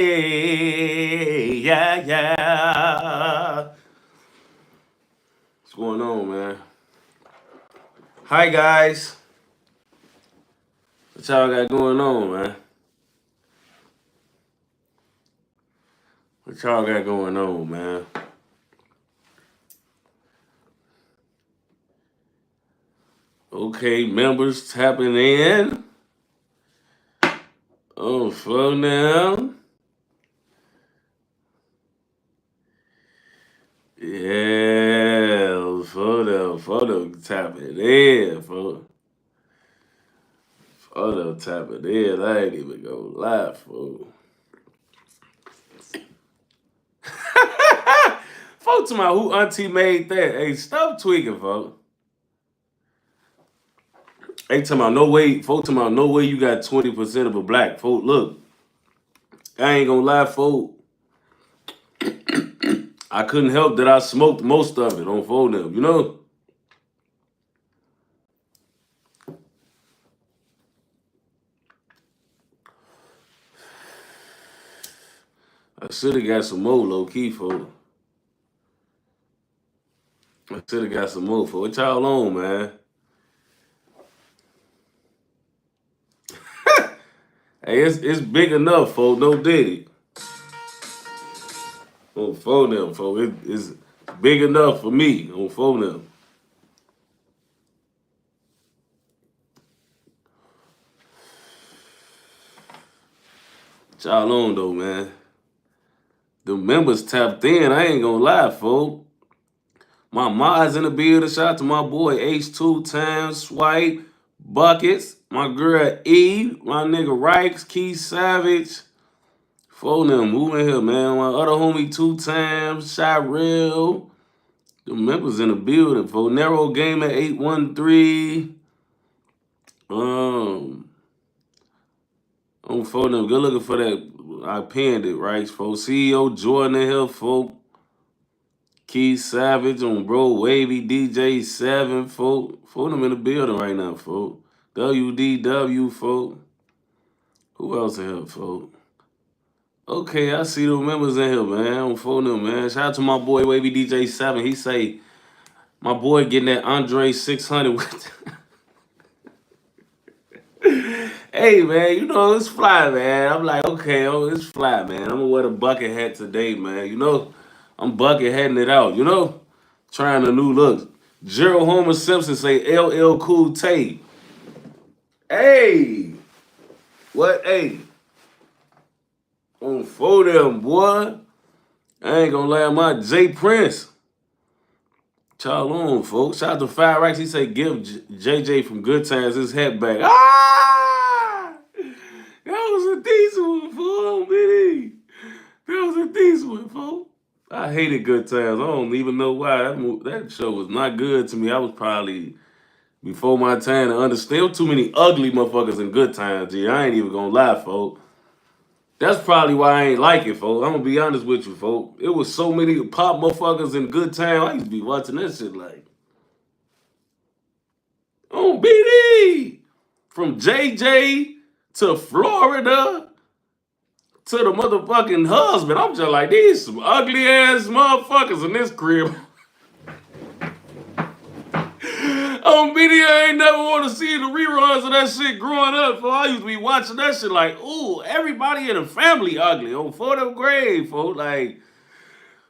Yeah, yeah. What's going on, man? Hi, guys. What y'all got going on, man? What y'all got going on, man? Okay, members tapping in. Oh, slow now. Yeah, photo tapping in, photo tapping in. I ain't even gonna lie, folks. Folks to my who auntie made that. Hey, stop tweaking, folks. They talking about no way, folks talking about no way you got 20% of a black. Folk, look, I ain't gonna lie, folk. I couldn't help that I smoked most of it on phone them, you know? I should have got some more low key, folk. I should have got some more, folk. What y'all on, man? Hey, it's big enough, folk. No Diddy. On phone them, folk. It's big enough for me on phone them. What y'all on, though, man? The members tapped in. I ain't gonna lie, folk. My ma's in the building. Shout out to my boy H2 Times Swipe Buckets. My girl E. My nigga Rikes, Key Savage. Phone them. Who in here, man? My other homie 2 times. Shot Real. The members in the building. For Narrow Game at 813. I'm phone them. Good looking for that. I pinned it, right? Folks. CEO Jordan in here, folk. Key Savage on Bro Wavy DJ 7, folk. Folk them in the building right now, folk. WDW, folk. Who else in here, folk? Okay, I see the members in here, man. On phone them, man. Shout out to my boy Wavy DJ 7. He say, my boy getting that Andre 600 with. Hey, man, you know, it's fly, man. I'm like, okay, oh, it's fly, man. I'm gonna wear the bucket hat today, man. You know, I'm bucket hatting it out, you know? Trying a new look. Gerald Homer Simpson say LL Cool Tay. Hey, what? Hey, on for them, boy. I ain't gonna lie, my J Prince. Y'all on, folks. Shout out to Fire Racks. He say give JJ from Good Times his hat back. Ah, that was a decent one, folks, Biddy. That was a decent one, folks. I hated Good Times. I don't even know why. That show was not good to me. I was probably before my time to understand. There were too many ugly motherfuckers in Good Times, G. I ain't even gonna lie, folks. That's probably why I ain't like it, folks. I'm gonna be honest with you, folks. It was so many pop motherfuckers in Good Time. I used to be watching that shit like, oh, BD! From JJ to Florida to the motherfucking husband. I'm just like, these some ugly ass motherfuckers in this crib. On BD, I ain't never want to see the reruns of that shit growing up. I used to be watching that shit like, ooh, everybody in the family ugly. On for the grave, folks. Like,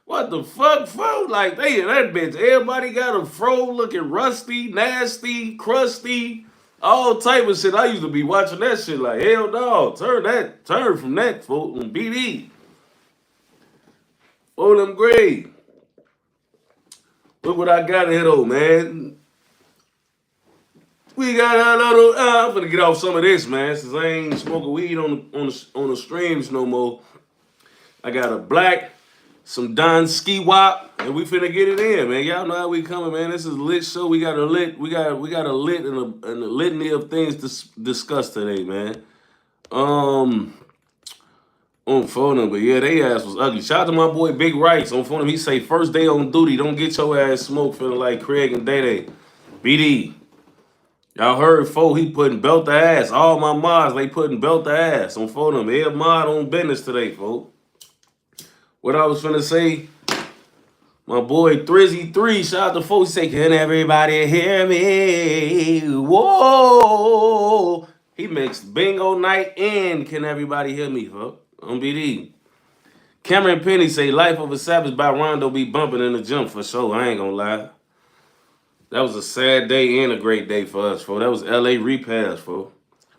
what the fuck, folks? Like, they in that bitch. Everybody got a fro looking rusty, nasty, crusty, all type of shit. I used to be watching that shit like, hell no. Turn from that, folks. On BD. For them grave. Look what I got in here, though, man. We got a little. I'm gonna get off some of this, man, since I ain't smoking weed on the streams no more. I got a black, some Don Ski Wop, and we finna get it in, man. Y'all know how we coming, man. This is a lit show. We got a lit and a litany of things to discuss today, man. On phone number, yeah, they ass was ugly. Shout out to my boy Big Rice on phone number. He say first day on duty, don't get your ass smoked feeling like Craig and Day Day. BD. Y'all heard, folk, he putting belt the ass. All my mods, they putting belt the ass on phone them. Every mod on business today, folk. What I was finna say, my boy Thrizzy3, shout out to folks. He say, can everybody hear me? Whoa. He mixed bingo night and can everybody hear me, folk? On BD. Cameron Penny say, Life of a Savage by Rondo be bumping in the gym for sure. I ain't gonna lie. That was a sad day and a great day for us, folks. That was LA repass, folks.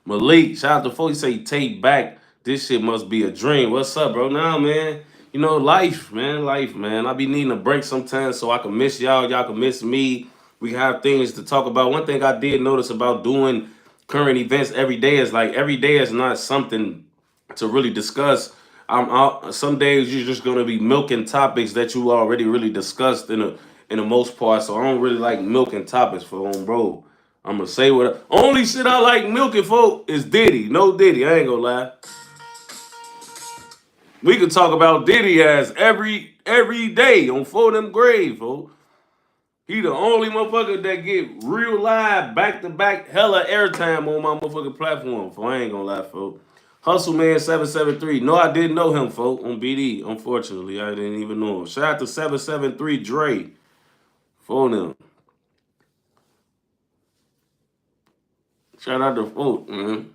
Malik, shout out to folks. He say, take back. This shit must be a dream. What's up, bro? Nah, man. You know, life, man. Life, man. I be needing a break sometimes so I can miss y'all. Y'all can miss me. We have things to talk about. One thing I did notice about doing current events every day is like every day is not something to really discuss. I'm out. Some days you're just gonna be milking topics that you already really discussed in the most part. So I don't really like milking topics for them, bro. I'm gonna say what only shit I like milking for is Diddy. No Diddy. I ain't gonna lie. We could talk about Diddy as every day on For Them Grave, folks. He the only motherfucker that get real live, back to back, hella airtime on my motherfucking platform. For I ain't gonna lie, folks. Hustle Man 773. No, I didn't know him, folks, on BD. Unfortunately, I didn't even know him. Shout out to 773 Dre. For them. Shout out to folks, man.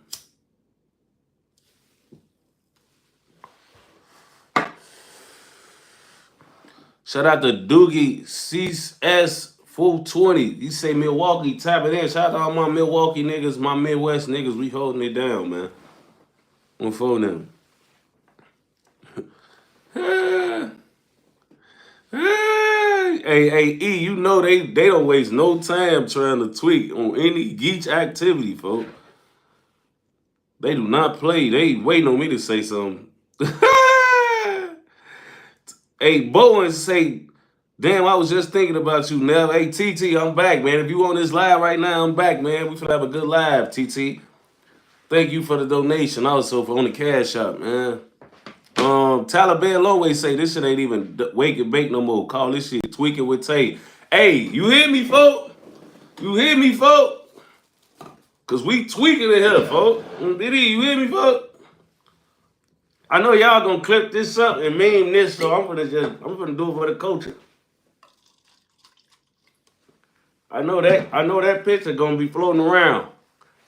Shout out to Doogie CS420. You say Milwaukee, tap it in. Shout out to all my Milwaukee niggas, my Midwest niggas. We holding it down, man. On phone them. Hey, E, you know they don't waste no time trying to tweak on any geech activity, folks. They do not play. They waiting on me to say something. Hey, Bowen say, damn, I was just thinking about you, Nev. Hey, TT, I'm back, man. If you on this live right now, I'm back, man. We finna have a good live, TT. Thank you for the donation. Also for on the cash shop, man. Taliban Lowway say this shit ain't even wake and bake no more. Call this shit tweaking with Tay. Hey, you hear me, folk? You hear me, folk? Cause we tweaking in here, folk. Diddy, you hear me, folk? I know y'all gonna clip this up and meme this, so I'm gonna do it for the culture. I know that picture gonna be floating around.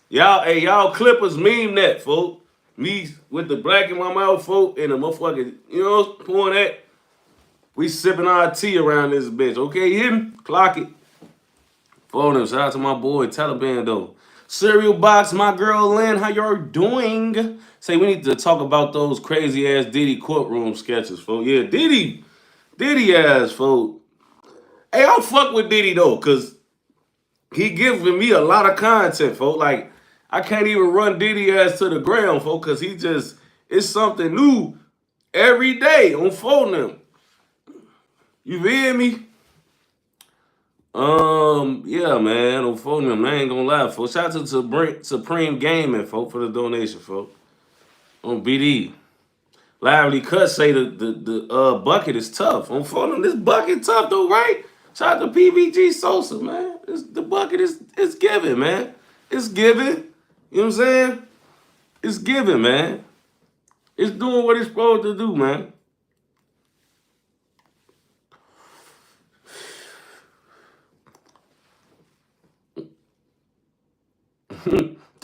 Y'all, hey, y'all clippers meme that, folk. Me with the black in my mouth, folk, and the motherfucking, you know, pouring that. We sipping our tea around this bitch. Okay, you hear me? Clock it. Phone them. Shout out to my boy Taliban though. Cereal box, my girl Lynn, how y'all doing? Say we need to talk about those crazy ass Diddy courtroom sketches, folks. Yeah, Diddy ass, folks. Hey, I'll fuck with Diddy though, cause he giving me a lot of content, folks. Like I can't even run Diddy ass to the ground, folks, cause it's something new every day on phone them. You feel me? Yeah, man, on phone them. I ain't gonna lie, folks. Shout out to Supreme Gaming, folks, for the donation, folks. On BD. Lively Cut say the bucket is tough. On phone them, this bucket tough though, right? Shout out to PBG Sosa, man. The bucket is giving, man. It's giving. You know what I'm saying? It's giving, man. It's doing what it's supposed to do, man.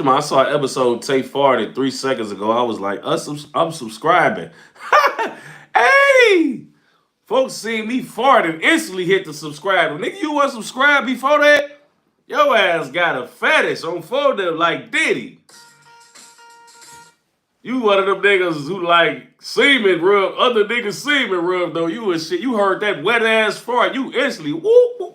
I saw an episode Tay farted 3 seconds ago. I was like, I'm subscribing. Hey! Folks see me fart and instantly hit the subscribe. Nigga, you want to subscribe before that? Your ass got a fetish on phone like Diddy. You one of them niggas who like semen rub, other niggas semen rub though. You and shit. You heard that wet ass fart. You instantly whoop, bing.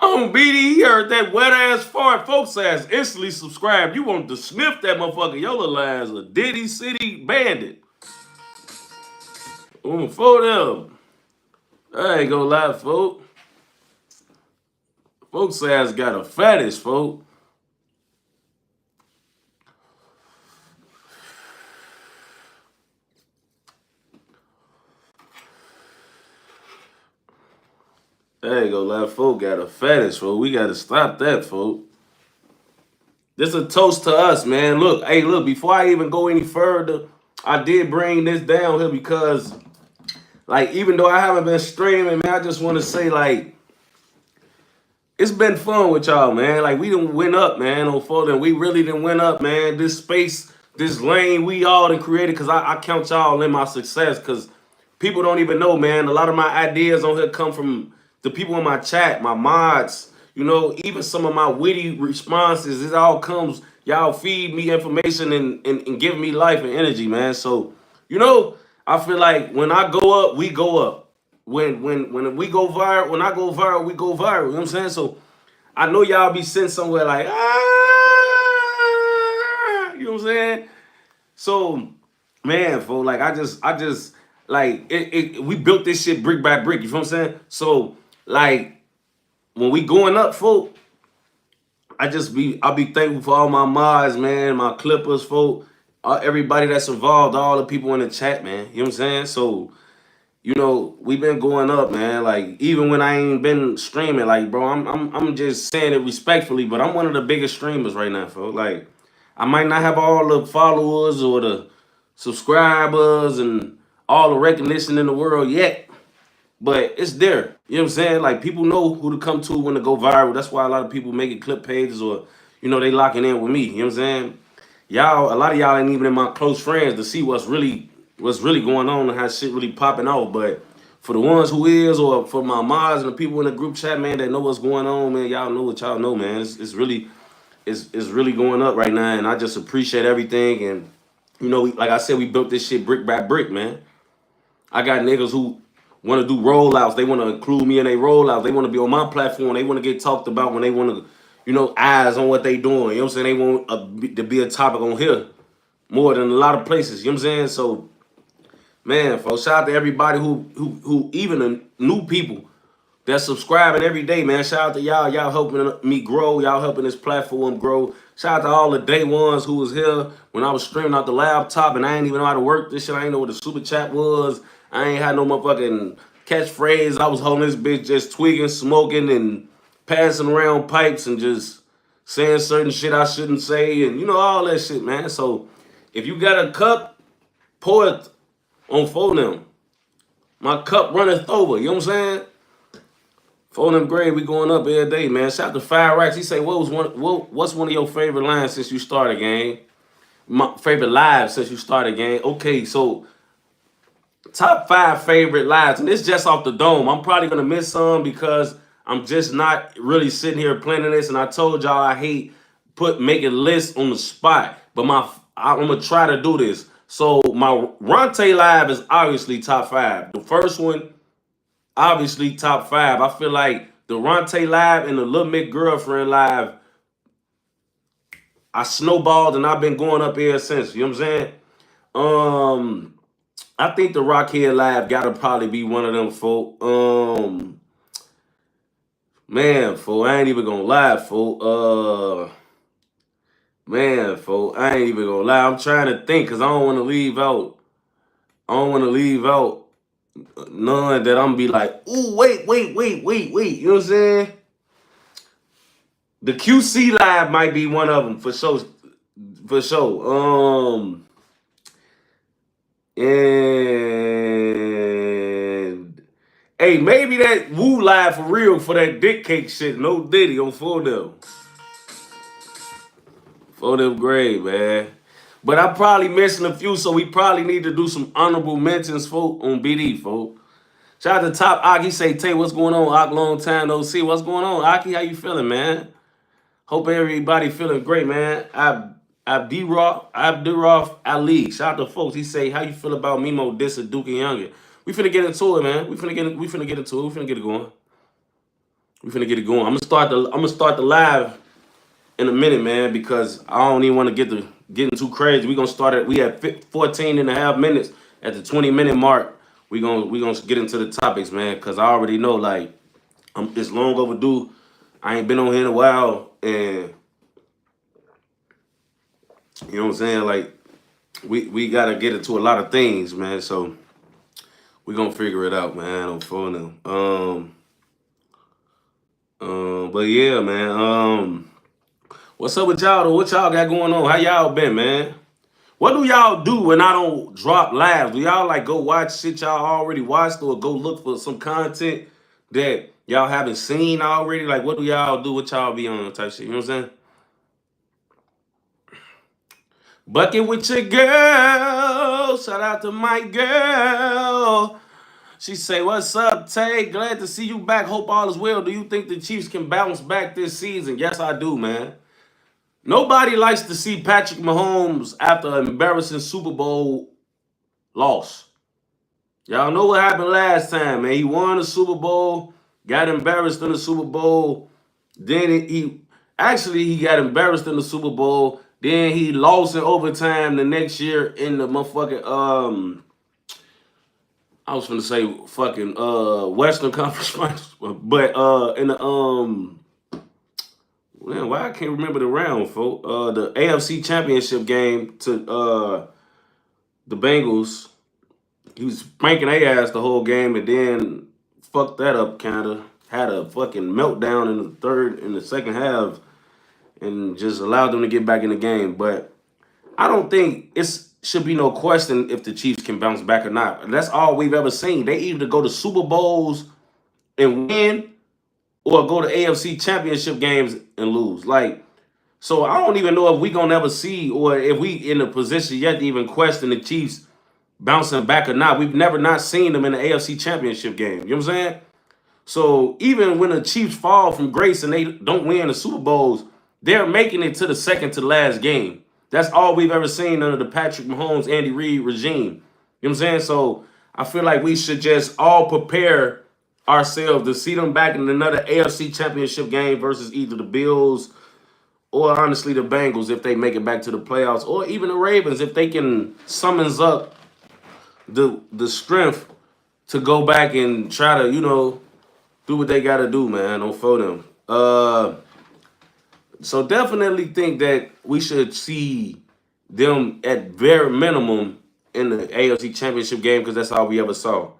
On BD, he heard that wet ass fart. Folks ass instantly subscribed. You want to sniff that motherfucker. Your little ass a Diddy City bandit. For them. I ain't gonna lie, folks. Folks ass got a fetish, folks. There you go, left folk got a fetish, folk. We gotta stop that, folk. This a toast to us, man. Look, hey, look, before I even go any further, I did bring this down here because, like, even though I haven't been streaming, man, I just want to say, like, it's been fun with y'all, man. Like, we done went up, man, on Foden. We really done went up, man. This space, this lane, we all done created, because I count y'all in my success, because people don't even know, man. A lot of my ideas on here come from the people in my chat, my mods, you know, even some of my witty responses. It all comes, y'all feed me information and give me life and energy, man. So, you know, I feel like when I go up, we go up. When we go viral, when I go viral, we go viral. You know what I'm saying? So I know y'all be sitting somewhere like, you know what I'm saying? So, man, folks, like I just like we built this shit brick by brick, you feel what I'm saying? So, like, when we going up, folk, I'll be thankful for all my mods, man, my clippers, folk, everybody that's involved, all the people in the chat, man. You know what I'm saying? So, you know, we've been going up, man. Like, even when I ain't been streaming, like, bro, I'm just saying it respectfully, but I'm one of the biggest streamers right now, folks. Like, I might not have all the followers or the subscribers and all the recognition in the world yet, but it's there. You know what I'm saying? Like, people know who to come to when to go viral. That's why a lot of people making clip pages or, you know, they locking in with me. You know what I'm saying? Y'all, a lot of y'all ain't even in my close friends to see what's really going on and how shit really popping off. But for the ones who is, or for my mods and the people in the group chat, man, that know what's going on, man, y'all know what y'all know, man. It's really going up right now, and I just appreciate everything. And you know, like I said, we built this shit brick by brick, man. I got niggas who want to do rollouts. They want to include me in their rollouts. They want to be on my platform. They want to get talked about when they want to, you know, eyes on what they doing. You know what I'm saying? They want to be a topic on here more than a lot of places. You know what I'm saying? So, man, folks, shout out to everybody who even the new people that's subscribing every day, man. Shout out to y'all. Y'all helping me grow. Y'all helping this platform grow. Shout out to all the day ones who was here when I was streaming out the laptop and I ain't even know how to work this shit. I ain't know what the super chat was. I ain't had no motherfucking catchphrase. I was holding this bitch just tweaking, smoking, and passing around pipes and just saying certain shit I shouldn't say, and you know, all that shit, man. So if you got a cup, pour it on phone. My cup runneth over. You know what I'm saying? For them grade, we going up every day, man. Shout out to Fire Racks. He say, what's one of your favorite lines since you started, gang? My favorite live since you started, gang. Okay, so top 5 favorite lives, and it's just off the dome. I'm probably gonna miss some because I'm just not really sitting here planning this. And I told y'all I hate making lists on the spot, but I'm gonna try to do this. So my Ronte live is obviously top 5. The first one, obviously top 5. I feel like the Ronte live and the Lil Mick Girlfriend live, I snowballed and I've been going up ever since. You know what I'm saying? I think the Rockhead live gotta probably be one of them, folk. Man, folk, I ain't even gonna lie, folk. Man, folk, I ain't even gonna lie. I'm trying to think because I don't want to leave out. I don't want to leave out none that I'm gonna be like, ooh, wait. You know what I'm saying? The QC live might be one of them for sure. For sure. And hey, maybe that Woo live for real for that dick cake shit. No Diddy on 4 them grade, man. But I'm probably missing a few, so we probably need to do some honorable mentions, folk, on BD, folk. Shout out to Top Aki. Say, Tay, what's going on? Ak, long time no see. What's going on? Aki, how you feeling, man? Hope everybody feeling great, man. Abdurraf Ali. Shout out to folks. He say, how you feel about Memo diss Duke and Younger? We finna get into it, man. We finna get into it. We finna get it going. I'm gonna start the live in a minute, man, because I don't even want to getting too crazy. We gonna start it. We have 14 and a half minutes at the 20-minute mark. We gonna get into the topics, man, because I already know, like, it's long overdue. I ain't been on here in a while, and you know what I'm saying? Like, we gotta get into a lot of things, man. So we gonna figure it out, man. On phone now. But yeah, man. What's up with y'all though? What y'all got going on? How y'all been, man? What do y'all do when I don't drop live? Do y'all like go watch shit y'all already watched or go look for some content that y'all haven't seen already? Like what do y'all do? What y'all be on type shit? You know what I'm saying? Bucket with your girl. Shout out to my girl. She say, "What's up, Tay? Glad to see you back. Hope all is well. Do you think the Chiefs can bounce back this season?" Yes, I do, man. Nobody likes to see Patrick Mahomes after an embarrassing Super Bowl loss. Y'all know what happened last time, man. He won the Super Bowl, got embarrassed in the Super Bowl. Then he got embarrassed in the Super Bowl. Then he lost in overtime the next year in the motherfucking I was gonna say fucking Western Conference Finals, but in the man, why I can't remember the round, folks. The AFC Championship game to the Bengals. He was spanking their ass the whole game, and then fucked that up. Kinda had a fucking meltdown in the second half, and just allowed them to get back in the game. But I don't think it should be no question if the Chiefs can bounce back or not. And that's all we've ever seen. They either go to Super Bowls and win, or go to AFC Championship games and lose. Like, so I don't even know if we gonna ever see, or if we in a position yet to even question the Chiefs bouncing back or not. We've never not seen them in the AFC Championship game. You know what I'm saying? So even when the Chiefs fall from grace and they don't win the Super Bowls, they're making it to the second to last game. That's all we've ever seen under the Patrick Mahomes, Andy Reid regime. You know what I'm saying? So I feel like we should just all prepare ourselves to see them back in another AFC Championship game versus either the Bills or honestly the Bengals if they make it back to the playoffs, or even the Ravens if they can summons up the strength to go back and try to, do what they gotta do, man, on for them. So definitely think that we should see them at very minimum in the AFC Championship game because that's all we ever saw.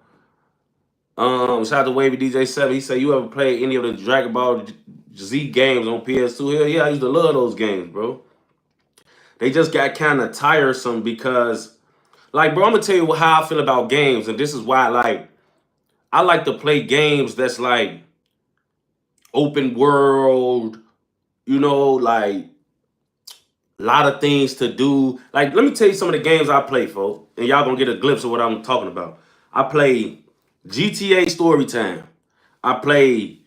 Shout out to Wavy DJ7. He said, "You ever played any of the Dragon Ball Z games on PS2?" Hell yeah, I used to love those games, bro. They just got kind of tiresome because, like, bro, I'm gonna tell you how I feel about games, and this is why, like, I like to play games that's like open world, like a lot of things to do. Like, let me tell you some of the games I play, folks, and y'all gonna get a glimpse of what I'm talking about. I play GTA Storytime. I play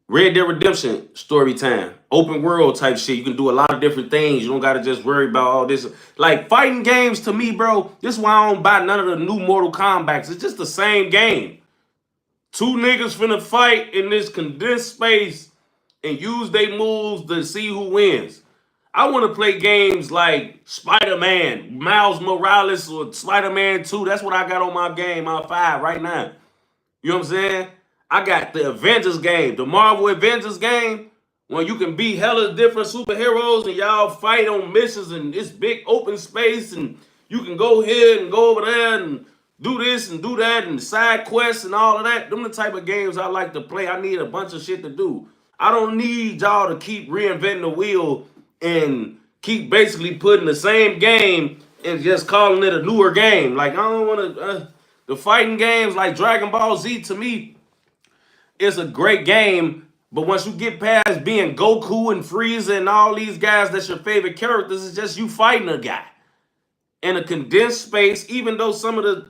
Red Dead Redemption Storytime. Open world type shit. You can do a lot of different things. You don't gotta just worry about all this. Like, fighting games to me, bro, this is why I don't buy none of the new Mortal Kombats. It's just the same game. Two niggas finna fight in this condensed space and use their moves to see who wins. I want to play games like Spider-Man, Miles Morales, or Spider-Man 2. That's what I got on my game, my 5 right now. You know what I'm saying? I got the Avengers game, the Marvel Avengers game, where you can be hella different superheroes and y'all fight on missions in this big open space, and you can go here and go over there and do this and do that and side quests and all of that. Them the type of games I like to play. I need a bunch of shit to do. I don't need y'all to keep reinventing the wheel and keep basically putting the same game and just calling it a newer game. Like, I don't want to... the fighting games like Dragon Ball Z, to me, is a great game. But once you get past being Goku and Frieza and all these guys that's your favorite characters, it's just you fighting a guy in a condensed space. Even though some of the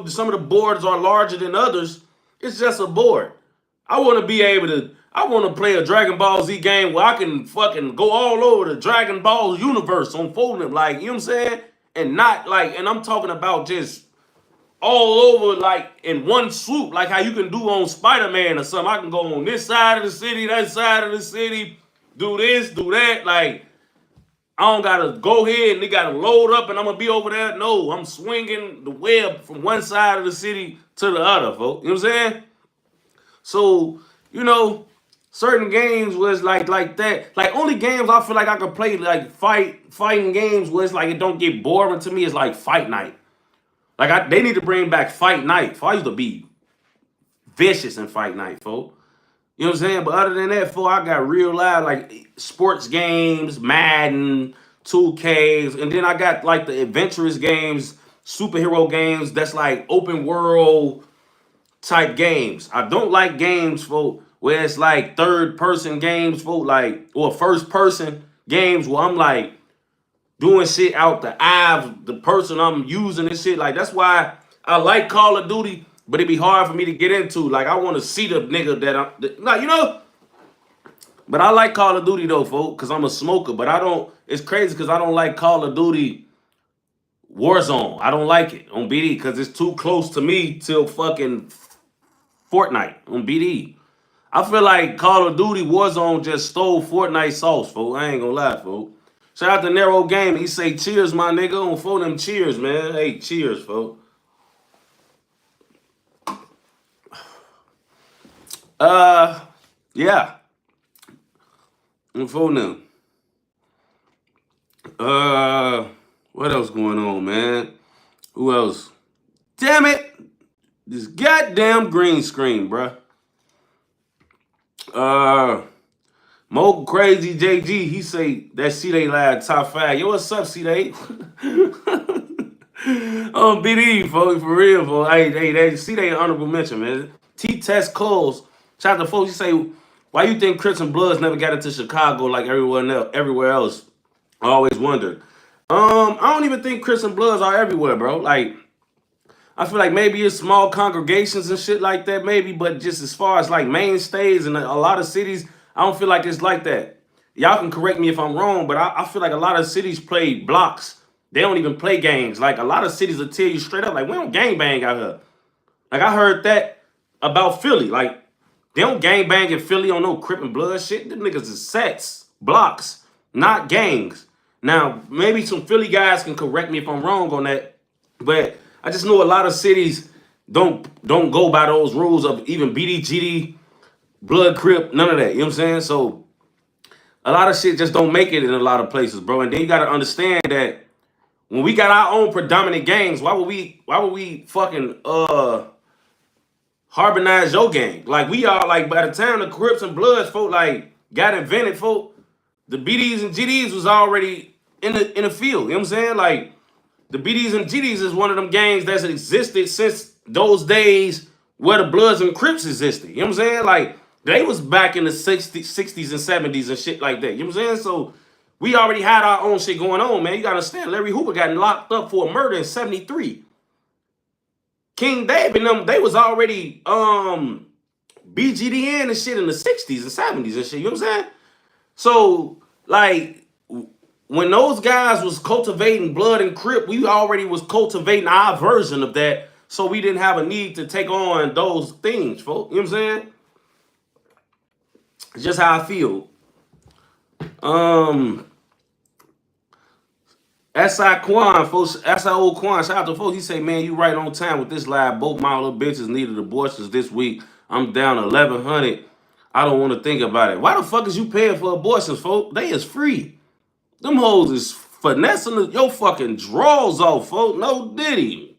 some of the boards are larger than others, it's just a board. I want to play a Dragon Ball Z game where I can fucking go all over the Dragon Ball universe on folding, like, you know what I'm saying? And not like, and I'm talking about just all over, like, in one swoop, like how you can do on Spider-Man or something. I can go on this side of the city, that side of the city, do this, do that. Like, I don't gotta go here and they gotta load up and I'm gonna be over there. No, I'm swinging the web from one side of the city to the other, folks. You know what I'm saying? So, certain games was like that. Like, only games I feel like I could play, like fighting games where it's like it don't get boring to me, is like Fight Night. Like, they need to bring back Fight Night. I used to be vicious in Fight Night, folks. You know what I'm saying? But other than that, folks, I got real live like sports games, Madden, 2Ks, and then I got like the adventurous games, superhero games that's like open world type games. I don't like games, folks, where it's like third person games, folks, like, or first person games where I'm like doing shit out the eye of the person I'm using and shit. Like, that's why I like Call of Duty, but it'd be hard for me to get into. Like, I want to see the nigga that I'm, like, you know? But I like Call of Duty, though, folks, because I'm a smoker. But I don't, it's crazy because I don't like Call of Duty Warzone. I don't like it on BD because it's too close to me till fucking Fortnite on BD. I feel like Call of Duty Warzone just stole Fortnite sauce, folks. I ain't gonna lie, folks. Shout out to Narrow Game. He say, cheers, my nigga. On phone them cheers, man. Hey, cheers, folks. Yeah. On phone them. What else going on, man? Who else? Damn it. This goddamn green screen, bruh. Mo Crazy JG, he say that C-Day live top 5. Yo, what's up, C-Day? BD, folks, for real, folks. Hey, C-Day honorable mention, man. T-Test Coles. Shout out to folks, he say, why you think Crips and Bloods never got into Chicago like everywhere else? I always wondered. I don't even think Crips and Bloods are everywhere, bro. Like, I feel like maybe it's small congregations and shit like that, maybe, but just as far as like mainstays in a lot of cities, I don't feel like it's like that. Y'all can correct me if I'm wrong, but I feel like a lot of cities play blocks. They don't even play gangs. Like, a lot of cities will tell you straight up, like, we don't gang bang out here. Like, I heard that about Philly. Like, they don't gang bang in Philly on no Crip and Blood shit. Them niggas is sets, blocks, not gangs. Now, maybe some Philly guys can correct me if I'm wrong on that, but I just know a lot of cities don't go by those rules of even BDGD, Blood, Crip, none of that. You know what I'm saying? So a lot of shit just don't make it in a lot of places, bro. And then you gotta understand that when we got our own predominant gangs, why would we fucking harbinize your gang? Like, we are, like, by the time the Crips and Bloods, folk, like, got invented, folk, the BDs and GDs was already in the field. You know what I'm saying? Like, the BDs and GDs is one of them gangs that's existed since those days where the Bloods and Crips existed. You know what I'm saying? Like, they was back in the 60s and 70s and shit like that. You know what I'm saying? So we already had our own shit going on, man. You gotta understand, Larry Hoover got locked up for a murder in 73. King David and them, they was already BGDN and shit in the 60s and 70s and shit. You know what I'm saying? So, like, when those guys was cultivating Blood and Crip, we already was cultivating our version of that, so we didn't have a need to take on those things, folks. You know what I'm saying? It's just how I feel. S.I. Quan, folks, S.I. Old Quan, shout out to folks. He say, man, you right on time with this live. Both my little bitches needed abortions this week. I'm down 1,100. I don't want to think about it. Why the fuck is you paying for abortions, folks? They is free. Them hoes is finessing your fucking drawers off, folks. No Diddy.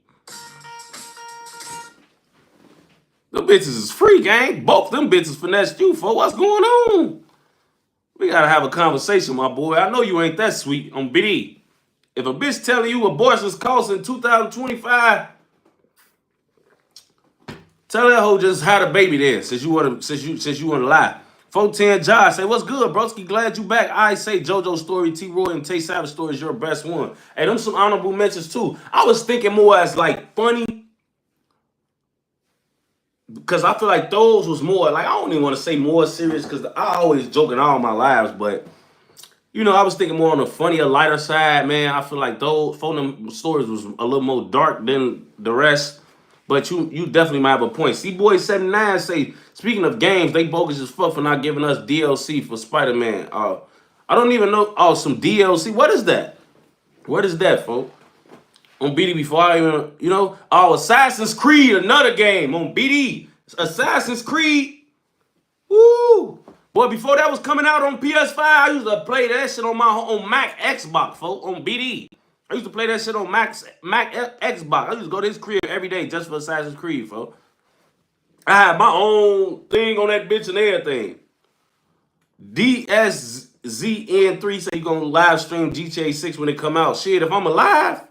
Them bitches is free, gang. Both them bitches finessed you, folks. What's going on? We gotta have a conversation, my boy. I know you ain't that sweet on BD. If a bitch telling you abortions cost in 2025, tell that hoe just had a baby there since you wanna lie. 410 Josh say, what's good, broski? Glad you back. I say JoJo story, T-Roy, and Tay Savage story is your best one. Hey, them some honorable mentions too. I was thinking more as like funny, because I feel like those was more like, I don't even want to say more serious because I always joke in all my lives, but you know, I was thinking more on the funnier, lighter side, man. I feel like those them stories was a little more dark than the rest. But you definitely might have a point. C-Boy79 say, speaking of games, they bogus as fuck for not giving us DLC for Spider-Man. I don't even know. Oh, some DLC. What is that? What is that, folks? On BD before I even, you know. Oh, Assassin's Creed, another game on BD. Assassin's Creed. Woo! Boy, before that was coming out on PS5, I used to play that shit on Mac Xbox, folks, on BD. I used to play that shit on Mac Xbox. I used to go to his crib every day just for Assassin's Creed, folks. I had my own thing on that bitch and everything. DSZN3 say he gonna live stream GTA 6 when it come out. Shit, if I'm alive,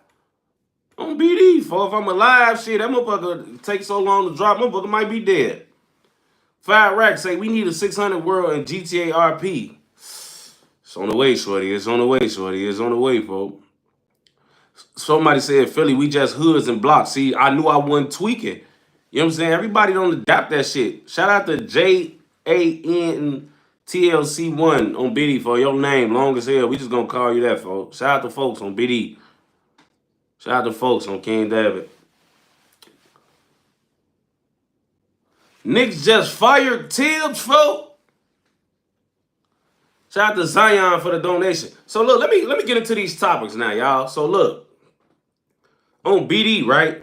on BD. For if I'm alive, shit, that motherfucker take so long to drop, motherfucker might be dead. Fire Rack say we need a 600 world in GTA RP. It's on the way, shorty. It's on the way, shorty. It's on the way, folks. Somebody said, Philly, we just hoods and blocks. See, I knew I wasn't tweaking. You know what I'm saying? Everybody don't adapt that shit. Shout out to JANTLC1 on BD for your name. Long as hell. We just gonna call you that, folks. Shout out to folks on BD. Shout out to folks on King David. Knicks just fired Tibbs, folks. Shout out to Zion for the donation. So look, let me get into these topics now, y'all. So look, on BD, right?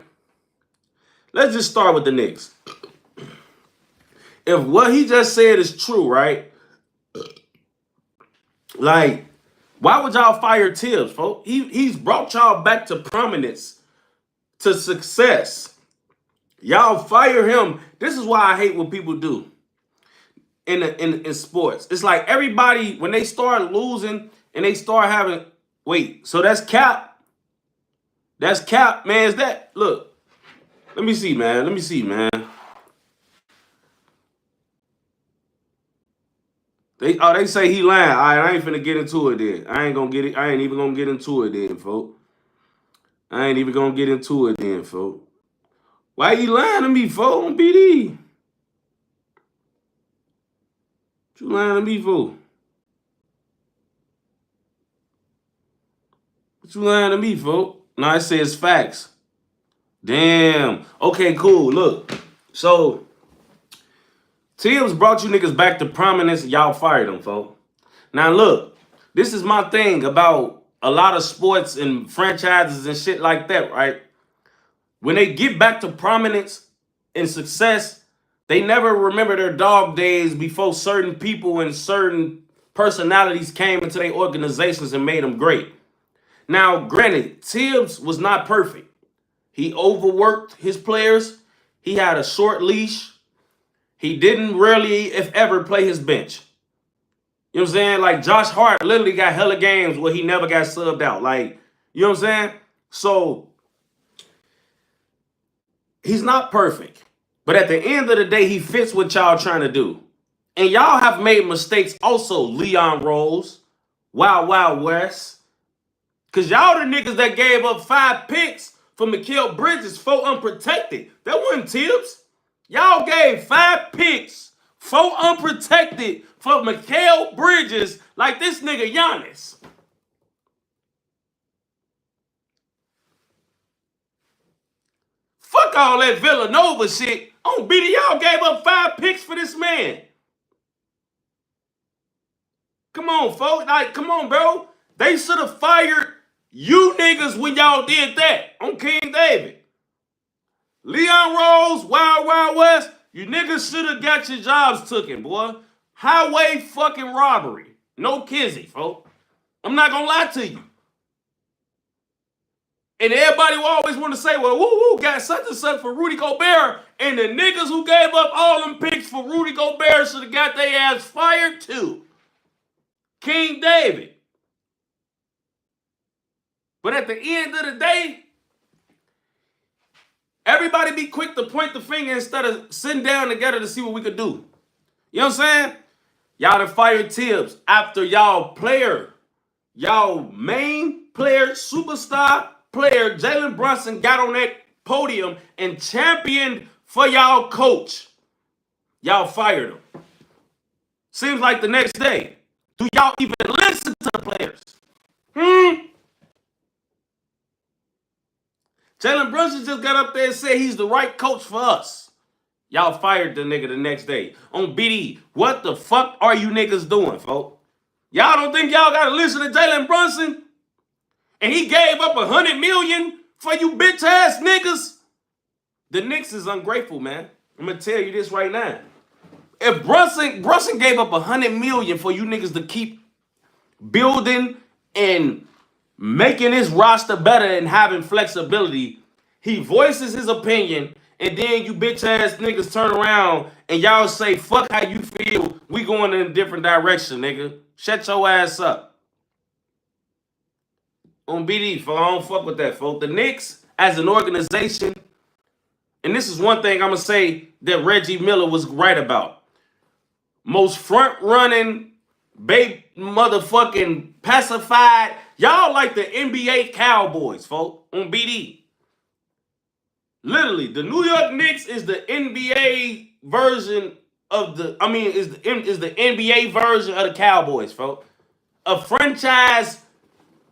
Let's just start with the Knicks. If what he just said is true, right? Like, why would y'all fire Tibbs, folks? He's brought y'all back to prominence, to success. Y'all fire him. This is why I hate what people do in sports. It's like everybody, when they start losing and they start having, wait, so that's cap? That's cap, man. Is that, look, let me see, man. Let me see, man. They say he lying. All right, I ain't finna get into it then. I ain't even gonna get into it then, folks. I ain't even gonna get into it then, folks. Why you lying to me, folks, on BD? What you lying to me for? What you lying to me, folks? No, it says facts. Damn. Okay, cool. Look. So, Tibbs brought you niggas back to prominence. Y'all fired them, folks. Now, look. This is my thing about a lot of sports and franchises and shit like that, right? When they get back to prominence and success, they never remember their dog days before certain people and certain personalities came into their organizations and made them great. Now, granted, Tibbs was not perfect. He overworked his players. He had a short leash. He didn't really, if ever, play his bench. You know what I'm saying? Like, Josh Hart literally got hella games where he never got subbed out. Like, you know what I'm saying? So, he's not perfect. But at the end of the day, he fits what y'all trying to do. And y'all have made mistakes also, Leon Rose, Wild Wild West. Because y'all the niggas that gave up 5 picks for Mikal Bridges, 4 unprotected. That wasn't Tibbs. Y'all gave 5 picks, 4 unprotected for Mikal Bridges like this nigga Giannis. Fuck all that Villanova shit. On BD, y'all gave up 5 picks for this man. Come on, folks. Like, come on, bro. They should have fired you niggas when y'all did that on King David. Leon Rose, Wild Wild West, you niggas should have got your jobs taken, boy. Highway fucking robbery. No kizzy, folks. I'm not gonna lie to you. And everybody will always want to say, well, woo, got such and such for Rudy Gobert. And the niggas who gave up all them picks for Rudy Gobert should have got their ass fired too. King David. But at the end of the day, everybody be quick to point the finger instead of sitting down together to see what we could do. You know what I'm saying? Y'all done fired Tibbs after y'all player, y'all main player, superstar player, Jalen Brunson got on that podium and championed for y'all coach. Y'all fired him. Seems like the next day. Do y'all even listen to the players? Jalen Brunson just got up there and said he's the right coach for us. Y'all fired the nigga the next day. On BD, what the fuck are you niggas doing, folks? Y'all don't think y'all gotta listen to Jalen Brunson? And he gave up $100 million for you bitch ass niggas? The Knicks is ungrateful, man. I'm gonna tell you this right now. If Brunson gave up $100 million for you niggas to keep building and making his roster better and having flexibility, he voices his opinion and then you bitch ass niggas turn around and y'all say, fuck how you feel, we going in a different direction, nigga. Shut your ass up. On BD, folks, I don't fuck with that, folks. The Knicks, as an organization, and this is one thing I'm going to say that Reggie Miller was right about. Most front-running, motherfucking pacified. Y'all like the NBA Cowboys, folks, on BD. Literally, the New York Knicks is the NBA version of the, is the NBA version of the Cowboys, folks. A franchise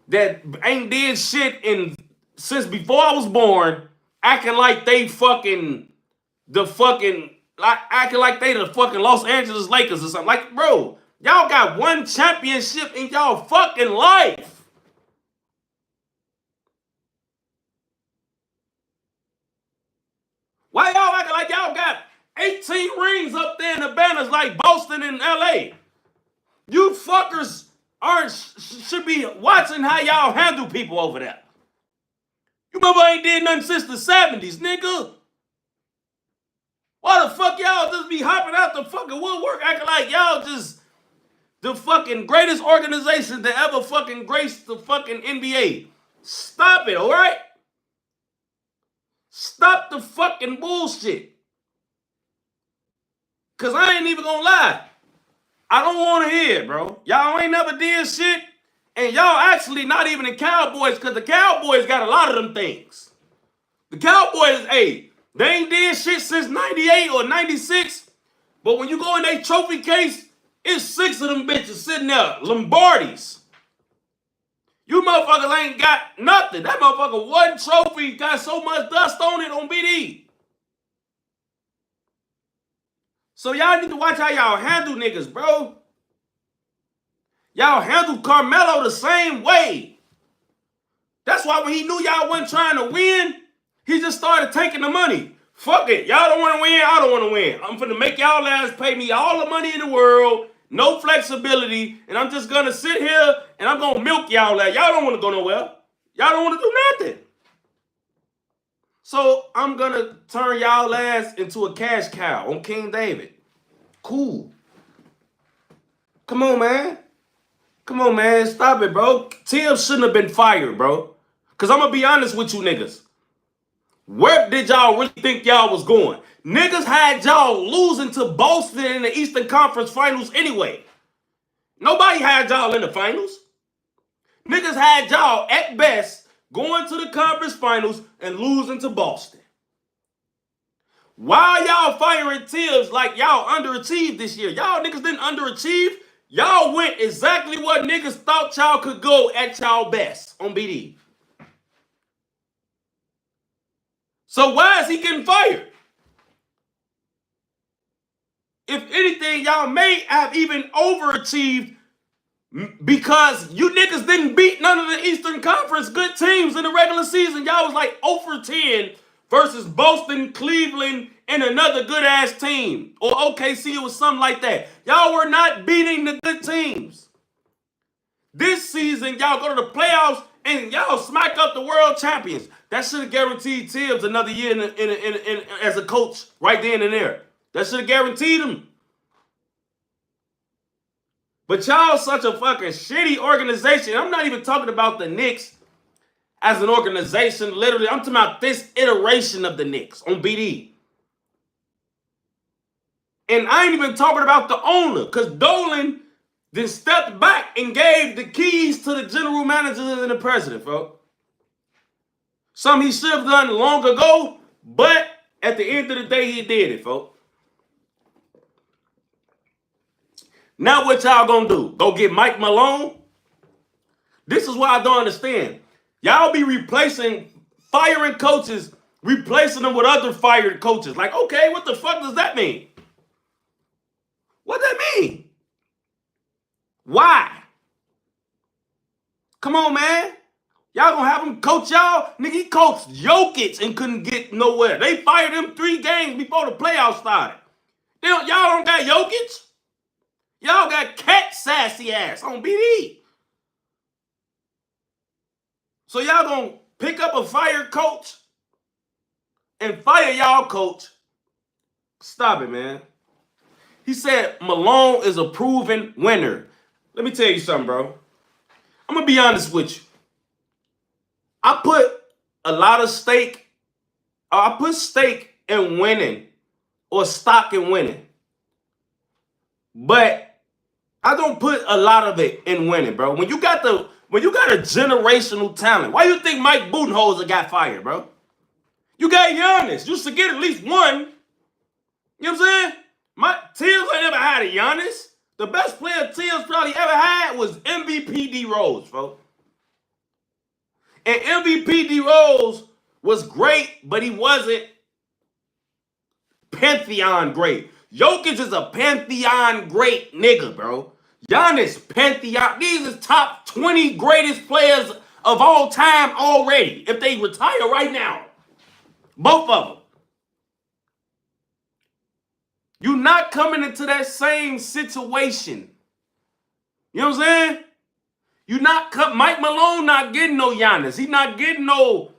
that ain't did shit since before I was born, acting like they acting like they the fucking Los Angeles Lakers or something. Like, bro, y'all got one championship in y'all fucking life. Why y'all acting like y'all got 18 rings up there in the banners like Boston and LA? You fuckers should be watching how y'all handle people over there. You remember I ain't did nothing since the 70s, nigga. Why the fuck y'all just be hopping out the fucking woodwork acting like y'all just the fucking greatest organization to ever fucking grace the fucking NBA? Stop it, all right? Stop the fucking bullshit. Because I ain't even gonna lie. I don't want to hear it, bro. Y'all ain't never did shit. And y'all actually not even the Cowboys, because the Cowboys got a lot of them things. The Cowboys, hey, they ain't did shit since 98 or 96. But when you go in their trophy case, it's 6 of them bitches sitting there. Lombardis. You motherfuckers ain't got nothing. That motherfucker one trophy got so much dust on it on BD. So y'all need to watch how y'all handle niggas, bro. Y'all handle Carmelo the same way. That's why when he knew y'all wasn't trying to win, he just started taking the money. Fuck it. Y'all don't want to win. I don't want to win. I'm finna make y'all ass pay me all the money in the world. No flexibility. And I'm just going to sit here and I'm going to milk y'all ass. Y'all don't want to go nowhere. Y'all don't want to do nothing. So I'm going to turn y'all ass into a cash cow on King David. Cool. Come on, man. Come on, man. Stop it, bro. Tibbs shouldn't have been fired, bro. Because I'm going to be honest with you niggas. Where did y'all really think y'all was going? Niggas had y'all losing to Boston in the Eastern Conference Finals anyway. Nobody had y'all in the finals. Niggas had y'all, at best, going to the conference finals and losing to Boston. Why y'all firing Tibbs like y'all underachieved this year? Y'all niggas didn't underachieve. Y'all went exactly what niggas thought y'all could go at y'all best on BD. So why is he getting fired? If anything, y'all may have even overachieved because you niggas didn't beat none of the Eastern Conference good teams in the regular season. Y'all was like 0 for 10 versus Boston, Cleveland, and another good-ass team. Or OKC or something like that. Y'all were not beating the good teams. This season, y'all go to the playoffs and y'all smack up the world champions. That should have guaranteed Tibbs another year as a coach right then and there. That should have guaranteed him. But y'all such a fucking shitty organization. I'm not even talking about the Knicks as an organization. Literally, I'm talking about this iteration of the Knicks on BD. And I ain't even talking about the owner, because Dolan then stepped back and gave the keys to the general manager and the president, folks. Something he should have done long ago, but at the end of the day, he did it, folks. Now what y'all gonna do? Go get Mike Malone? This is what I don't understand. Y'all be firing coaches, replacing them with other fired coaches. Like, okay, what the fuck does that mean? What that mean? Why? Come on, man. Y'all gonna have him coach y'all? Nigga, he coached Jokic and couldn't get nowhere. They fired him 3 games before the playoffs started. Y'all don't got Jokic? Y'all got cat sassy ass on BD. So y'all gonna pick up a fired coach and fire y'all coach. Stop it, man. He said Malone is a proven winner. Let me tell you something, bro. I'm going to be honest with you. I put a lot of stake, I put stake in winning or stock in winning. But I don't put a lot of it in winning, bro. When you got a generational talent, why you think Mike Budenholzer got fired, bro? You got Giannis. You should get at least one. You know what I'm saying? Tibbs ain't never had a Giannis. The best player Tibbs probably ever had was MVP D Rose, folks. And MVP D Rose was great, but he wasn't Pantheon great. Jokic is a Pantheon great nigga, bro. Giannis, Pantheon. These is top 20 greatest players of all time already. If they retire right now. Both of them. You're not coming into that same situation. You know what I'm saying? You not Mike Malone not getting no Giannis. He not getting no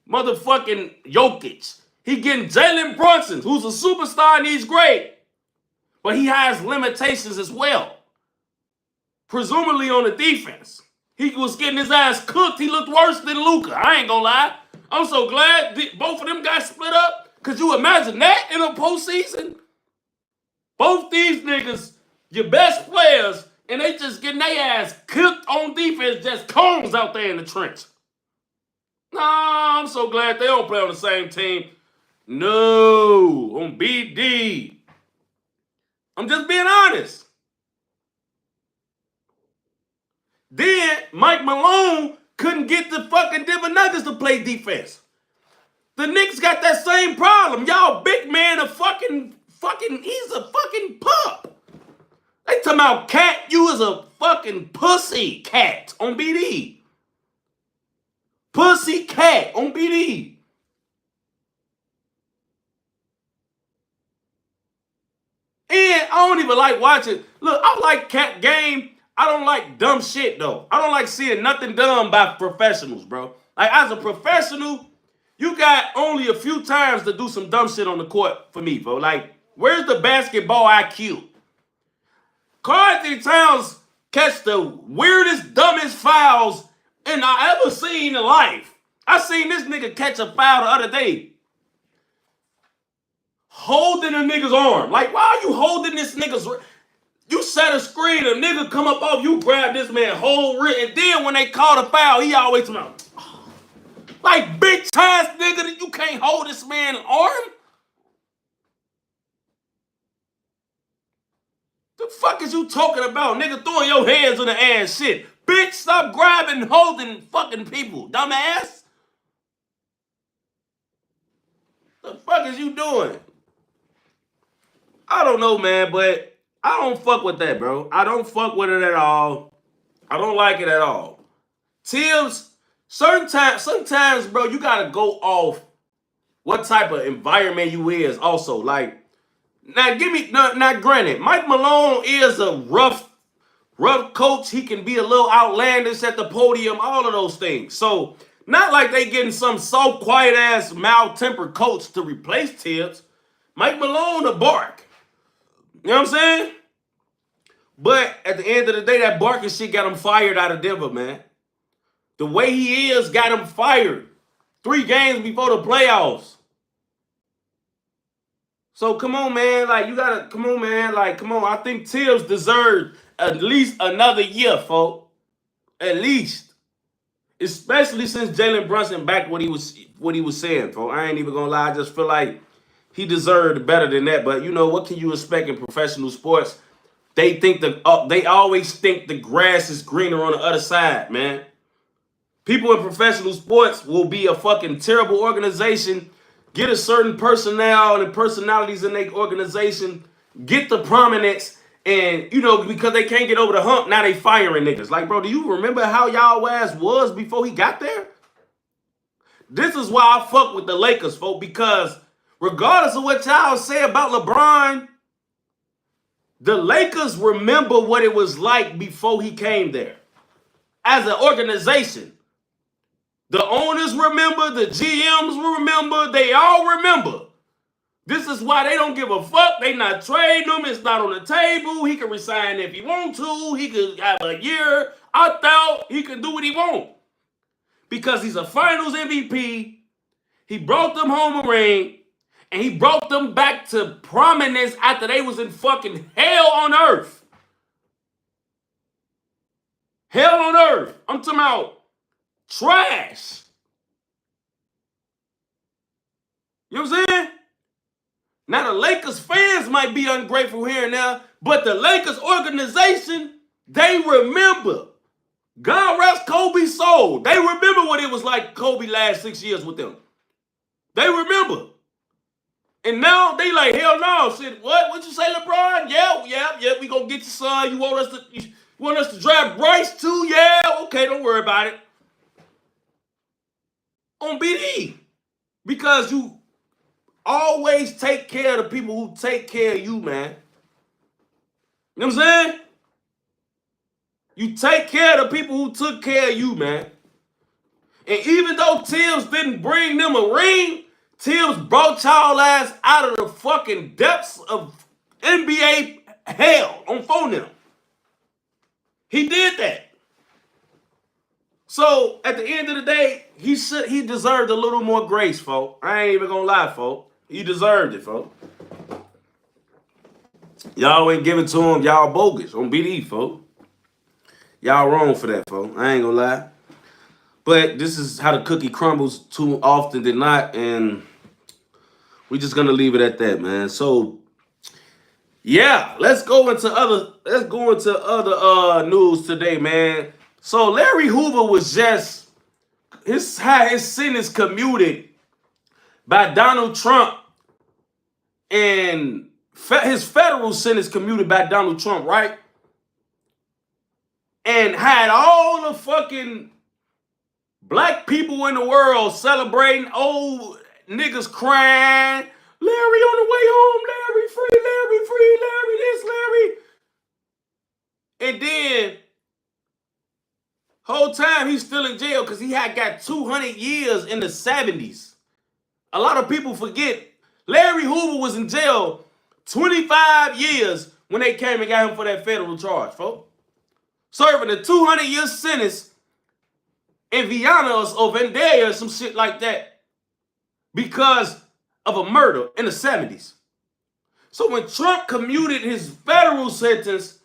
motherfucking Jokic. He getting Jalen Brunson, who's a superstar and he's great. But he has limitations as well. Presumably on the defense. He was getting his ass cooked. He looked worse than Luka. I ain't gonna lie. I'm so glad both of them got split up. Could you imagine that in a postseason? Both these niggas, your best players, and they just getting their ass cooked on defense, just cones out there in the trench. Nah, I'm so glad they don't play on the same team. No, on BD. I'm just being honest. Then Mike Malone couldn't get the fucking Denver Nuggets to play defense. The Knicks got that same problem. Y'all big man he's a fucking pup. They talking about Cat, you is a fucking pussy cat on BD. Pussy cat on BD. And I don't even like watching. Look, I like Cat game. I don't like dumb shit, though. I don't like seeing nothing done by professionals, bro. Like, as a professional, you got only a few times to do some dumb shit on the court for me, bro. Like, where's the basketball IQ? Cardi Towns catch the weirdest, dumbest fouls I ever seen in life. I seen this nigga catch a foul the other day. Holding a nigga's arm. Like, why are you holding this nigga's... You set a screen, a nigga come up off, you grab this man whole wrist, and then when they call the foul, he always come out. Like, bitch ass nigga, that you can't hold this man's arm? The fuck is you talking about, nigga? Throwing your hands in the air shit. Bitch, stop grabbing and holding fucking people, dumbass. The fuck is you doing? I don't know, man, but I don't fuck with that, bro. I don't fuck with it at all. I don't like it at all. Tibbs, sometimes, bro, you gotta go off what type of environment you is also. Like, now granted, Mike Malone is a rough coach. He can be a little outlandish at the podium, all of those things. So, not like they getting some soft, quiet-ass, mild-tempered coach to replace Tibbs. Mike Malone a bark. You know what I'm saying? But at the end of the day, that barking shit got him fired out of Denver, man. The way he is got him fired 3 games before the playoffs. So come on, man. Like, you gotta, come on, man. Like, come on. I think Tibbs deserved at least another year, folks. At least. Especially since Jalen Brunson back what he was saying, folks. I ain't even gonna lie. I just feel like he deserved better than that. But you know, what can you expect in professional sports? They always think the grass is greener on the other side, man. People in professional sports will be a fucking terrible organization, get a certain personnel and personalities in their organization, get the prominence, and, you know, because they can't get over the hump, now they firing niggas. Like, bro, do you remember how y'all ass was before he got there? This is why I fuck with the Lakers, folks, because regardless of what y'all say about LeBron, the Lakers remember what it was like before he came there. As an organization, The owners remember, the GMs remember, they all remember. This is why they don't give a fuck. They not trading him. It's not on the table. He can resign if he want to. He could have a year opt out. He can do what he want. Because he's a finals MVP. He brought them home a ring. And he brought them back to prominence after they was in fucking hell on earth. Hell on earth. I'm talking about trash. You know what I'm saying? Now the Lakers fans might be ungrateful here and there, but the Lakers organization, they remember. God rest Kobe's soul. They remember what it was like Kobe last 6 years with them. They remember. And now they like, hell no, shit. What you say, LeBron? Yeah, we gonna get your son. You want us to draft Bryce too? Yeah, okay, don't worry about it. On BD. Because you always take care of the people who take care of you, man. You know what I'm saying? You take care of the people who took care of you, man. And even though Tibbs didn't bring them a ring, Tibbs brought y'all ass out of the fucking depths of NBA hell on phone them. He did that. So at the end of the day, he deserved a little more grace, folks. I ain't even gonna lie, folks. He deserved it, folks. Y'all ain't giving to him. Y'all bogus on BD, folks. Y'all wrong for that, folks. I ain't gonna lie. But this is how the cookie crumbles too often than not, and we're just gonna leave it at that, man. So yeah, let's go into other news today, man. So Larry Hoover was just his sentence commuted by Donald Trump, and his federal sentence commuted by Donald Trump, right? And had all the fucking black people in the world celebrating, old niggas crying, Larry on the way home, Larry free, Larry this, Larry. And then, whole time he's still in jail because he had got 200 years in the 70s. A lot of people forget Larry Hoover was in jail 25 years when they came and got him for that federal charge, folks. Serving a 200-year sentence in Vienna or Vendetta or some shit like that because of a murder in the 70s. So when Trump commuted his federal sentence,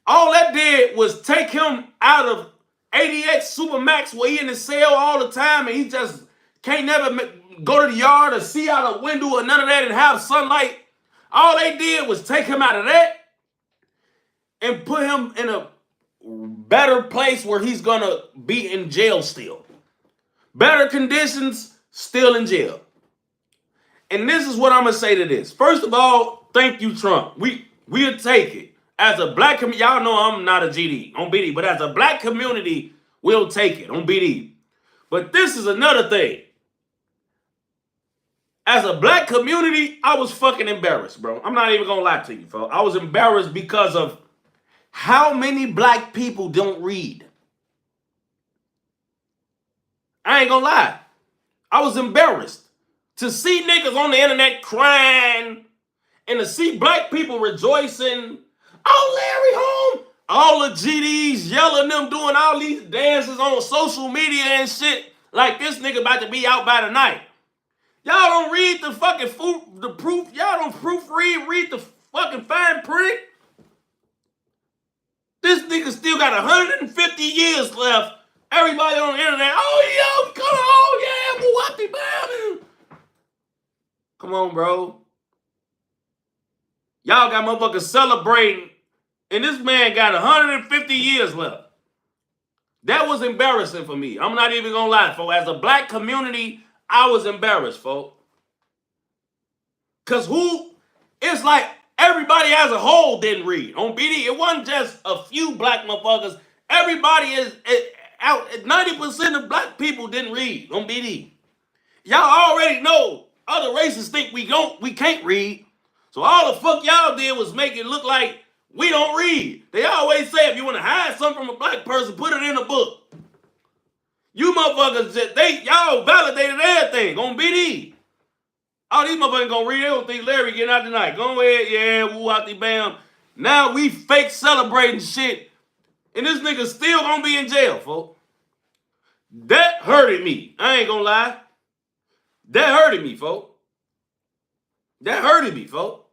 all that did was take him out of ADX Supermax where he in the cell all the time and he just can't never go to the yard or see out a window or none of that and have sunlight. All they did was take him out of that and put him in a better place where he's gonna be in jail still. Better conditions, still in jail. And this is what I'm gonna say to this. First of all, thank you, Trump. We'll take it. As a black community, y'all know I'm not a GD on BD, but as a black community, we'll take it on BD. But this is another thing. As a black community, I was fucking embarrassed, bro. I'm not even gonna lie to you, folks. I was embarrassed because of how many black people don't read. I ain't gonna lie. I was embarrassed to see niggas on the internet crying and to see black people rejoicing. Oh, Larry home. All the GDs yelling them, doing all these dances on social media and shit like this nigga about to be out by the night. Y'all don't read the fucking proof. Y'all don't read the fucking fine print. This nigga still got 150 years left. Everybody on the internet, oh, yeah, come on, yeah, Milwaukee, baby. Come on, bro. Y'all got motherfuckers celebrating, and this man got 150 years left. That was embarrassing for me. I'm not even gonna lie, folks. As a black community, I was embarrassed, folks. Because it's like everybody as a whole didn't read. On BD, it wasn't just a few black motherfuckers. Everybody is out. 90% of black people didn't read on BD. Y'all already know other races think we can't read. So all the fuck y'all did was make it look like we don't read. They always say if you want to hide something from a black person, put it in a book. You motherfuckers, y'all validated everything on BD. All these motherfuckers gonna read, they don't think Larry getting out tonight. Go ahead, yeah, woo out the bam. Now we fake celebrating shit, and this nigga still gonna be in jail, folks. That hurted me. I ain't gonna lie. That hurted me, folks. That hurted me, folks.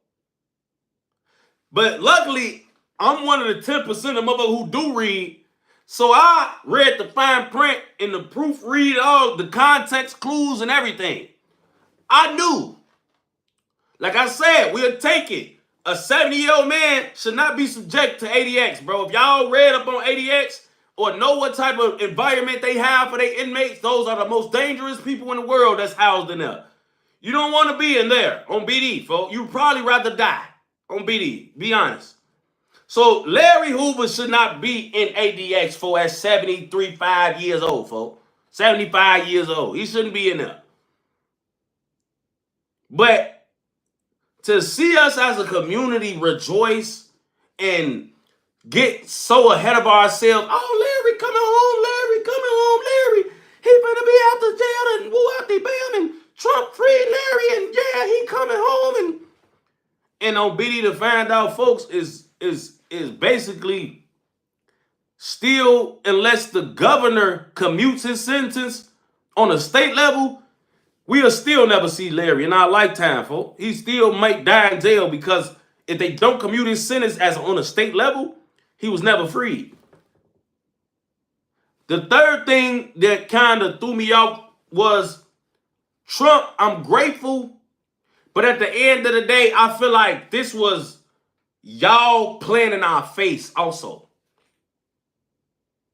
But luckily, I'm one of the 10% of motherfuckers who do read. So I read the fine print and the proofread, all the context clues and everything. I knew. Like I said, we'll take it. A 70-year-old man should not be subject to ADX, bro. If y'all read up on ADX or know what type of environment they have for their inmates, those are the most dangerous people in the world that's housed in there. You don't want to be in there on BD, folks. You'd probably rather die on BD, be honest. So Larry Hoover should not be in ADX for at 5 years old, folks. 75 years old. He shouldn't be in there. But to see us as a community rejoice and get so ahead of ourselves, oh, Larry coming home, Larry coming home, Larry. He better be out the jail and woo out the bam and Trump freed Larry and yeah, he coming home and on BD to find out, folks, is basically still, unless the governor commutes his sentence on a state level, we'll still never see Larry in our lifetime, folks. He still might die in jail because if they don't commute his sentence as on a state level, he was never freed. The third thing that kind of threw me off was Trump. I'm grateful, but at the end of the day, I feel like this was y'all playing in our face also.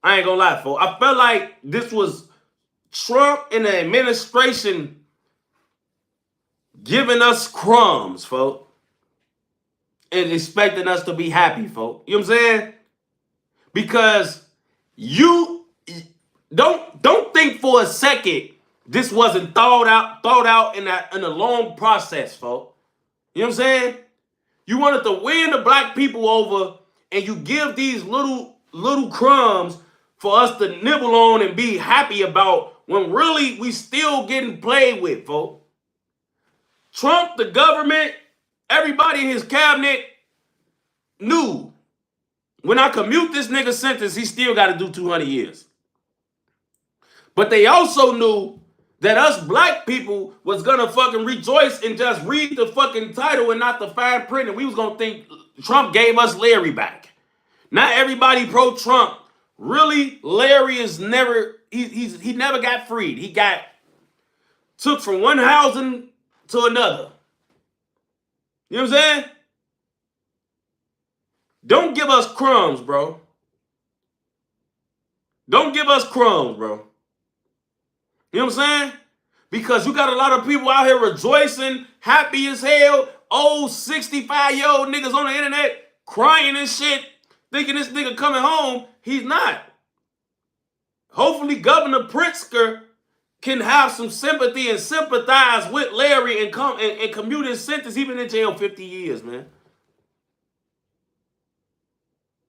I ain't gonna lie, folks. I felt like this was Trump and the administration giving us crumbs, folks, and expecting us to be happy, folks. You know what I'm saying? Because you don't think for a second this wasn't thought out in a long process, folks. You know what I'm saying? You wanted to win the black people over, and you give these little crumbs for us to nibble on and be happy about when really we still getting played with, folks. Trump, the government, everybody in his cabinet knew when I commute this nigga sentence, he still got to do 200 years. But they also knew that us black people was going to fucking rejoice and just read the fucking title and not the fine print. And we was going to think Trump gave us Larry back. Not everybody pro-Trump. Really, Larry is never, he never got freed. He got took from one housing to another. You know what I'm saying? Don't give us crumbs, bro. Don't give us crumbs, bro. You know what I'm saying? Because you got a lot of people out here rejoicing, happy as hell, old 65-year-old niggas on the internet crying and shit, thinking this nigga coming home. He's not. Hopefully Governor Pritzker can have some sympathy and sympathize with Larry and come and commute his sentence. He's been in jail 50 years, man.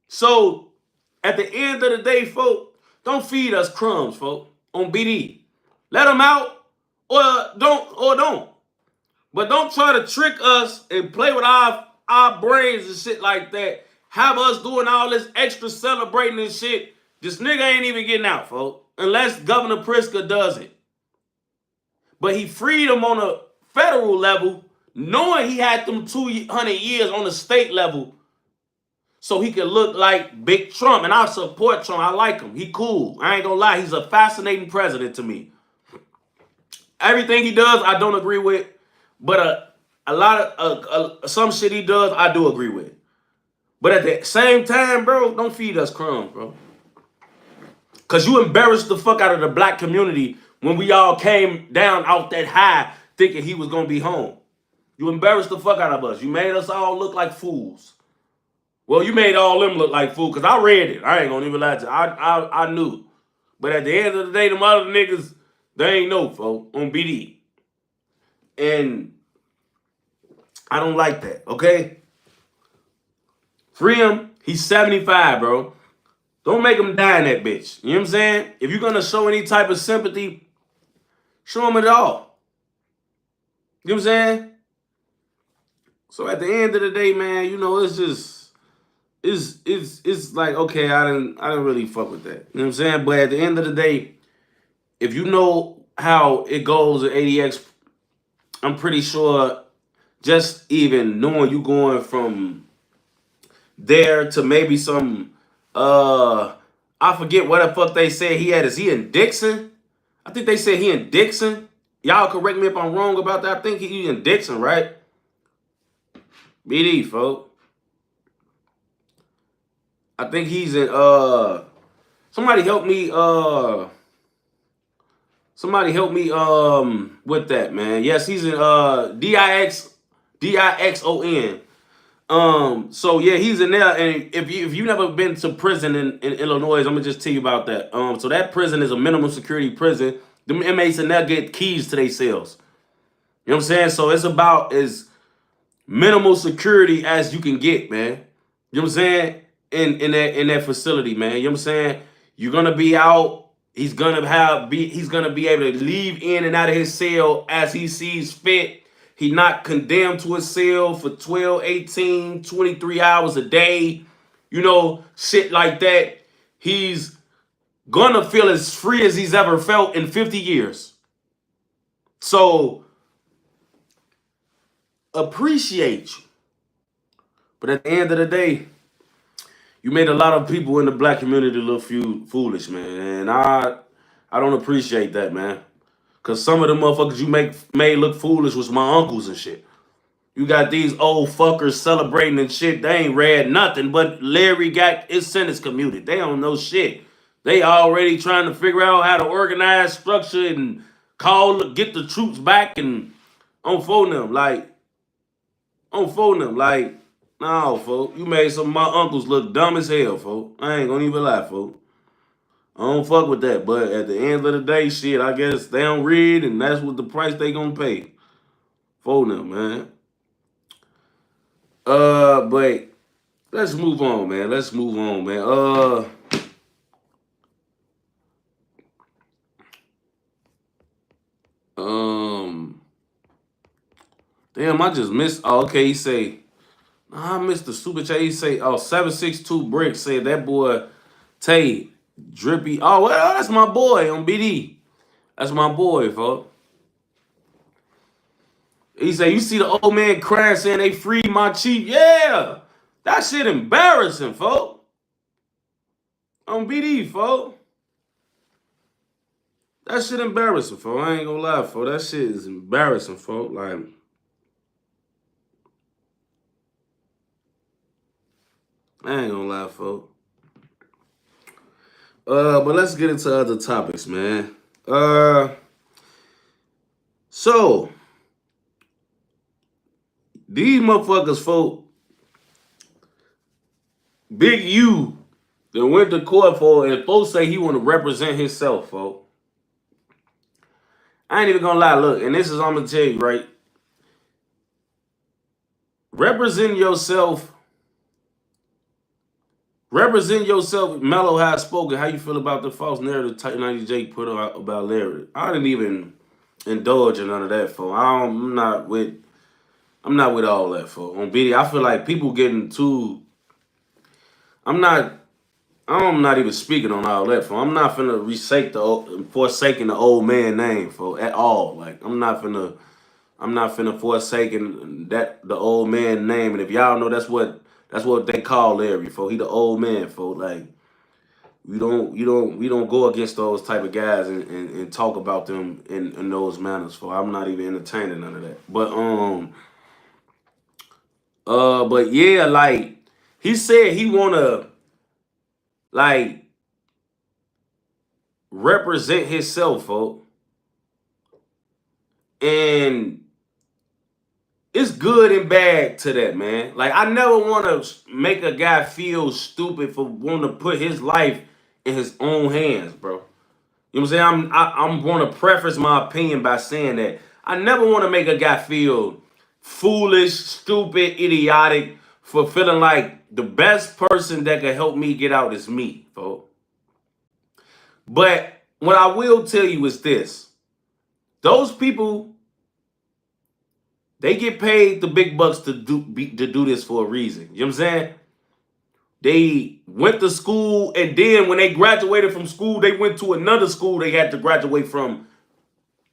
So at the end of the day, folk, don't feed us crumbs, folk, on BD. Let them out or don't. But don't try to trick us and play with our brains and shit like that. Have us doing all this extra celebrating and shit. This nigga ain't even getting out, folks, unless Governor Pritzker does it. But he freed him on a federal level, knowing he had them 200 years on the state level, so he could look like Big Trump. And I support Trump. I like him. He cool. I ain't gonna lie. He's a fascinating president to me. Everything he does, I don't agree with. But a lot of some shit he does, I do agree with. But at the same time, bro, don't feed us crumbs, bro. Because you embarrassed the fuck out of the black community when we all came down out that high thinking he was going to be home. You embarrassed the fuck out of us. You made us all look like fools. Well, you made all them look like fools because I read it. I ain't going to even lie to you. I knew. But at the end of the day, them other niggas, they ain't know, folks, on BD. And I don't like that, okay? Free him. He's 75, bro. Don't make them die in that bitch. You know what I'm saying? If you're gonna show any type of sympathy, show them it all. You know what I'm saying? So at the end of the day, man, you know, it's just it's like, okay, I didn't really fuck with that. You know what I'm saying? But at the end of the day, if you know how it goes at ADX, I'm pretty sure just even knowing you going from there to maybe some I forget what the fuck they said he had. Is he in Dixon? I think they said he in Dixon. Y'all correct me if I'm wrong about that. I think he in Dixon, right? BD, folks. I think he's in somebody help me with that, man. Yes, he's in Dixon. So yeah, he's in there. And if you never been to prison in Illinois, I'm gonna just tell you about that. So that prison is a minimum security prison. The inmates in there get keys to their cells. You know what I'm saying? So it's about as minimal security as you can get, man. You know what I'm saying? In that facility, man. You know what I'm saying? You're gonna be out. He's gonna be able to leave in and out of his cell as he sees fit. He's not condemned to a cell for 12, 18, 23 hours a day. You know, shit like that. He's gonna feel as free as he's ever felt in 50 years. So appreciate you. But at the end of the day, you made a lot of people in the black community look foolish, man. And I don't appreciate that, man. Cause some of the motherfuckers you made look foolish was my uncles and shit. You got these old fuckers celebrating and shit. They ain't read nothing, but Larry got his sentence commuted. They don't know shit. They already trying to figure out how to organize, structure, and get the troops back and on phone them. Like, no, folk. You made some of my uncles look dumb as hell, folk. I ain't gonna even lie, folk. I don't fuck with that. But at the end of the day, shit, I guess they don't read, and that's what the price they gonna pay. For them, man. But let's move on, man. Damn, I just missed. Oh, okay, he say, I missed the super chat. He say, 762 Brick said that boy Tay Drippy. Oh, well, that's my boy on BD. That's my boy, folks. He said, you see the old man crying saying they freed my chief? Yeah. That shit embarrassing, folks. On BD, folks. That shit embarrassing, folks. I ain't gonna lie, folks. That shit is embarrassing, folks. Like, I ain't gonna lie, folks. But let's get into other topics, man. So these motherfuckers, folk, Big U that went to court for, and folks say he want to represent himself, folk. I ain't even gonna lie, look, and this is I'm gonna tell you, right? Represent yourself, mellow, how spoken. How you feel about the false narrative Tight 90 Jake put out about Larry? I didn't even indulge in none of that, folk. I'm not with all that, folk. On BD, I feel like people getting too. I'm not even speaking on all that, folk. I'm not finna forsaking the old man name, folk, at all. Like, I'm not finna forsaking the old man name. And if y'all know that's what they call Larry, folk. He the old man, folk. Like, we don't go against those type of guys and talk about them in those manners, folk. I'm not even entertaining none of that. But yeah, like, he said he wanna, like, represent himself, folk. And it's good and bad to that, man. Like, I never want to make a guy feel stupid for wanting to put his life in his own hands, bro. You know what I'm saying? I'm going to preface my opinion by saying that I never want to make a guy feel foolish, stupid, idiotic for feeling like the best person that can help me get out is me, folks. But what I will tell you is this. Those people, they get paid the big bucks to do this for a reason. You know what I'm saying? They went to school, and then when they graduated from school, they went to another school they had to graduate from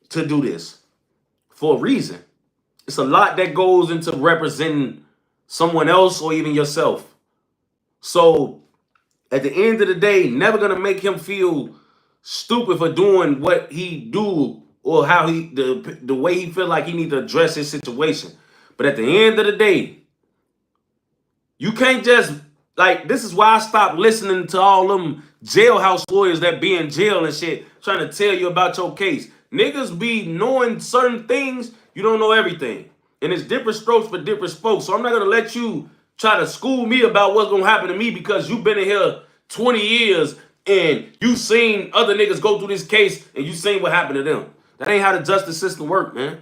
to do this for a reason. It's a lot that goes into representing someone else or even yourself. So at the end of the day, never gonna make him feel stupid for doing what he do or how the way he feel like he need to address his situation. But at the end of the day, you can't just, like, this is why I stopped listening to all them jailhouse lawyers that be in jail and shit trying to tell you about your case. Niggas be knowing certain things, you don't know everything. And it's different strokes for different folks. So I'm not going to let you try to school me about what's going to happen to me because you've been in here 20 years and you seen other niggas go through this case and you seen what happened to them. That ain't how the justice system work, man.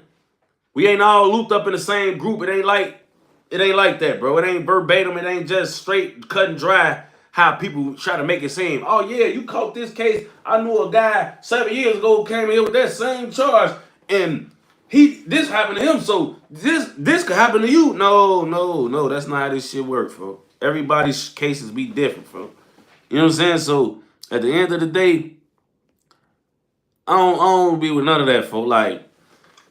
We ain't all looped up in the same group. It ain't like that, bro. It ain't verbatim. It ain't just straight cut and dry how people try to make it seem. Oh, yeah, you caught this case. I knew a guy 7 years ago came in here with that same charge, and this happened to him, so this could happen to you. No, that's not how this shit works, folks. Everybody's cases be different, folks. You know what I'm saying? So at the end of the day, I don't be with none of that, folks. Like,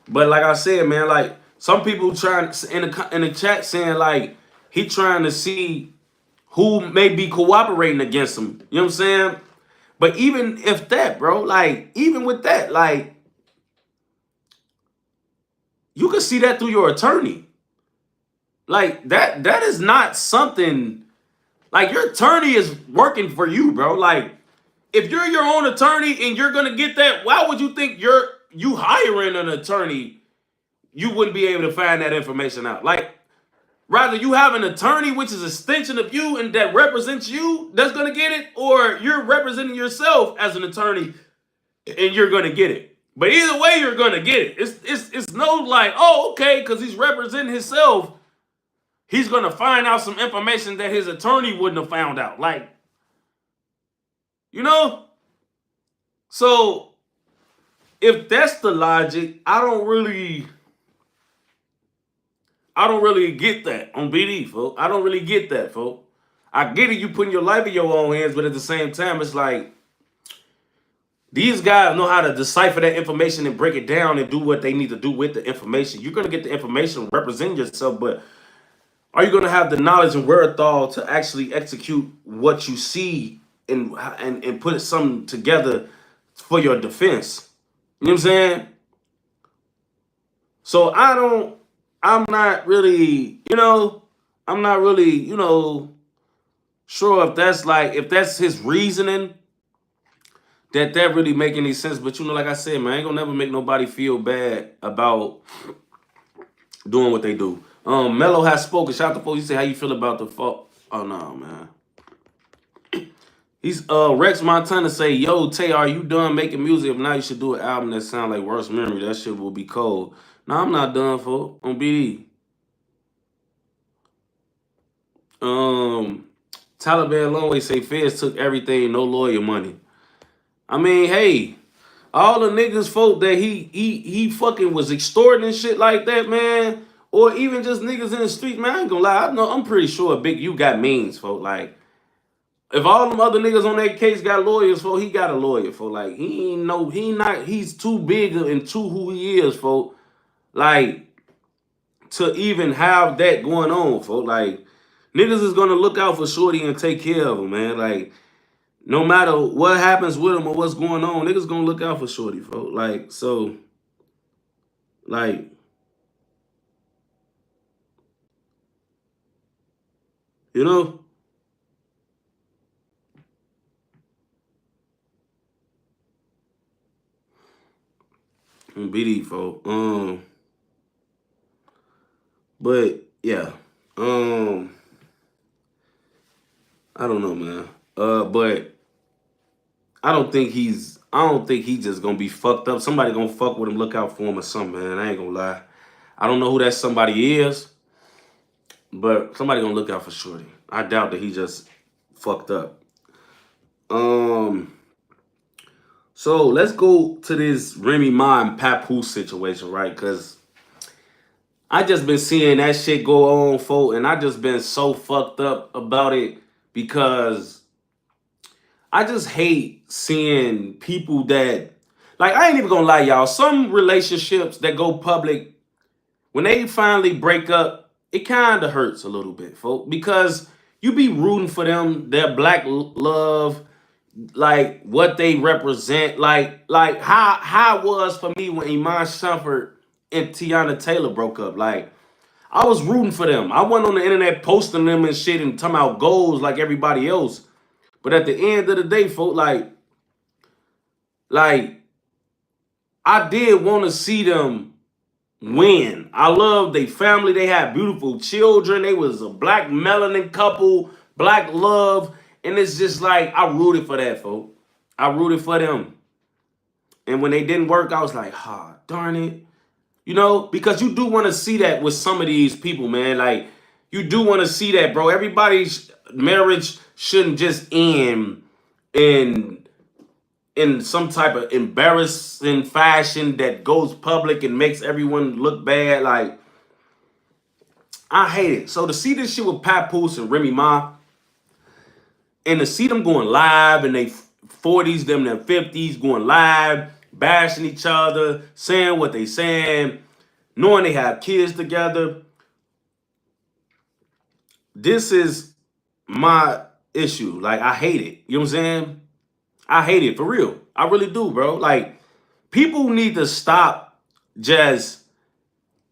but like I said, man, like some people trying in the chat saying like he trying to see who may be cooperating against him. You know what I'm saying? But even if that, bro, like even with that, like you can see that through your attorney. Like that is not something, like your attorney is working for you, bro. Like if you're your own attorney and you're gonna get that, why would you think you hiring an attorney, you wouldn't be able to find that information out? Like rather you have an attorney which is an extension of you and that represents you that's gonna get it, or you're representing yourself as an attorney and you're gonna get it. But either way, you're gonna get it. It's no like, oh, okay, because he's representing himself, he's gonna find out some information that his attorney wouldn't have found out. Like, you know? So if that's the logic, I don't really get that on BD, folks. I don't really get that, folks. I get it, you putting your life in your own hands, but at the same time, it's like these guys know how to decipher that information and break it down and do what they need to do with the information. You're going to get the information, represent yourself, but are you going to have the knowledge and wherewithal to actually execute what you see and put something together for your defense? You know what I'm saying? So I'm not really, sure if that's his reasoning, that really make any sense. But like I said, man, I ain't gonna never make nobody feel bad about doing what they do. Mello has spoken. Shout out to folks. He said, how you feel about the fault? Oh no, man. He's Rex Montana say, yo, Tay, are you done making music? If not, you should do an album that sound like Worst Memory. That shit will be cold. No, I'm not done, for on BD. Taliban Longway say feds took everything, no lawyer money. I mean, hey, all the niggas folk that he fucking was extorting and shit like that, man, or even just niggas in the street, man, I ain't gonna lie, I'm pretty sure Big U got means, folk. Like, if all them other niggas on that case got lawyers, folk, he got a lawyer, folk. Like, he's too big and too who he is, folk. Like, to even have that going on, folk. Like, niggas is gonna look out for Shorty and take care of him, man. Like, no matter what happens with him or what's going on, niggas gonna look out for Shorty, folks. Like, so, like, you know? BD, folks. But, yeah. I don't know, man. But I don't think he's just gonna be fucked up. Somebody gonna fuck with him, look out for him or something, man. I ain't gonna lie. I don't know who that somebody is. But somebody gonna look out for Shorty. I doubt that he just fucked up. So let's go to this Remy Ma and Papoose situation, right? Because I just been seeing that shit go on, folk, and I just been so fucked up about it because I just hate seeing people that, like, I ain't even gonna lie, y'all. Some relationships that go public, when they finally break up, it kind of hurts a little bit, folk, because you be rooting for them, their black love, like what they represent, like how it was for me when Iman Shumpert and Tiana Taylor broke up. Like, I was rooting for them. I went on the internet posting them and shit and talking about goals like everybody else. But at the end of the day, folks, like I did want to see them win. I love their family. They had beautiful children. They was a black melanin couple, black love. And it's just like, I rooted for that, folks. I rooted for them. And when they didn't work, I was like, ah, darn it. You know, because you do want to see that with some of these people, man. Like, you do want to see that, bro. Everybody's marriage shouldn't just end in some type of embarrassing fashion that goes public and makes everyone look bad. Like, I hate it. So to see this shit with Papoose and Remy Ma, and to see them going live in their 40s, them in their 50s, going live, bashing each other, saying what they saying, knowing they have kids together. This is my issue. Like, I hate it. You know what I'm saying? I hate it for real. I really do, bro. Like, people need to stop just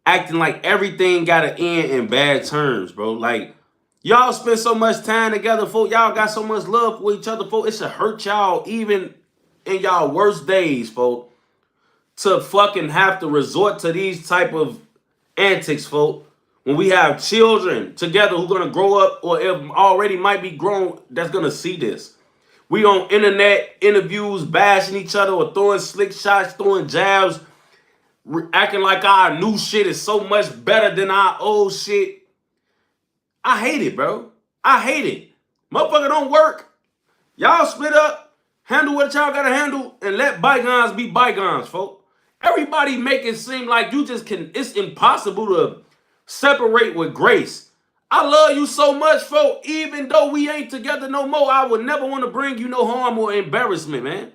acting like everything gotta end in bad terms, bro. Like, y'all spend so much time together, folk. Y'all got so much love for each other, folk. It should hurt y'all even in y'all worst days, folk, to fucking have to resort to these type of antics, folk. When we have children together who gonna grow up or if already might be grown, that's gonna see this. We on internet interviews bashing each other or throwing slick shots, throwing jabs, acting like our new shit is so much better than our old shit. I hate it, bro. I hate it. Motherfucker don't work. Y'all split up, handle what y'all gotta handle, and let bygones be bygones, folks. Everybody make it seem like you just can, it's impossible to separate with grace. I love you so much, folk. Even though we ain't together no more, I would never want to bring you no harm or embarrassment, man.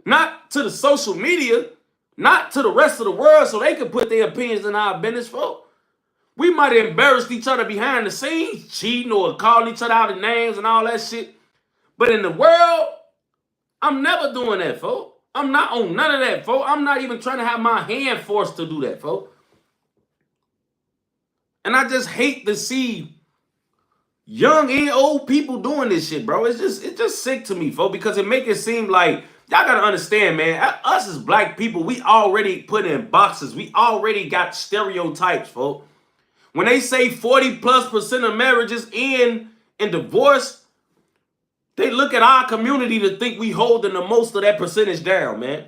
Not to the social media, not to the rest of the world so they can put their opinions in our business, folk. We might have embarrassed each other behind the scenes, cheating or calling each other out of names and all that shit. But in the world, I'm never doing that, folk. I'm not on none of that, folk. I'm not even trying to have my hand forced to do that, folk. And I just hate to see young and old people doing this shit, bro. It's just sick to me, folks, because it make it seem like, y'all gotta understand, man, us as black people, we already put in boxes. We already got stereotypes, folks. When they say 40+% of marriages end in divorce, they look at our community to think we holding the most of that percentage down, man.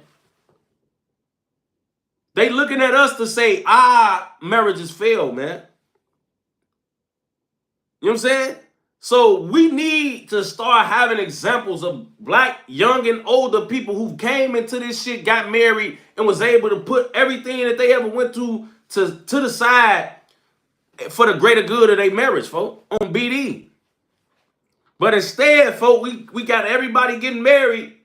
They looking at us to say our marriages fail, man. You know what I'm saying? So we need to start having examples of black, young, and older people who came into this shit, got married, and was able to put everything that they ever went to the side for the greater good of their marriage, folks, on BD. But instead, folks, we got everybody getting married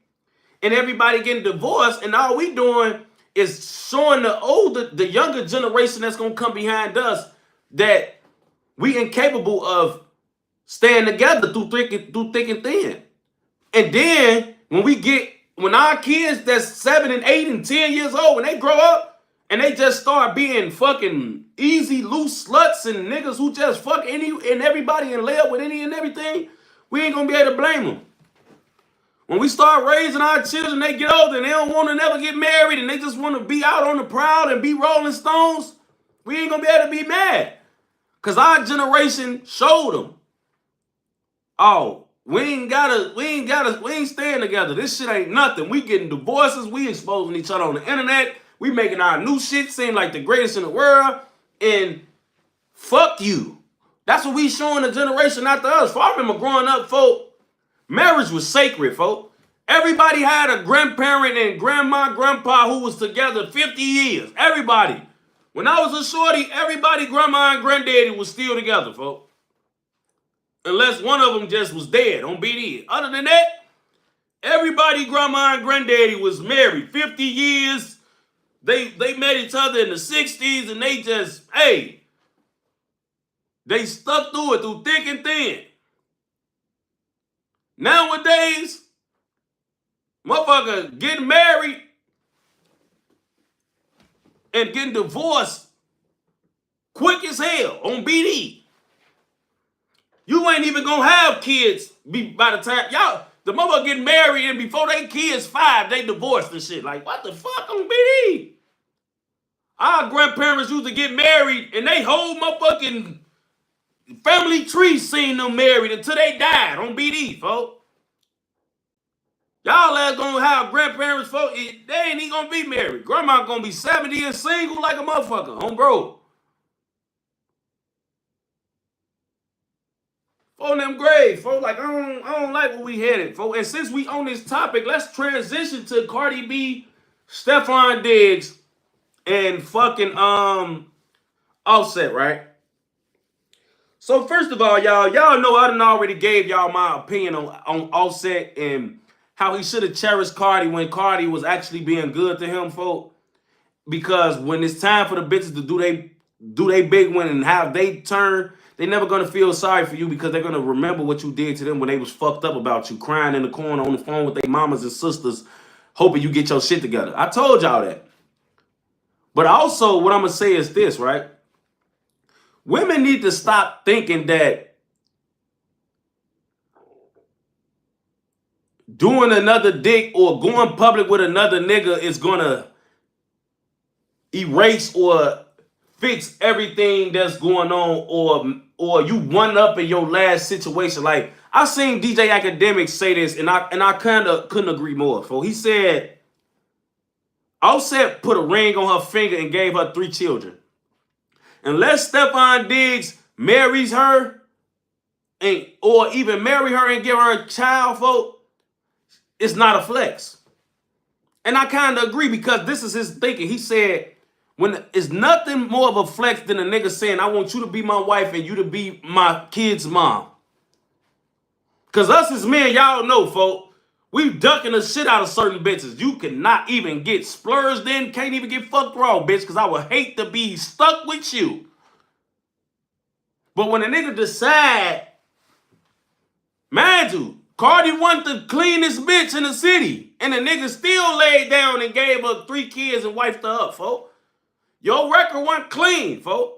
and everybody getting divorced, and all we doing is showing the younger generation that's gonna come behind us that we incapable of staying together through thick and thin. And then when our kids that's 7 and 8 and 10 years old, when they grow up and they just start being fucking easy, loose sluts and niggas who just fuck any and everybody and lay up with any and everything, we ain't gonna be able to blame them. When we start raising our children, they get older and they don't want to never get married and they just want to be out on the prowl and be Rolling Stones, we ain't gonna be able to be mad. Because our generation showed them, oh, we ain't staying together. This shit ain't nothing. We getting divorces. We exposing each other on the internet. We making our new shit seem like the greatest in the world. And fuck you. That's what we showing the generation after us. For I remember growing up, folk, marriage was sacred, folk. Everybody had a grandparent and grandma, grandpa who was together 50 years. Everybody. When I was a shorty, everybody, grandma and granddaddy was still together, folk. Unless one of them just was dead on BD. Other than that, everybody, grandma and granddaddy was married 50 years. They met each other in the 60s and they just, hey, they stuck through it through thick and thin. Nowadays, motherfucker getting married and getting divorced quick as hell on BD. You ain't even gonna have kids by the time y'all, the motherfucker getting married and before they kids 5, they divorced and shit. Like, what the fuck on BD? Our grandparents used to get married and they whole motherfucking family tree seen them married until they died on BD, folks. Y'all ass gonna have grandparents, folks, they ain't even gonna be married. Grandma gonna be 70 and single like a motherfucker, on bro. On them grave, folks, like I don't like where we headed, folks. And since we on this topic, let's transition to Cardi B, Stephon Diggs, and fucking Offset, right? So first of all, y'all know I done already gave y'all my opinion on Offset and how he should have cherished Cardi when Cardi was actually being good to him, folk. Because when it's time for the bitches to do they big one and have they turn, they never gonna feel sorry for you because they're gonna remember what you did to them when they was fucked up about you, crying in the corner on the phone with their mamas and sisters, hoping you get your shit together. I told y'all that. But also, what I'm gonna say is this, right? Women need to stop thinking that doing another dick or going public with another nigga is gonna erase or fix everything that's going on, or you one up in your last situation. Like I seen DJ Academic say this, and I kind of couldn't agree more. So he said, Offset put a ring on her finger and gave her 3 children. Unless Stephon Diggs marries her, or even marry her and give her a child, folk, it's not a flex. And I kind of agree because this is his thinking. He said, when it's nothing more of a flex than a nigga saying, I want you to be my wife and you to be my kid's mom. Because us as men, y'all know, folk, we ducking the shit out of certain bitches. You cannot even get splurged in, can't even get fucked raw, bitch, because I would hate to be stuck with you. But when a nigga decide, mind you, Cardi wanted the cleanest bitch in the city, and the nigga still laid down and gave her 3 kids and wifed her up, folk. Your record wasn't clean, folk.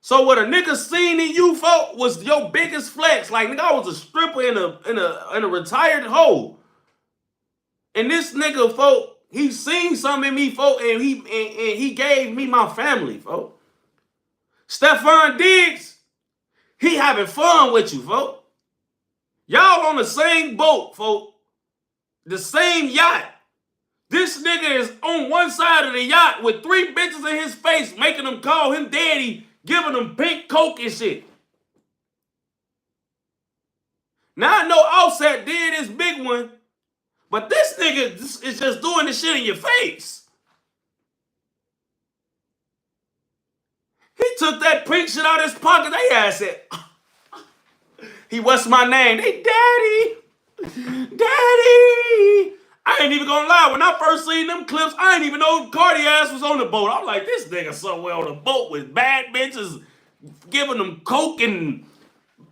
So what a nigga seen in you, folk, was your biggest flex. Like, nigga, I was a stripper in a retired hoe. And this nigga, folk, he seen something in me, folk, and he gave me my family, folk. Stephon Diggs, he having fun with you, folk. Y'all on the same boat, folk. The same yacht. This nigga is on one side of the yacht with 3 bitches in his face, making them call him daddy, giving them pink coke and shit. Now I know Offset did his big one, but this nigga is just doing the shit in your face. He took that pink shit out of his pocket. They ass said, he, what's my name? They, daddy. I ain't even gonna lie. When I first seen them clips, I ain't even know Cardi ass was on the boat. I'm like, this nigga somewhere on the boat with bad bitches giving them coke and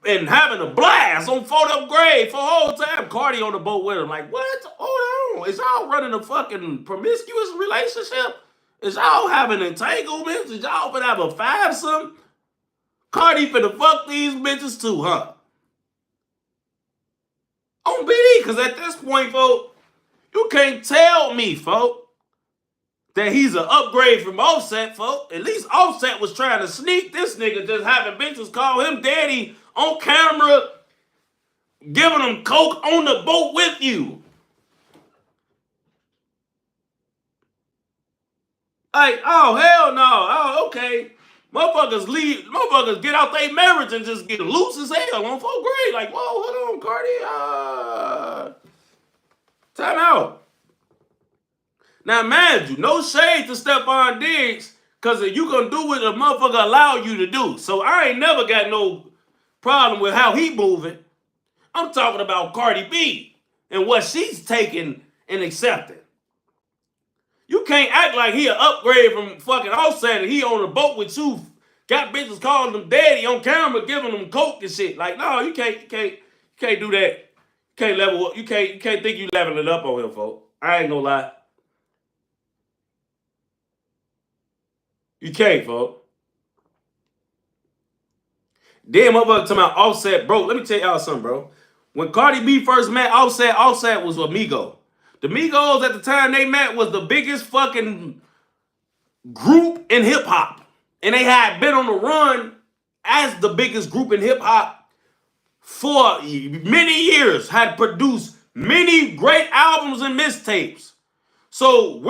having a blast on photo grade for the whole time. Cardi on the boat with him. Like, what? Hold on. Is y'all running a fucking promiscuous relationship? Is y'all having entanglements? Is y'all finna have a 5-some? Cardi finna fuck these bitches too, huh? On BD, because at this point, folks, you can't tell me, folk, that he's an upgrade from Offset, folk. At least Offset was trying to sneak this nigga, just having bitches call him daddy on camera, giving him coke on the boat with you. Like, oh, hell no. Oh, okay. Motherfuckers get out their marriage and just get loose as hell on 4th grade. Like, whoa, hold on, Cardi. Time out. Now, mind you, no shade to Stephon Diggs, because you gonna do what a motherfucker allow you to do. So I ain't never got no problem with how he moving. I'm talking about Cardi B and what she's taking and accepting. You can't act like he an upgrade from fucking Offset and he on a boat with you. Got bitches calling him daddy on camera, giving him coke and shit. Like, no, you can't do that. You can't level up. You can't think you leveling it up on him, folks. I ain't gonna lie. You can't, folks. Then motherfucker talking about Offset, bro. Let me tell y'all something, bro. When Cardi B first met Offset, Offset was Amigo. The Migos at the time they met was the biggest fucking group in hip hop. And they had been on the run as the biggest group in hip hop for many years, had produced many great albums and mixtapes. So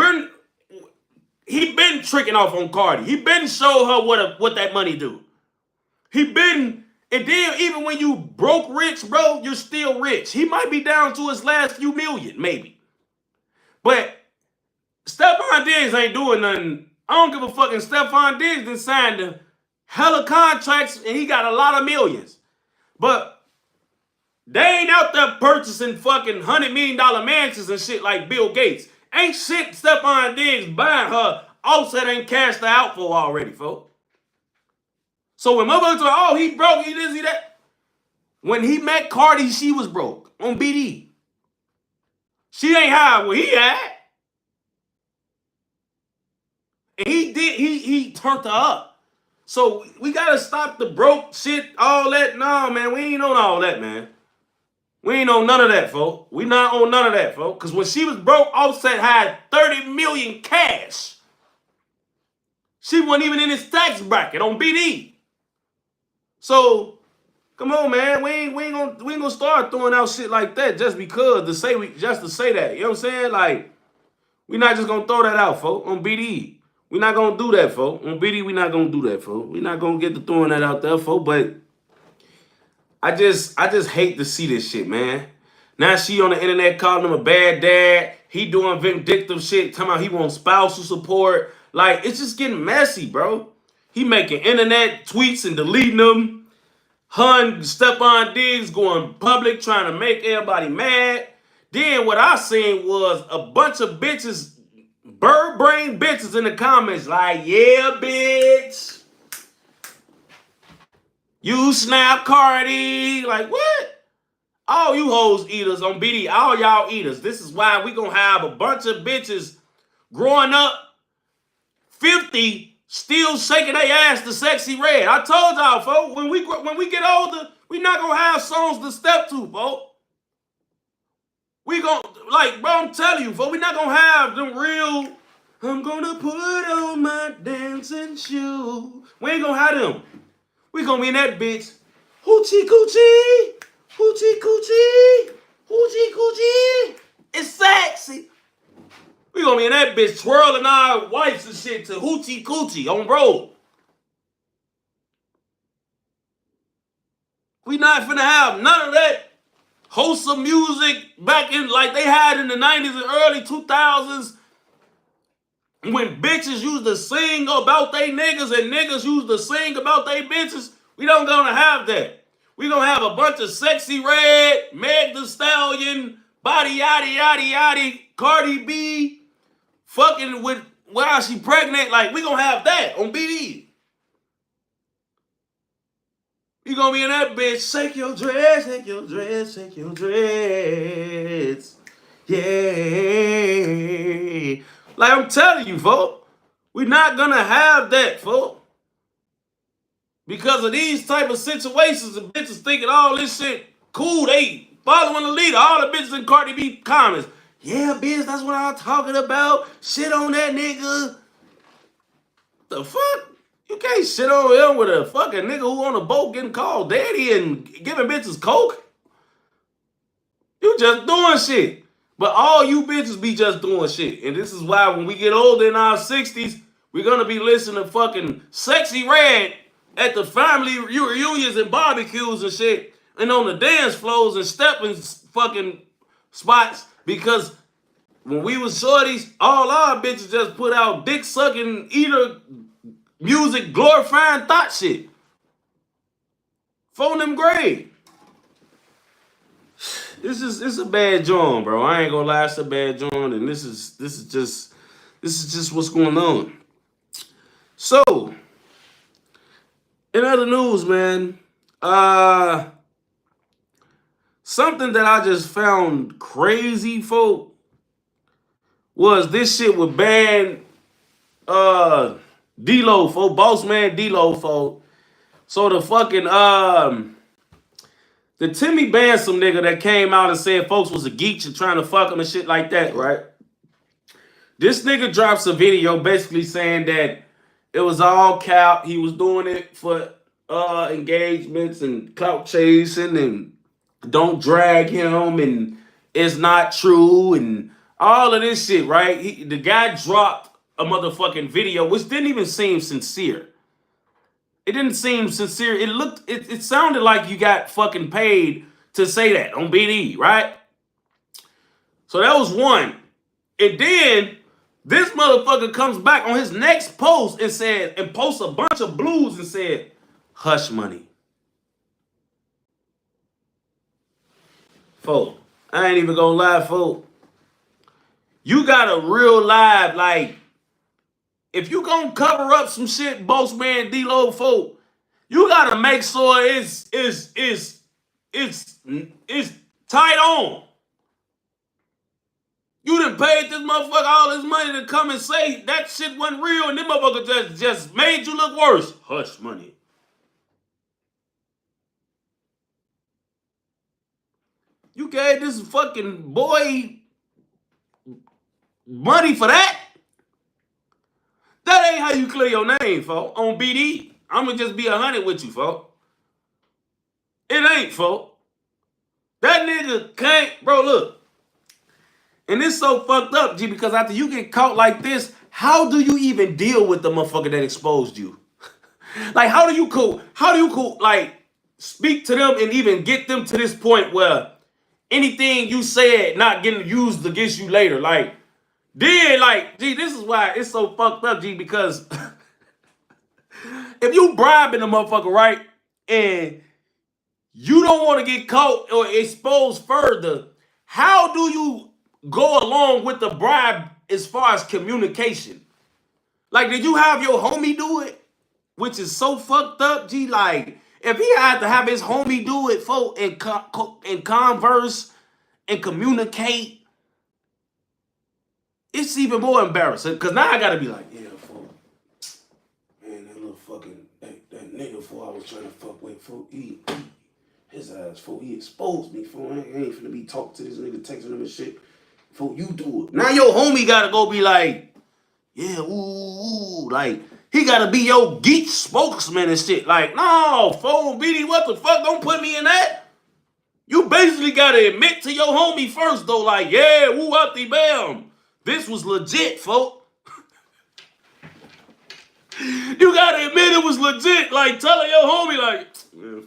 he been tricking off on Cardi. He been show her what that money do. And then even when you broke rich, bro, you're still rich. He might be down to his last few million, maybe. But Stephon Diggs ain't doing nothing. I don't give a fucking Stephon Diggs done signed a hella contracts and he got a lot of millions. But they ain't out there purchasing fucking $100 million mansions and shit like Bill Gates. Ain't shit Stephon Diggs buying her. Offset ain't cashed her out for already, folks. So when motherfuckers say, oh, he broke, he this, he that. When he met Cardi, she was broke on BD. She ain't high where he at. And he turned her up. So we gotta stop the broke shit, all that. No, man, we ain't on all that, man. We ain't on none of that, folks. We not on none of that, folks. Because when she was broke, Offset had 30 million cash. She wasn't even in his tax bracket on BD. So, come on, man. We ain't gonna start throwing out shit like that just because to say that. You know what I'm saying? Like, we not just gonna throw that out, folks, on BD. We not gonna do that, folks. On BD, we not gonna do that, folks. We not gonna get to throwing that out there, folks. But I just hate to see this shit, man. Now she on the internet calling him a bad dad. He doing vindictive shit, talking about he wants spousal support. Like, it's just getting messy, bro. He making internet tweets and deleting them. Hun, Stephon Diggs going public trying to make everybody mad. Then what I seen was a bunch of bitches, bird brain bitches in the comments like, yeah, bitch. You snap Cardi. Like, what? All you hoes eaters on BD, all y'all eaters. This is why we gonna have a bunch of bitches growing up 50 still shaking their ass to Sexy Red. I told y'all, folks, when we get older, we not gonna have songs to step to, folks. We gonna, like, bro, I'm telling you, folks, we not gonna have them real, I'm gonna put on my dancing shoe. We ain't gonna have them. We gonna be in that bitch, hoochie coochie, hoochie coochie, hoochie coochie. It's sexy. We gonna be in that bitch twirling our wives and shit to hoochie coochie on road. We not finna have none of that wholesome music back in like they had in the 90s and early 2000s when bitches used to sing about they niggas and niggas used to sing about they bitches. We don't gonna have that. We gonna have a bunch of Sexy Red, Meg Thee Stallion, body yaddy yaddy yaddy, Cardi B, fucking with while she pregnant. Like, we gonna have that on BD. You gonna be in that bitch, shake your dress, shake your dress, shake your dress. Yeah. Like, I'm telling you, folks, we're not gonna have that, folks. Because of these type of situations, the bitches thinking all this shit cool. They following the leader. All the bitches in Cardi B comments. Yeah, bitch, that's what I'm talking about. Shit on that nigga. The fuck? You can't shit on him with a fucking nigga who on a boat getting called daddy and giving bitches coke. You just doing shit. But all you bitches be just doing shit. And this is why when we get older in our 60s, We're gonna be listening to fucking Sexy Red at the family reunions and barbecues and shit, and on the dance floors and stepping fucking spots, because when we was shorties, all our bitches just put out dick sucking eater music glorifying thought shit. Phone them grade. This is a bad joint, bro. I ain't gonna lie, it's a bad joint, and this is just what's going on. So, in other news, man, something that I just found crazy, folk, was this shit with band D-Lo, folk, boss man D-Lo, folk. So the fucking the Timmybandsome nigga that came out and said folks was a geek and trying to fuck him and shit like that, right? This nigga drops a video basically saying that it was all cap. He was doing it for engagements and clout chasing and don't drag him and it's not true and all of this shit, right? The guy dropped a motherfucking video which didn't even seem sincere. It didn't seem sincere. It sounded like you got fucking paid to say that on BD, right? So that was one. And then this motherfucker comes back on his next post and posts a bunch of blues and said, hush money. Folk, I ain't even gonna lie, folk. You gotta real live, like, if you gonna cover up some shit, boss man D-Lo, folk, you gotta make sure it's tight on. You done paid this motherfucker all this money to come and say that shit wasn't real, and this motherfucker just made you look worse. Hush money. You gave this fucking boy money for that? That ain't how you clear your name, folks. On BD, I'm gonna just be 100 with you, folks. It ain't, folks. That nigga can't, bro, look. And it's so fucked up, G, because after you get caught like this, how do you even deal with the motherfucker that exposed you? Like, how do you like, speak to them and even get them to this point where anything you said not getting used against you later? Like, then, like, G, this is why it's so fucked up, G, because if you bribing a motherfucker, right, and you don't want to get caught or exposed further, how do you go along with the bribe as far as communication? Like, did you have your homie do it? Which is so fucked up, G. Like, if he had to have his homie do it, folk, and converse and communicate, it's even more embarrassing. Because now I got to be like, yeah, folk, man, that little fucking, that nigga, folk, I was trying to fuck with, folk, his ass, folk, he exposed me, folk. I ain't finna be talking to this nigga, texting him and shit. Folk, you do it. Now your homie got to go be like, yeah, ooh, like, he got to be your geek spokesman and shit. Like, no, folk, BD, what the fuck? Don't put me in that. You basically got to admit to your homie first, though. Like, yeah, woo, up the bam. This was legit, folk. You got to admit it was legit. Like, telling your homie, like, yeah,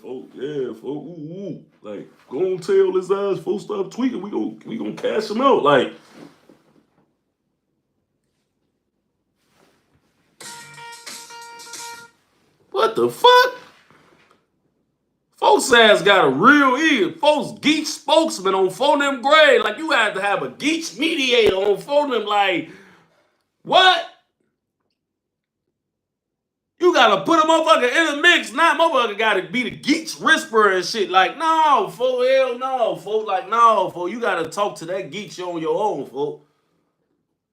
folk, ooh. Like, go on, tell his ass, folk, stop tweaking. We gonna cash him out. Like, what the fuck? Folks ass got a real ear. Folks geek spokesman on phone them grade. Like, you had to have a geek mediator on phone them. Like, what? You gotta put a motherfucker in the mix. Now motherfucker gotta be the geek's whisperer and shit. Like, no, fool, hell no, fool. Like, no, fool. You gotta talk to that geek shit on your own, fool.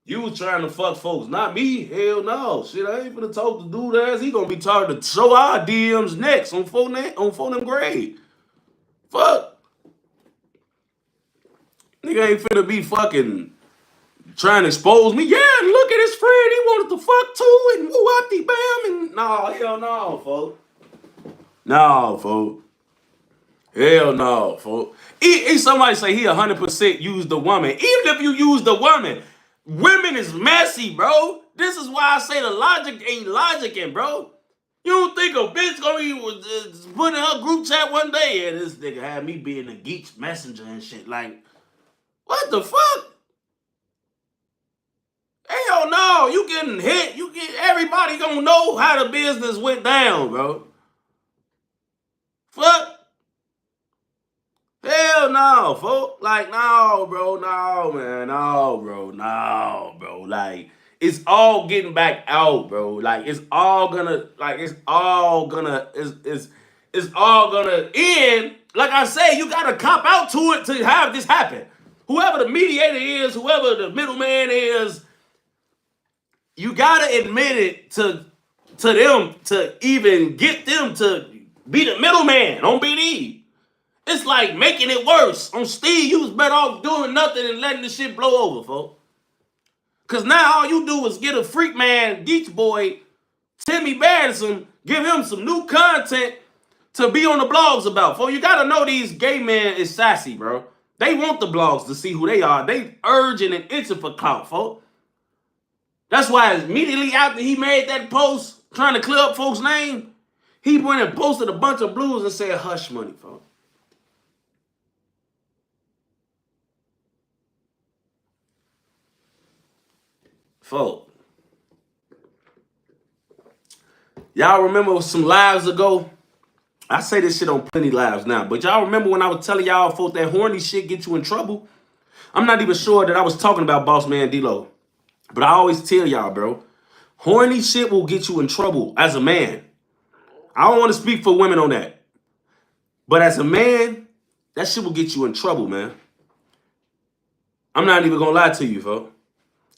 You was trying to fuck folks, not me. Hell no. Shit, I ain't finna talk to dude ass. He gonna be talking to show our DMs next on phone them grade. Fuck. Nigga ain't finna be fucking trying to expose me. Yeah, look at his friend. He wanted to fuck too and woo out the bam. And no, hell no, folks. No, folks. Hell no, folks. Somebody say he 100% used the woman. Even if you use the woman, women is messy, bro. This is why I say the logic ain't logicking, bro. You don't think a bitch gonna be put in her group chat one day and this nigga had me being a geek messenger and shit? Like, what the fuck? Hell no, you getting hit. Everybody gonna know how the business went down, bro. Fuck. Hell no, folks. Like, no, bro. No, man. No, bro. No, bro. Like, it's all getting back out, bro. Like, it's all gonna end. Like I say, you gotta cop out to it to have this happen. Whoever the mediator is, whoever the middleman is, you gotta admit it to them to even get them to be the middleman on BD. It's like making it worse. On Steve, you was better off doing nothing and letting the shit blow over, folks. Because now all you do is get a freak man, Geach boy, Timmybandsome, give him some new content to be on the blogs about, folks. You got to know these gay men is sassy, bro. They want the blogs to see who they are. They urging and itching for clout, folks. That's why immediately after he made that post trying to clear up folks' name, he went and posted a bunch of blues and said hush money, folks. Folks, y'all remember some lives ago? I say this shit on plenty lives now, but y'all remember when I was telling y'all, folks, that horny shit get you in trouble? I'm not even sure that I was talking about Boss Man D-Lo, but I always tell y'all, bro, horny shit will get you in trouble as a man. I don't want to speak for women on that, but as a man, that shit will get you in trouble, man. I'm not even gonna lie to you, folks.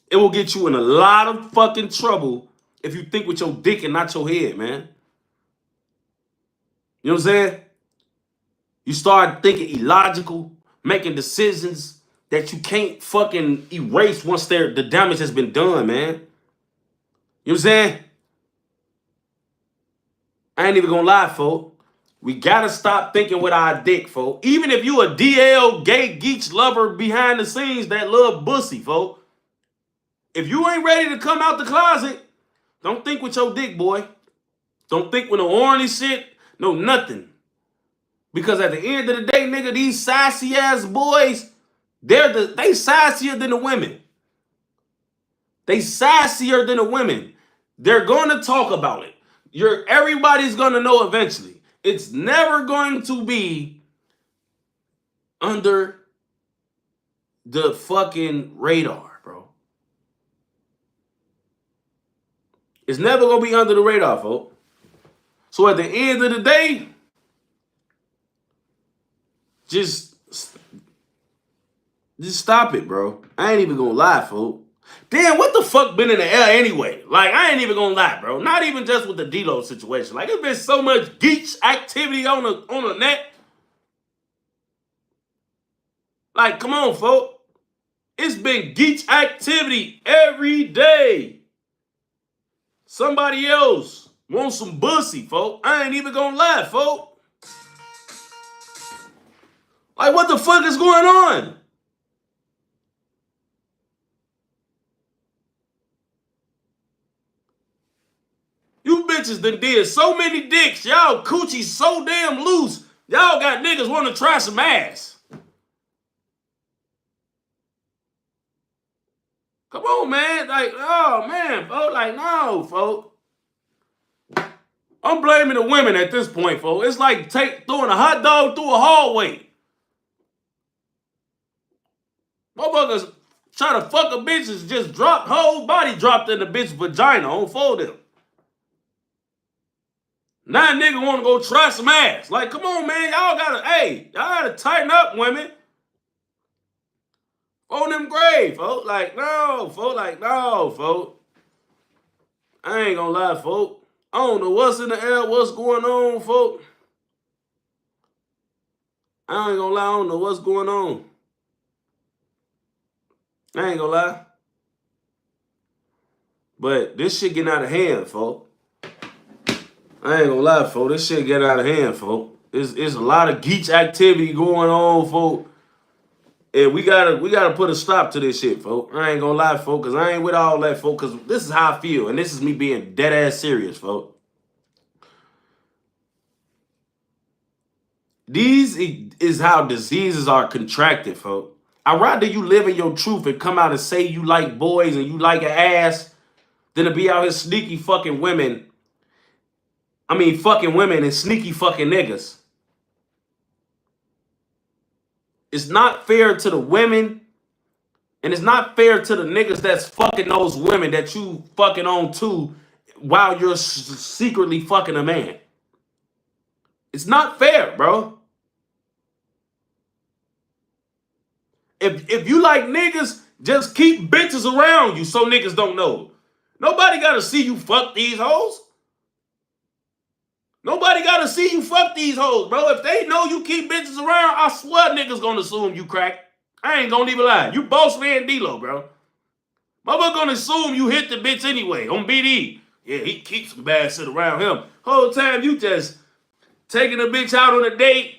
It will get you in a lot of fucking trouble if you think with your dick and not your head, man. You know what I'm saying? You start thinking illogical, making decisions that you can't fucking erase once the damage has been done, man. You know what I'm saying? I ain't even gonna lie, folks. We gotta stop thinking with our dick, folks. Even if you a DL gay geeks lover behind the scenes that love bussy, folks. If you ain't ready to come out the closet, don't think with your dick, boy. Don't think with no horny shit, no nothing. Because at the end of the day, nigga, these sassy ass boys, they sassier than the women. They sassier than the women. They're gonna talk about it. Everybody's gonna know eventually. It's never going to be under the fucking radar, bro. It's never gonna be under the radar, folks. So at the end of the day, just stop it, bro. I ain't even gonna lie, folks. Damn, what the fuck been in the air anyway? Like, I ain't even gonna lie, bro. Not even just with the D-Lo situation. Like, there's been so much geek activity on the net. Like, come on, folks. It's been geek activity every day. Somebody else wants some bussy, folks. I ain't even gonna lie, folks. Like, what the fuck is going on? You bitches done did so many dicks. Y'all coochie so damn loose. Y'all got niggas want to try some ass. Come on, man. Like, oh, man, folks. Like, no, folks. I'm blaming the women at this point, folks. It's like throwing a hot dog through a hallway. Motherfuckers try to fuck a bitch and just drop, whole body dropped in the bitch vagina on fold them. Now nigga want to go try some ass. Like, come on, man. Y'all gotta tighten up, women. On them grave, folks. Like, no, folks. Like, no, folks. I ain't gonna lie, folks. I don't know what's in the air, what's going on, folks. I ain't gonna lie, I don't know what's going on. I ain't gonna lie. But this shit getting out of hand, folks. I ain't gonna lie, folks. This shit getting out of hand, folks. There's a lot of geek activity going on, folks. And we gotta put a stop to this shit, folks. I ain't gonna lie, folks, because I ain't with all that, folks, because this is how I feel, and this is me being dead ass serious, folks. These is how diseases are contracted, folks. I'd rather you live in your truth and come out and say you like boys and you like an ass than to be out here sneaky fucking women. I mean, fucking women and sneaky fucking niggas. It's not fair to the women, and it's not fair to the niggas that's fucking those women that you fucking on too while you're secretly fucking a man. It's not fair, bro. If you like niggas, just keep bitches around you so niggas don't know. Nobody gotta see you fuck these hoes. Nobody gotta see you fuck these hoes, bro. If they know you keep bitches around, I swear niggas gonna assume you crack. I ain't gonna even lie. You boss man D-Lo, bro. Motherfucker gonna assume you hit the bitch anyway on BD. Yeah, he keeps some bad shit around him. Whole time you just taking a bitch out on a date,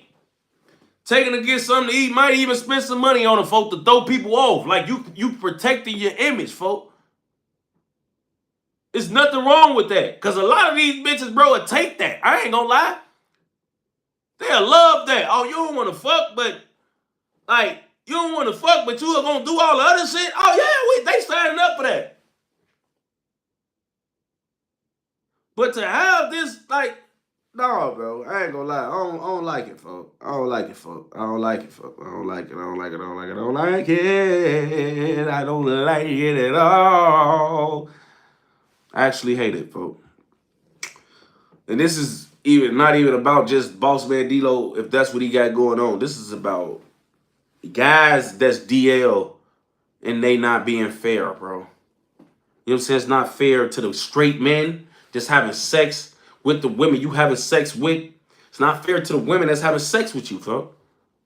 taking to get something to eat, might even spend some money on them, folk, to throw people off. Like you protecting your image, folk. There's nothing wrong with that. Because a lot of these bitches, bro, will take that. I ain't gonna lie. They'll love that. Oh, you don't want to fuck, but like, you don't want to fuck, but you are gonna do all the other shit. Oh yeah, they signing up for that. But to have this, like, no, bro, I ain't gonna lie. I don't like it, folks. I don't like it, folks. I don't like it, folks. I don't like it. I don't like it. I don't like it. I don't like it. I don't like it at all. I actually hate it, folks. And this is not even about just Boss Man D-Lo, if that's what he got going on. This is about guys that's DL and they not being fair, bro. You know what I'm saying? It's not fair to the straight men just having sex with the women you having sex with. It's not fair to the women that's having sex with you, folks.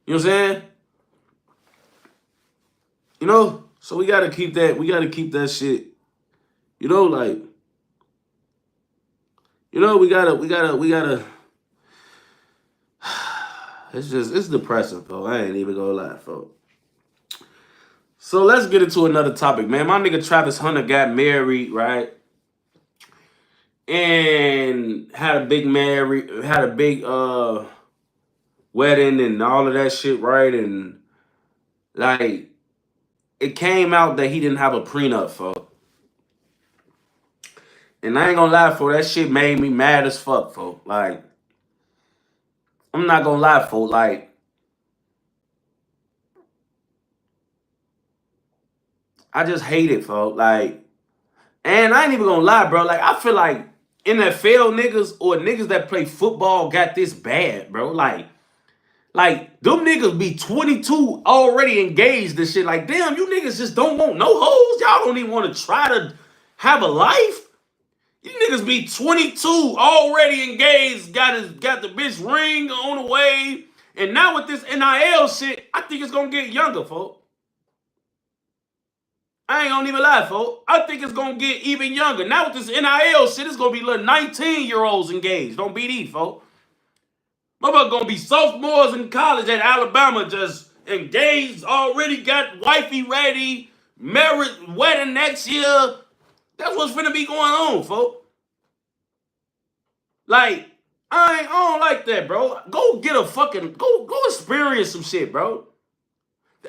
You know what I'm saying? You know? So we gotta keep that shit. You know, like, you know, we gotta it's depressing, folks. I ain't even gonna lie, folks. So let's get into another topic, man. My nigga Travis Hunter got married, right? And had a big wedding and all of that shit, right? And like, it came out that he didn't have a prenup, folks. And I ain't gonna lie, folks, that shit made me mad as fuck, folks. Like, I'm not gonna lie, folks, like, I just hate it, folks. Like, and I ain't even gonna lie, bro. Like, I feel like NFL niggas or niggas that play football got this bad, bro. Like them niggas be 22 already engaged and shit. Like, damn, you niggas just don't want no hoes. Y'all don't even want to try to have a life. You niggas be 22 already engaged, got the bitch ring on the way. And now with this NIL shit, I think it's gonna get younger, folks. I ain't gonna even lie, folks. I think it's gonna get even younger. Now with this NIL shit, it's gonna be little 19-year-olds engaged. Don't be these, folks. Motherfucker gonna be sophomores in college at Alabama, just engaged, already got wifey ready, married, wedding next year. That's what's finna be going on, folks. Like, I don't like that, bro. Go get a fucking, go experience some shit, bro.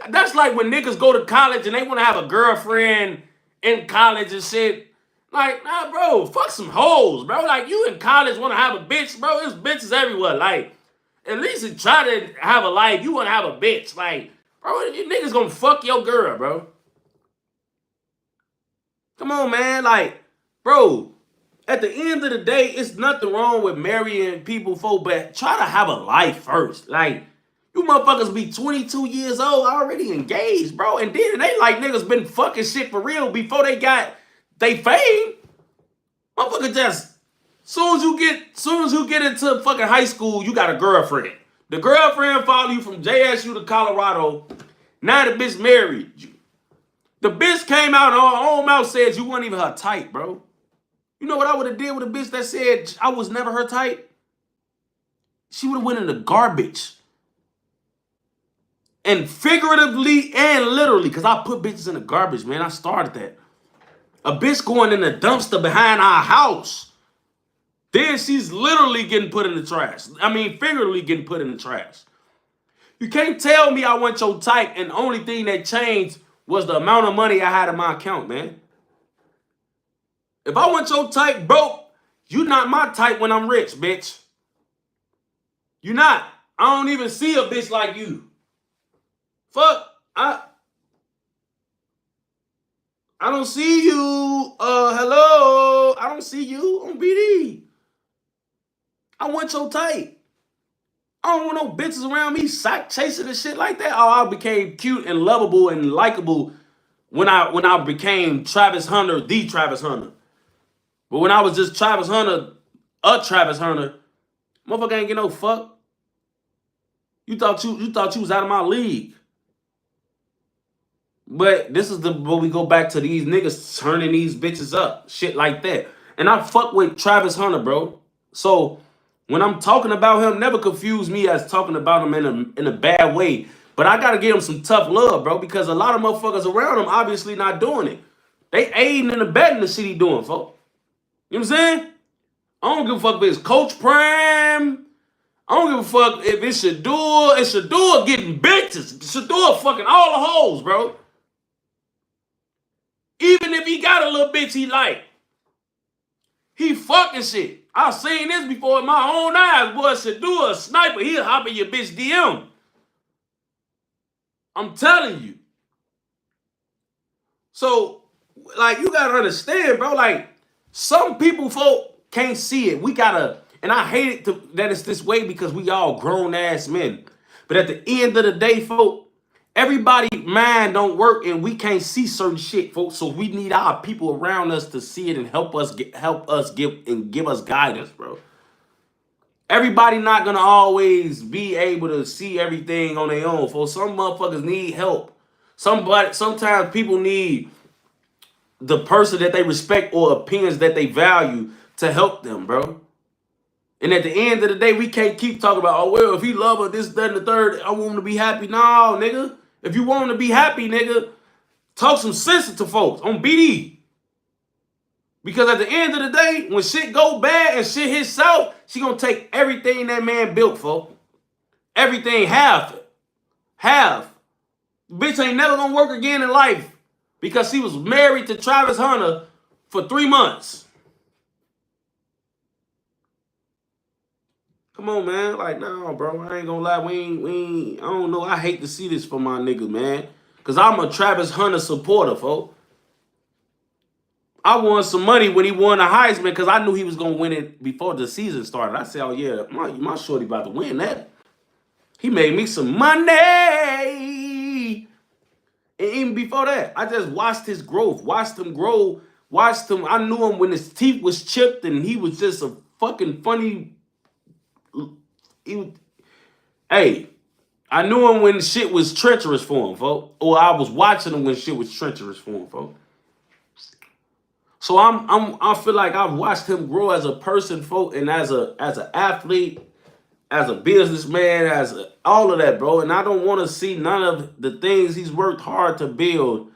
That's like when niggas go to college and they want to have a girlfriend in college and shit. Like, nah, bro, fuck some hoes, bro. Like, you in college want to have a bitch, bro. There's bitches everywhere. Like, at least you try to have a life. You want to have a bitch. Like, bro, you niggas gonna fuck your girl, bro. Come on, man. Like, bro, at the end of the day, it's nothing wrong with marrying people, folk, but try to have a life first. Like, you motherfuckers be 22 years old, already engaged, bro. And then they like niggas been fucking shit for real before they got they fame. Motherfucker just, soon as you get into fucking high school, you got a girlfriend. The girlfriend follow you from JSU to Colorado. Now the bitch married you. The bitch came out and her own mouth said you weren't even her type, bro. You know what I would have did with a bitch that said I was never her type? She would have went in the garbage. And figuratively and literally, because I put bitches in the garbage, man. I started that. A bitch going in the dumpster behind our house. Then she's literally getting put in the trash. I mean, figuratively getting put in the trash. You can't tell me I want your type and the only thing that changed was the amount of money I had in my account, man. If I want your type broke, you not my type when I'm rich, bitch. You not. I don't even see a bitch like you. Fuck. I don't see you. Hello. I don't see you on BD. I want your type. I don't want no bitches around me sack chasing and shit like that. Oh, I became cute and lovable and likable when I became Travis Hunter, the Travis Hunter. But when I was just Travis Hunter, a Travis Hunter, motherfucker ain't get no fuck. You thought you was out of my league. But this is where we go back to these niggas turning these bitches up. Shit like that. And I fuck with Travis Hunter, bro. So when I'm talking about him, never confuse me as talking about him in a bad way. But I gotta give him some tough love, bro, because a lot of motherfuckers around him obviously not doing it. They aiding and abetting the shit he doing, folks. You know what I'm saying? I don't give a fuck if it's Coach Prime. I don't give a fuck if it's Shador. It's Shador getting bitches. Shador fucking all the hoes, bro. Even if he got a little bitch he like. He fucking shit. I've seen this before in my own eyes. Boy, Shador, a sniper, he'll hop in your bitch DM. I'm telling you. So, like, you gotta understand, bro. Like, some people, folk, can't see it. We gotta, and I hate it that it's this way because we all grown ass men. But at the end of the day, folk, everybody mind don't work and we can't see certain shit, folks. So we need our people around us to see it and help us give us guidance, bro. Everybody not gonna always be able to see everything on their own, folks. Some motherfuckers need help. Sometimes people need the person that they respect or opinions that they value to help them, bro. And at the end of the day, we can't keep talking about, oh, well, if he love her, this, that, and the third, I want him to be happy. No, nigga. If you want him to be happy, nigga, talk some sense to folks on BD. Because at the end of the day, when shit go bad and shit hits south, she gonna take everything that man built, folks. Everything, half. Half. Bitch ain't never gonna work again in life because she was married to Travis Hunter for 3 months. Come on, man. Like, no, bro. I ain't gonna lie. We ain't, I don't know. I hate to see this for my niggas, man. Because I'm a Travis Hunter supporter, folks. I won some money when he won the Heisman because I knew he was going to win it before the season started. I said, oh, yeah, my shorty about to win that. He made me some money. And even before that, I just watched his growth, watched him grow, watched him. I knew him when his teeth was chipped and he was just a fucking funny. Hey, I knew him when shit was treacherous for him, folks. Or I was watching him when shit was treacherous for him, folks. So I feel like I've watched him grow as a person, folk, and as an athlete, as a businessman, all of that, bro. And I don't want to see none of the things he's worked hard to build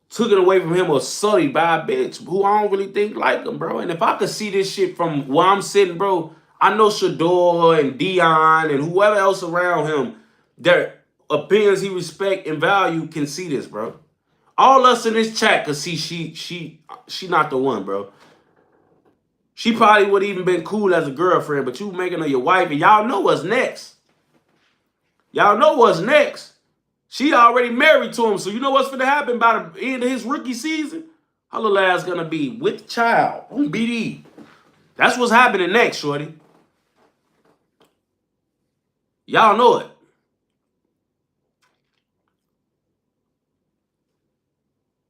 taken away from him or sullied by a bitch who I don't really think like him, bro. And if I could see this shit from where I'm sitting, bro, I know Shador and Dion and whoever else around him, their opinions he respect and value can see this, bro. All us in this chat could see she not the one, bro. She probably would even been cool as a girlfriend, but you making her your wife, and y'all know what's next. Y'all know what's next. She already married to him, so you know what's gonna happen by the end of his rookie season? Her little ass gonna be with child on BD. That's what's happening next, shorty. Y'all know it.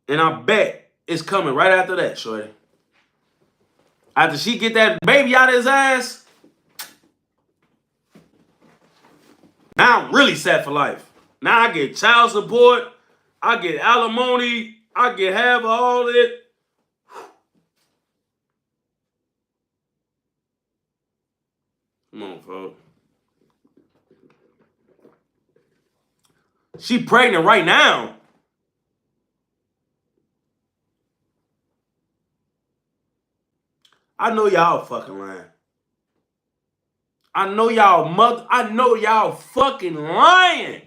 And I bet it's coming right after that, shorty. After she get that baby out of his ass, now I'm really set for life. Now I get child support, I get alimony, I get half of all of it. Come on, folks. She pregnant right now. I know y'all fucking lying. I know y'all fucking lying.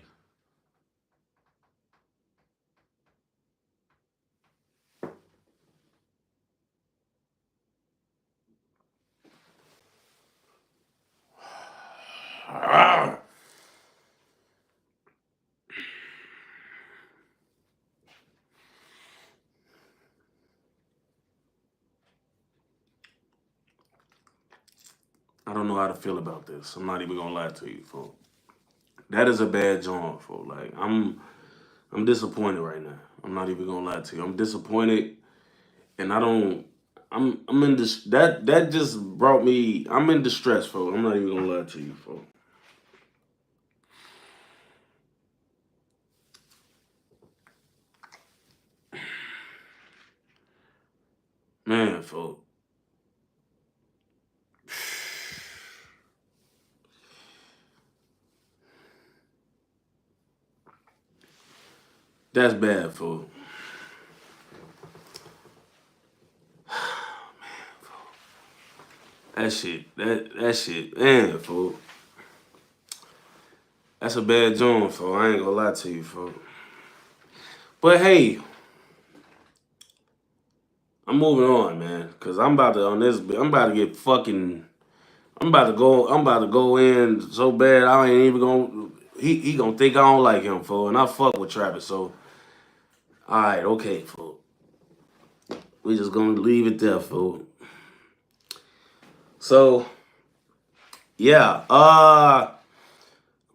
I don't know how to feel about this. I'm not even gonna lie to you, folks. That is a bad joint, folks. Like I'm disappointed right now. I'm not even gonna lie to you. I'm disappointed, and I don't. I'm in this. That just brought me. I'm in distress, folks. I'm not even gonna lie to you, folks. Man, folks. That's bad, folks. That shit, man, folks. That's a bad joint, folks. I ain't gonna lie to you, folks. But hey, I'm moving on, man, cause I'm about to I'm about to get fucking. I'm about to go in so bad. I ain't even gonna. He gonna think I don't like him, folks, and I fuck with Travis. So, all right, okay, folks. We just gonna leave it there, folks. So, yeah,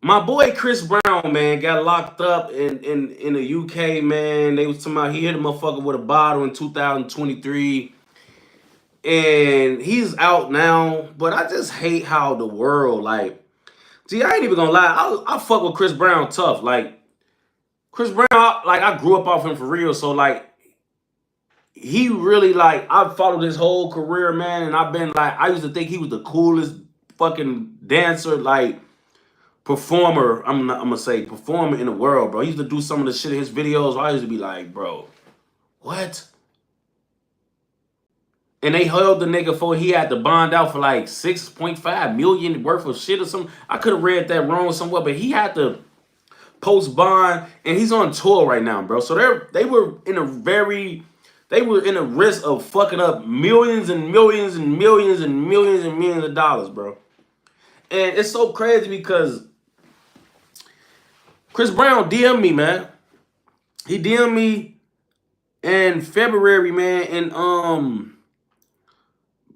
my boy Chris Brown, man, got locked up in the UK, man. They was talking about he hit a motherfucker with a bottle in 2023. And he's out now, but I just hate how the world, like, see, I ain't even gonna lie. I fuck with Chris Brown tough. Like, Chris Brown, I grew up off him for real. So, like, he really, like, I've followed his whole career, man. And I've been, like, I used to think he was the coolest fucking dancer, like, performer. I'm gonna say performer in the world, bro. He used to do some of the shit in his videos. I used to be like, bro, what? And they held the nigga for he had to bond out for like 6.5 million worth of shit or something. I could have read that wrong somewhere, but he had to post bond, and he's on tour right now, bro. So they were in a risk of fucking up millions and millions and millions and millions and millions of dollars, bro. And it's so crazy because Chris Brown DM'd me, man. He DM'd me in February, man, and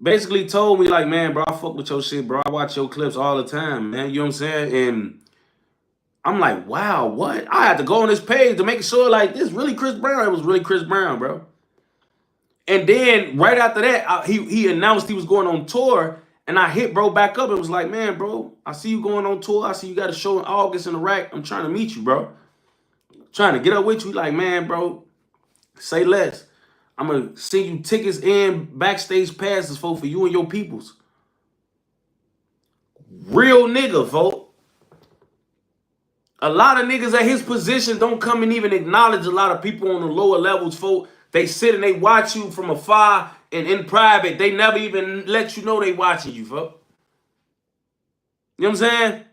basically told me like, man, bro, I fuck with your shit, bro. I watch your clips all the time, man. You know what I'm saying? And I'm like, wow, what? I had to go on his page to make sure like this really Chris Brown. It was really Chris Brown, bro. And then right after that, he announced he was going on tour, and I hit bro back up and was like, man, bro, I see you going on tour. I see you got a show in August in Iraq. I'm trying to meet you, bro. Trying to get up with you. Like, man, bro, say less. I'm gonna send you tickets and backstage passes for you and your peoples. Real nigga, folk. A lot of niggas at his position don't come and even acknowledge a lot of people on the lower levels, folk. They sit and they watch you from afar and in private. They never even let you know they watching you, folk. You know what I'm saying?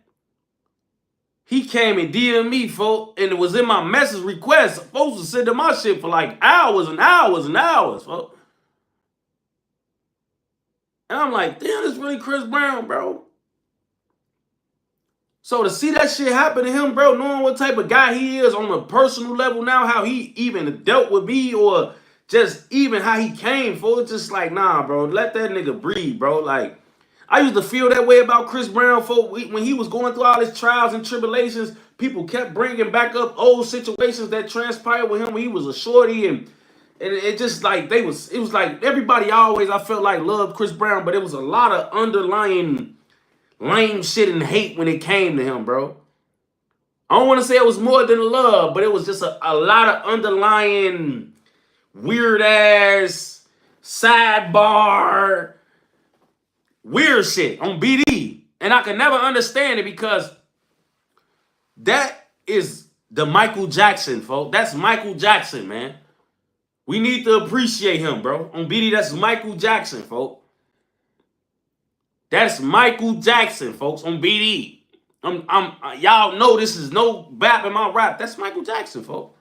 He came and DM'd me, folk, and it was in my message request. Folks was sending my shit for like hours and hours and hours, folk. And I'm like, damn, this really Chris Brown, bro. So to see that shit happen to him, bro, knowing what type of guy he is on a personal level now, how he even dealt with me or just even how he came for it, just like, nah, bro, let that nigga breathe, bro. Like, I used to feel that way about Chris Brown, folk. When he was going through all his trials and tribulations, people kept bringing back up old situations that transpired with him when he was a shorty, and it just like it was like everybody always, I felt like, loved Chris Brown, but it was a lot of underlying lame shit and hate when it came to him, bro. I don't want to say it was more than love, but it was just a lot of underlying weird ass sidebar weird shit on BD. And I can never understand it because that is The Michael Jackson, folks. That's Michael Jackson, man. We need to appreciate him, bro. On BD, that's Michael Jackson, folks. That's Michael Jackson, folks, on BD. Y'all know this is no bap in my rap. That's Michael Jackson, folks.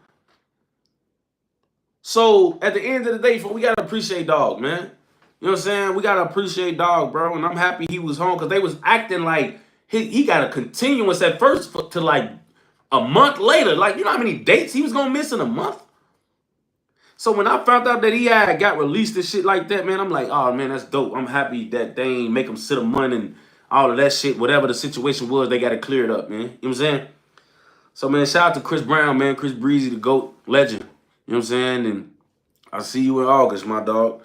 So at the end of the day, folks, we gotta appreciate dog, man. You know what I'm saying? We gotta appreciate dog, bro. And I'm happy he was home because they was acting like he got a continuance at first to like a month later. Like, you know how many dates he was gonna miss in a month? So when I found out that he had got released and shit like that, man, I'm like, oh man, that's dope. I'm happy that they ain't make him sit a month and all of that shit. Whatever the situation was, they got it cleared up, man. You know what I'm saying? So man, shout out to Chris Brown, man. Chris Breezy, the GOAT, legend. You know what I'm saying? And I'll see you in August, my dog.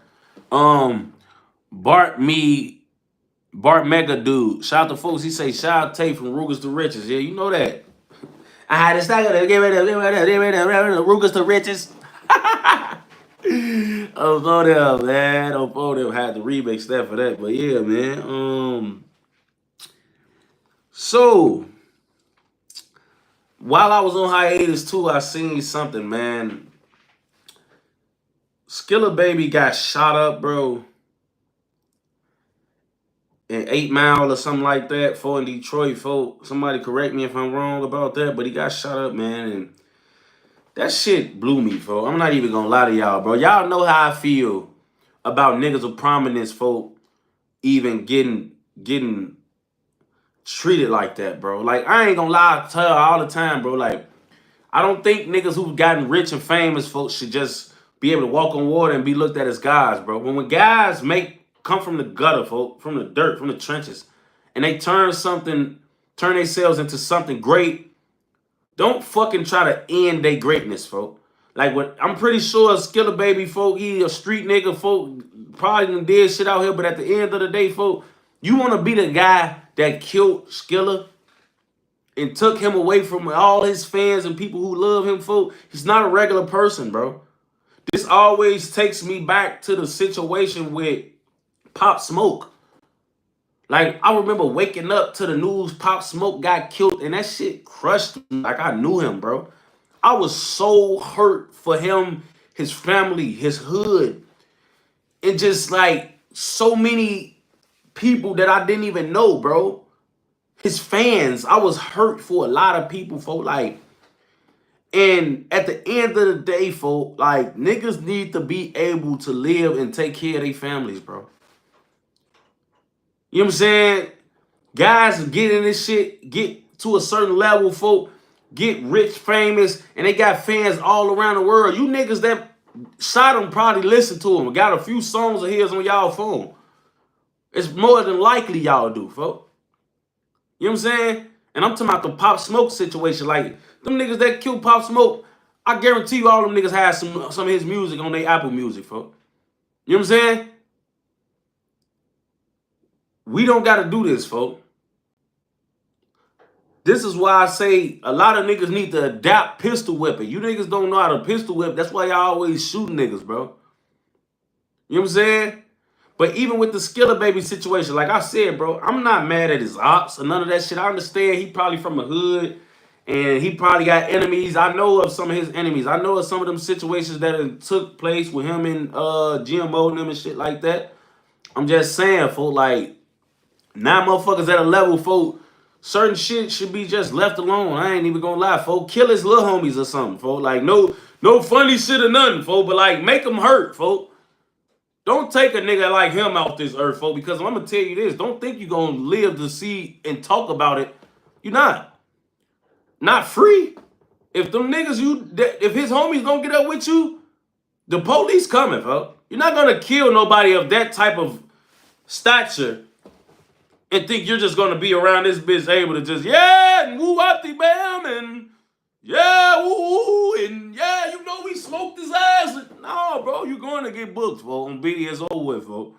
Bart Mega Dude. Shout out to folks. He say, shout out Tate from Rugers to Riches. Yeah, you know that. I had to start to get rid of Rugers to Riches. Oh, for them, man. Oh, for them. Had to remix that for that. But yeah, man. So while I was on hiatus too, I seen something, man. Skilla Baby got shot up, bro. In 8 Mile or something like that, in Detroit, folks. Somebody correct me if I'm wrong about that, but he got shot up, man, and that shit blew me, folks. I'm not even gonna lie to y'all, bro. Y'all know how I feel about niggas of prominence, folks, even getting treated like that, bro. Like, I ain't gonna lie, I tell y'all all the time, bro. Like, I don't think niggas who've gotten rich and famous, folks, should just be able to walk on water and be looked at as guys, bro. When guys come from the gutter, folks, from the dirt, from the trenches, and they turn themselves into something great, don't fucking try to end their greatness, folks. Like, what I'm pretty sure Skilla Baby, folk, he a street nigga, folk, probably done did shit out here, but at the end of the day, folk, you want to be the guy that killed Skilla and took him away from all his fans and people who love him, folk. He's not a regular person, bro. This always takes me back to the situation with Pop Smoke. Like, I remember waking up to the news Pop Smoke got killed, and that shit crushed me like I knew him, bro. I was so hurt for him, his family, his hood, and just like so many people that I didn't even know, bro. His fans. I was hurt for a lot of people, folk. Like, and at the end of the day, folk, like, niggas need to be able to live and take care of their families, bro. You know what I'm saying? Guys get in this shit, get to a certain level, folk, get rich, famous, and they got fans all around the world. You niggas that shot him probably listen to him. Got a few songs of his on y'all phone. It's more than likely y'all do, folk. You know what I'm saying? And I'm talking about the Pop Smoke situation. Like, them niggas that killed Pop Smoke, I guarantee you all them niggas had some of his music on their Apple Music, folk. You know what I'm saying? We don't got to do this, folk. This is why I say a lot of niggas need to adapt pistol whipping. You niggas don't know how to pistol whip. That's why y'all always shooting niggas, bro. You know what I'm saying? But even with the Skilla Baby situation, like I said, bro, I'm not mad at his ops or none of that shit. I understand he probably from a hood and he probably got enemies. I know of some of his enemies. I know of some of them situations that took place with him and GMO and them and shit like that. I'm just saying, folk, like, now motherfuckers at a level, folk, certain shit should be just left alone. I ain't even gonna lie, folk. Kill his little homies or something, folk. Like, no funny shit or nothing, folk, but like, make them hurt, folk. Don't take a nigga like him off this earth, folk, because I'm gonna tell you this. Don't think you're gonna live to see and talk about it. You're not. Not free. If them niggas, if his homies don't get up with you, the police coming, folk. You're not gonna kill nobody of that type of stature and think you're just gonna be around this bitch able to just, yeah, and woo up the bam, and yeah, woo, and yeah, you know, we smoked his ass. No, bro, you're going to get booked, folks. On BDS over with, folks.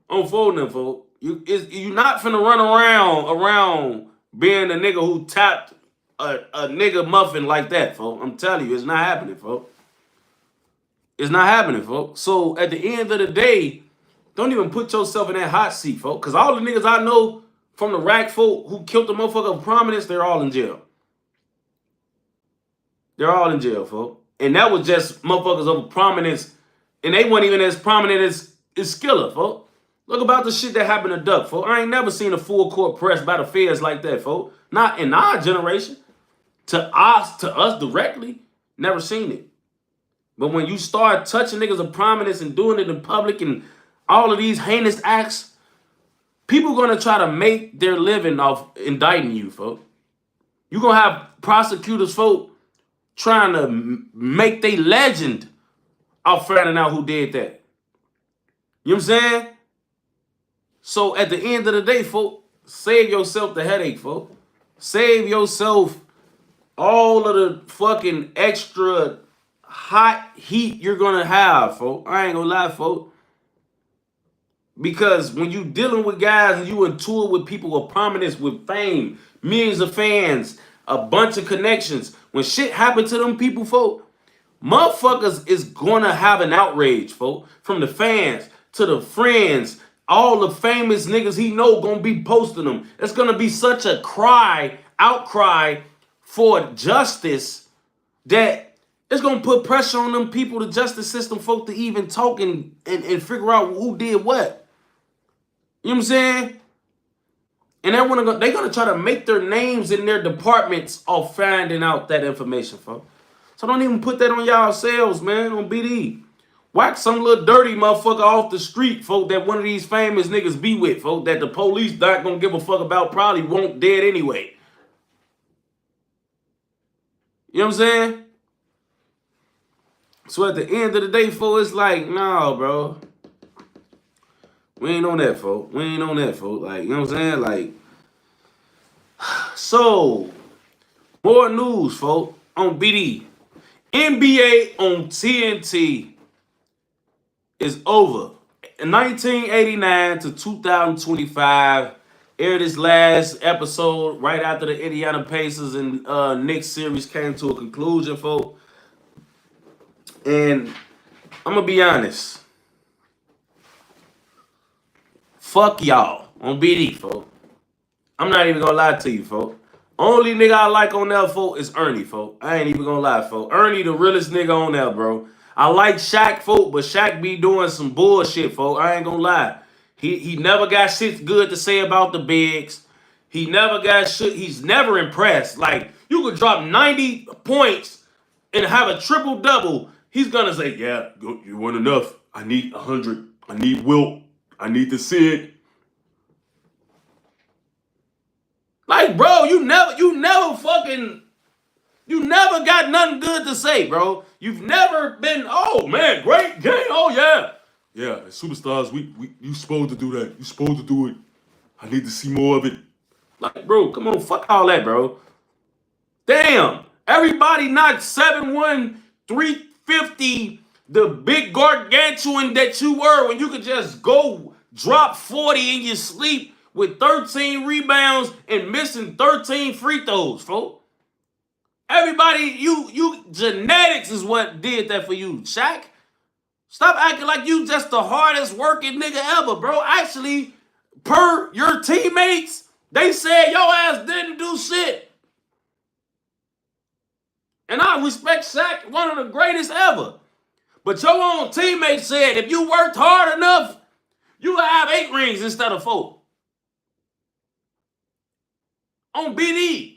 On folding, folks. You're not finna run around being a nigga who tapped a nigga muffin like that, folks. I'm telling you, it's not happening, folks. It's not happening, folks. So at the end of the day, don't even put yourself in that hot seat, folks. Because all the niggas I know from the rack folk who killed the motherfucker of prominence, they're all in jail. They're all in jail, folks. And that was just motherfuckers of prominence, and they weren't even as prominent as Skiller, folks. Look about the shit that happened to Duck, folks. I ain't never seen a full court press by the feds like that, folks. Not in our generation. To us directly, never seen it. But when you start touching niggas of prominence and doing it in public and all of these heinous acts, people gonna try to make their living off indicting you, folks. You gonna have prosecutors, folks, trying to make their legend off finding out who did that. You know what I'm saying? So at the end of the day, folks, save yourself the headache, folks. Save yourself all of the fucking extra hot heat you're gonna have, folks. I ain't gonna lie, folks. Because when you dealing with guys and you in tour with people with prominence, with fame, millions of fans, a bunch of connections, when shit happen to them people, folks, motherfuckers is gonna have an outrage, folks. From the fans to the friends, all the famous niggas he know gonna be posting them. It's gonna be such a outcry for justice that it's gonna put pressure on them people, the justice system, folk, to even talk and figure out who did what. You know what I'm saying? And they're gonna try to make their names in their departments of finding out that information, folks. So don't even put that on y'all selves, man, on BD. Whack some little dirty motherfucker off the street, folk, that one of these famous niggas be with, folk, that the police not gonna give a fuck about, probably won't dead anyway. You know what I'm saying? So at the end of the day, folks, it's like, nah, bro. We ain't on that, folks. We ain't on that, folks. Like, you know what I'm saying? Like, so, more news, folks, on BD. NBA on TNT is over. In 1989 to 2025, aired this last episode right after the Indiana Pacers and Knicks series came to a conclusion, folks. And I'm gonna be honest. Fuck y'all on BD, folks. I'm not even gonna lie to you, folks. Only nigga I like on there, folks, is Ernie, folks. I ain't even gonna lie, folks. Ernie the realest nigga on there, bro. I like Shaq, folks, but Shaq be doing some bullshit, folks. I ain't gonna lie. He never got shit good to say about the bigs. He never got shit. He's never impressed. Like, you could drop 90 points and have a triple-double. He's gonna say, yeah, you want enough. I need 100. I need Wilt. I need to see it. Like, bro, you never got nothing good to say, bro. You've never been, oh man, great game. Oh yeah. Yeah, as superstars, you supposed to do that. You supposed to do it. I need to see more of it. Like, bro, come on, fuck all that, bro. Damn. Everybody not 7'1", 350, the big gargantuan that you were when you could just go drop 40 in your sleep with 13 rebounds and missing 13 free throws, folks. Everybody, you genetics is what did that for you, Shaq. Stop acting like you just the hardest working nigga ever, bro. Actually, per your teammates, they said your ass didn't do shit. And I respect Shaq, one of the greatest ever. But your own teammates said if you worked hard enough, you would have 8 rings instead of 4. On BD.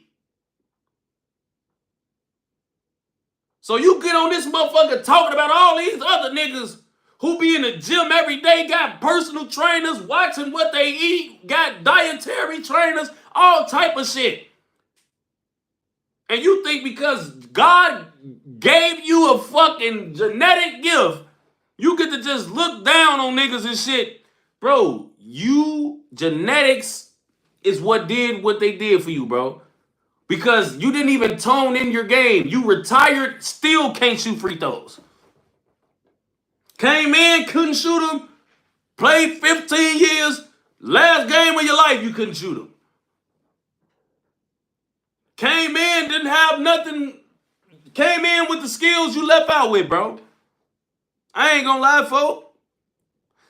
So you get on this motherfucker talking about all these other niggas who be in the gym every day, got personal trainers, watching what they eat, got dietary trainers, all type of shit. And you think because God gave you a fucking genetic gift, you get to just look down on niggas and shit. Bro, genetics is what did what they did for you, bro. Because you didn't even tone in your game. You retired, still can't shoot free throws. Came in, couldn't shoot them. Played 15 years. Last game of your life, you couldn't shoot them. Came in, didn't have nothing. Came in with the skills you left out with, bro. I ain't gonna lie, folks.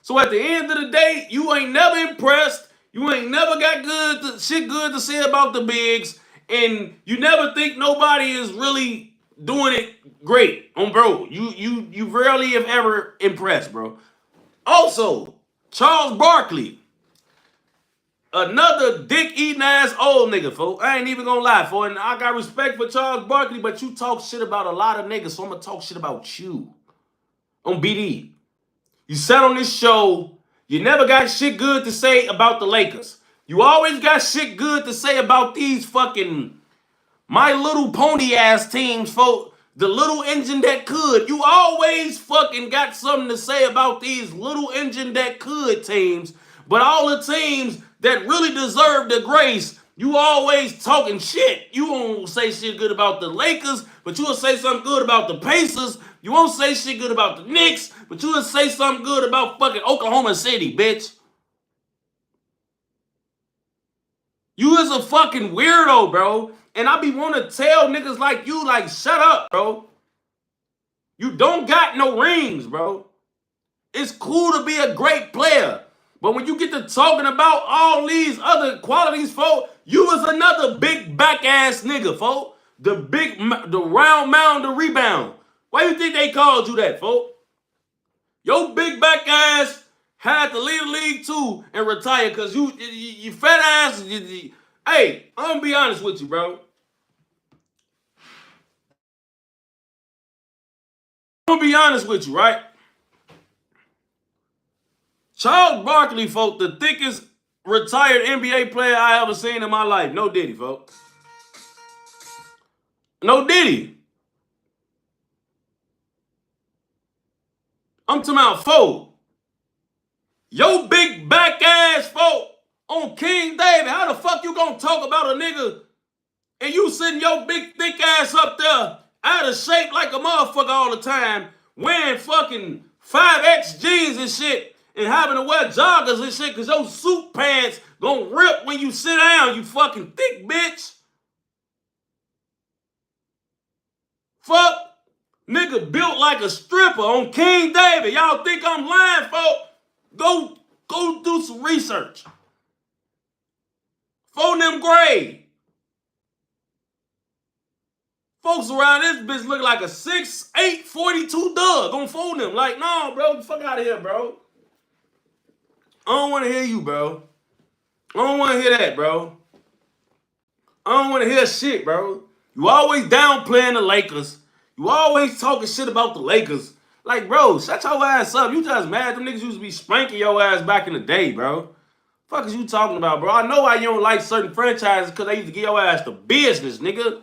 So at the end of the day, you ain't never impressed. You ain't never got shit good to say about the bigs. And you never think nobody is really doing it great on bro. You rarely have ever impressed, bro. Also, Charles Barkley, another dick eating ass old nigga, folks. I ain't even gonna lie, folks. And I got respect for Charles Barkley, but you talk shit about a lot of niggas, so I'm gonna talk shit about you on BD. You sat on this show. You never got shit good to say about the Lakers. You always got shit good to say about these fucking My Little Pony ass teams, folks. The little engine that could. You always fucking got something to say about these little engine that could teams. But all the teams that really deserve the grace, you always talking shit. You won't say shit good about the Lakers, but you will say something good about the Pacers. You won't say shit good about the Knicks, but you will say something good about fucking Oklahoma City, bitch. You is a fucking weirdo, bro. And I be wanting to tell niggas like you, like, shut up, bro. You don't got no rings, bro. It's cool to be a great player. But when you get to talking about all these other qualities, folk, you was another big back ass nigga, folk. The round mound, the rebound. Why you think they called you that, folk? Your big back ass had to leave the league too and retire because you fat ass. Hey, I'm gonna be honest with you, bro. I'm gonna be honest with you, right? Charles Barkley, folks, the thickest retired NBA player I ever seen in my life. No Diddy, folks. No Diddy. I'm talking about, folks. Yo big back ass, folks, on King David. How the fuck you gonna talk about a nigga and you sitting your big thick ass up there out of shape like a motherfucker all the time, wearing fucking 5X jeans and shit, and having to wear joggers and shit because your suit pants gonna rip when you sit down, you fucking thick bitch. Fuck. Nigga built like a stripper on King David. Y'all think I'm lying, folks? Go do some research. Phone them grade. Folks around this bitch look like a 6'8", 42 Doug on phone them. Like, no, bro, the fuck out of here, bro. I don't want to hear you, bro. I don't want to hear that, bro. I don't want to hear shit, bro. You always downplaying the Lakers. You always talking shit about the Lakers. Like, bro, shut your ass up. You just mad. Them niggas used to be spanking your ass back in the day, bro. Fuck is you talking about, bro? I know why you don't like certain franchises because they used to give your ass the business, nigga.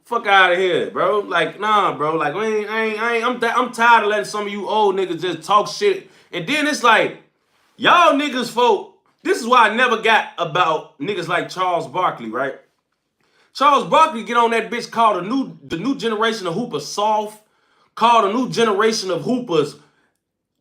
Fuck out of here, bro. Like, nah, bro. Like, I'm tired of letting some of you old niggas just talk shit. And then it's like, y'all niggas, folk, this is why I never got about niggas like Charles Barkley, right? Charles Barkley get on that bitch called the new generation of hoopers soft, called a new generation of hoopers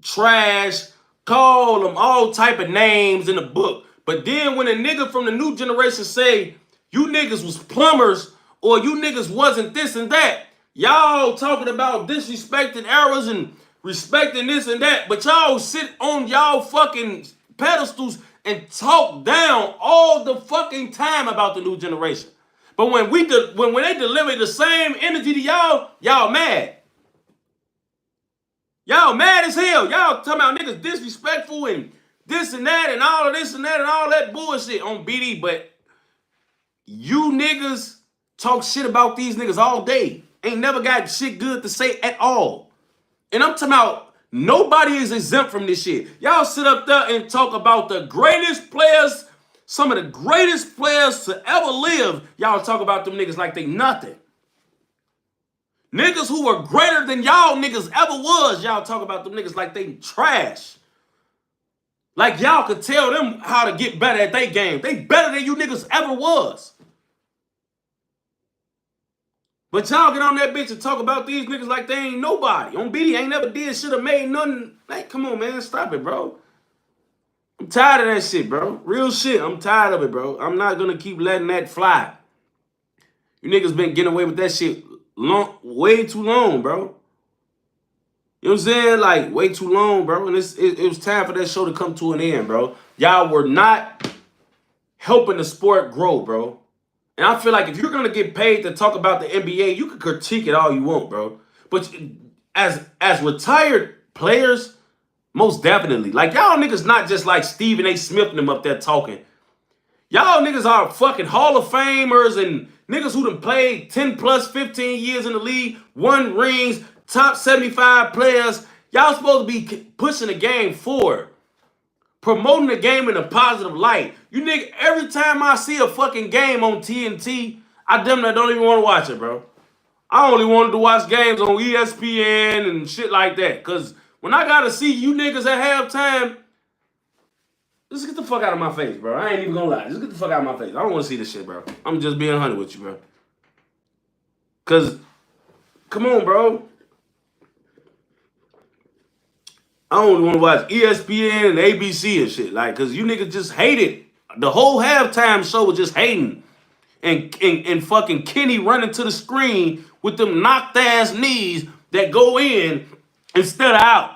trash, call them all type of names in the book. But then when a nigga from the new generation say, you niggas was plumbers, or you niggas wasn't this and that, y'all talking about disrespecting errors and respecting this and that, but y'all sit on y'all fucking pedestals and talk down all the fucking time about the new generation. But when when they deliver the same energy to y'all, y'all mad. Y'all mad as hell. Y'all talking about niggas disrespectful and this and that and all of this and that and all that bullshit on BD, but you niggas talk shit about these niggas all day. Ain't never got shit good to say at all. And I'm talking about nobody is exempt from this shit. Y'all sit up there and talk about the greatest players, some of the greatest players to ever live. Y'all talk about them niggas like they nothing. Niggas who were greater than y'all niggas ever was, y'all talk about them niggas like they trash. Like y'all could tell them how to get better at their game. They better than you niggas ever was. But y'all get on that bitch and talk about these niggas like they ain't nobody. On BD ain't never did shit or made nothing. Like, come on, man. Stop it, bro. I'm tired of that shit, bro. Real shit. I'm tired of it, bro. I'm not going to keep letting that fly. You niggas been getting away with that shit way too long, bro. You know what I'm saying? Like, way too long, bro. And it was time for that show to come to an end, bro. Y'all were not helping the sport grow, bro. And I feel like if you're gonna get paid to talk about the NBA, you can critique it all you want, bro. But as retired players, most definitely. Like y'all niggas not just like Stephen A. Smith and them up there talking. Y'all niggas are fucking Hall of Famers and niggas who done played 10 plus 15 years in the league, won rings, top 75 players. Y'all supposed to be pushing the game forward. Promoting the game in a positive light. You nigga, every time I see a fucking game on TNT, I damn near don't even want to watch it, bro. I only wanted to watch games on ESPN and shit like that. Cause when I gotta see you niggas at halftime, just get the fuck out of my face, bro. I ain't even gonna lie. Just get the fuck out of my face. I don't want to see this shit, bro. I'm just being 100 with you, bro. Cause, come on, bro. I only want to watch ESPN and ABC and shit. Like, cause you niggas just hate it. The whole halftime show was just hating. And fucking Kenny running to the screen with them knocked ass knees that go in instead of out.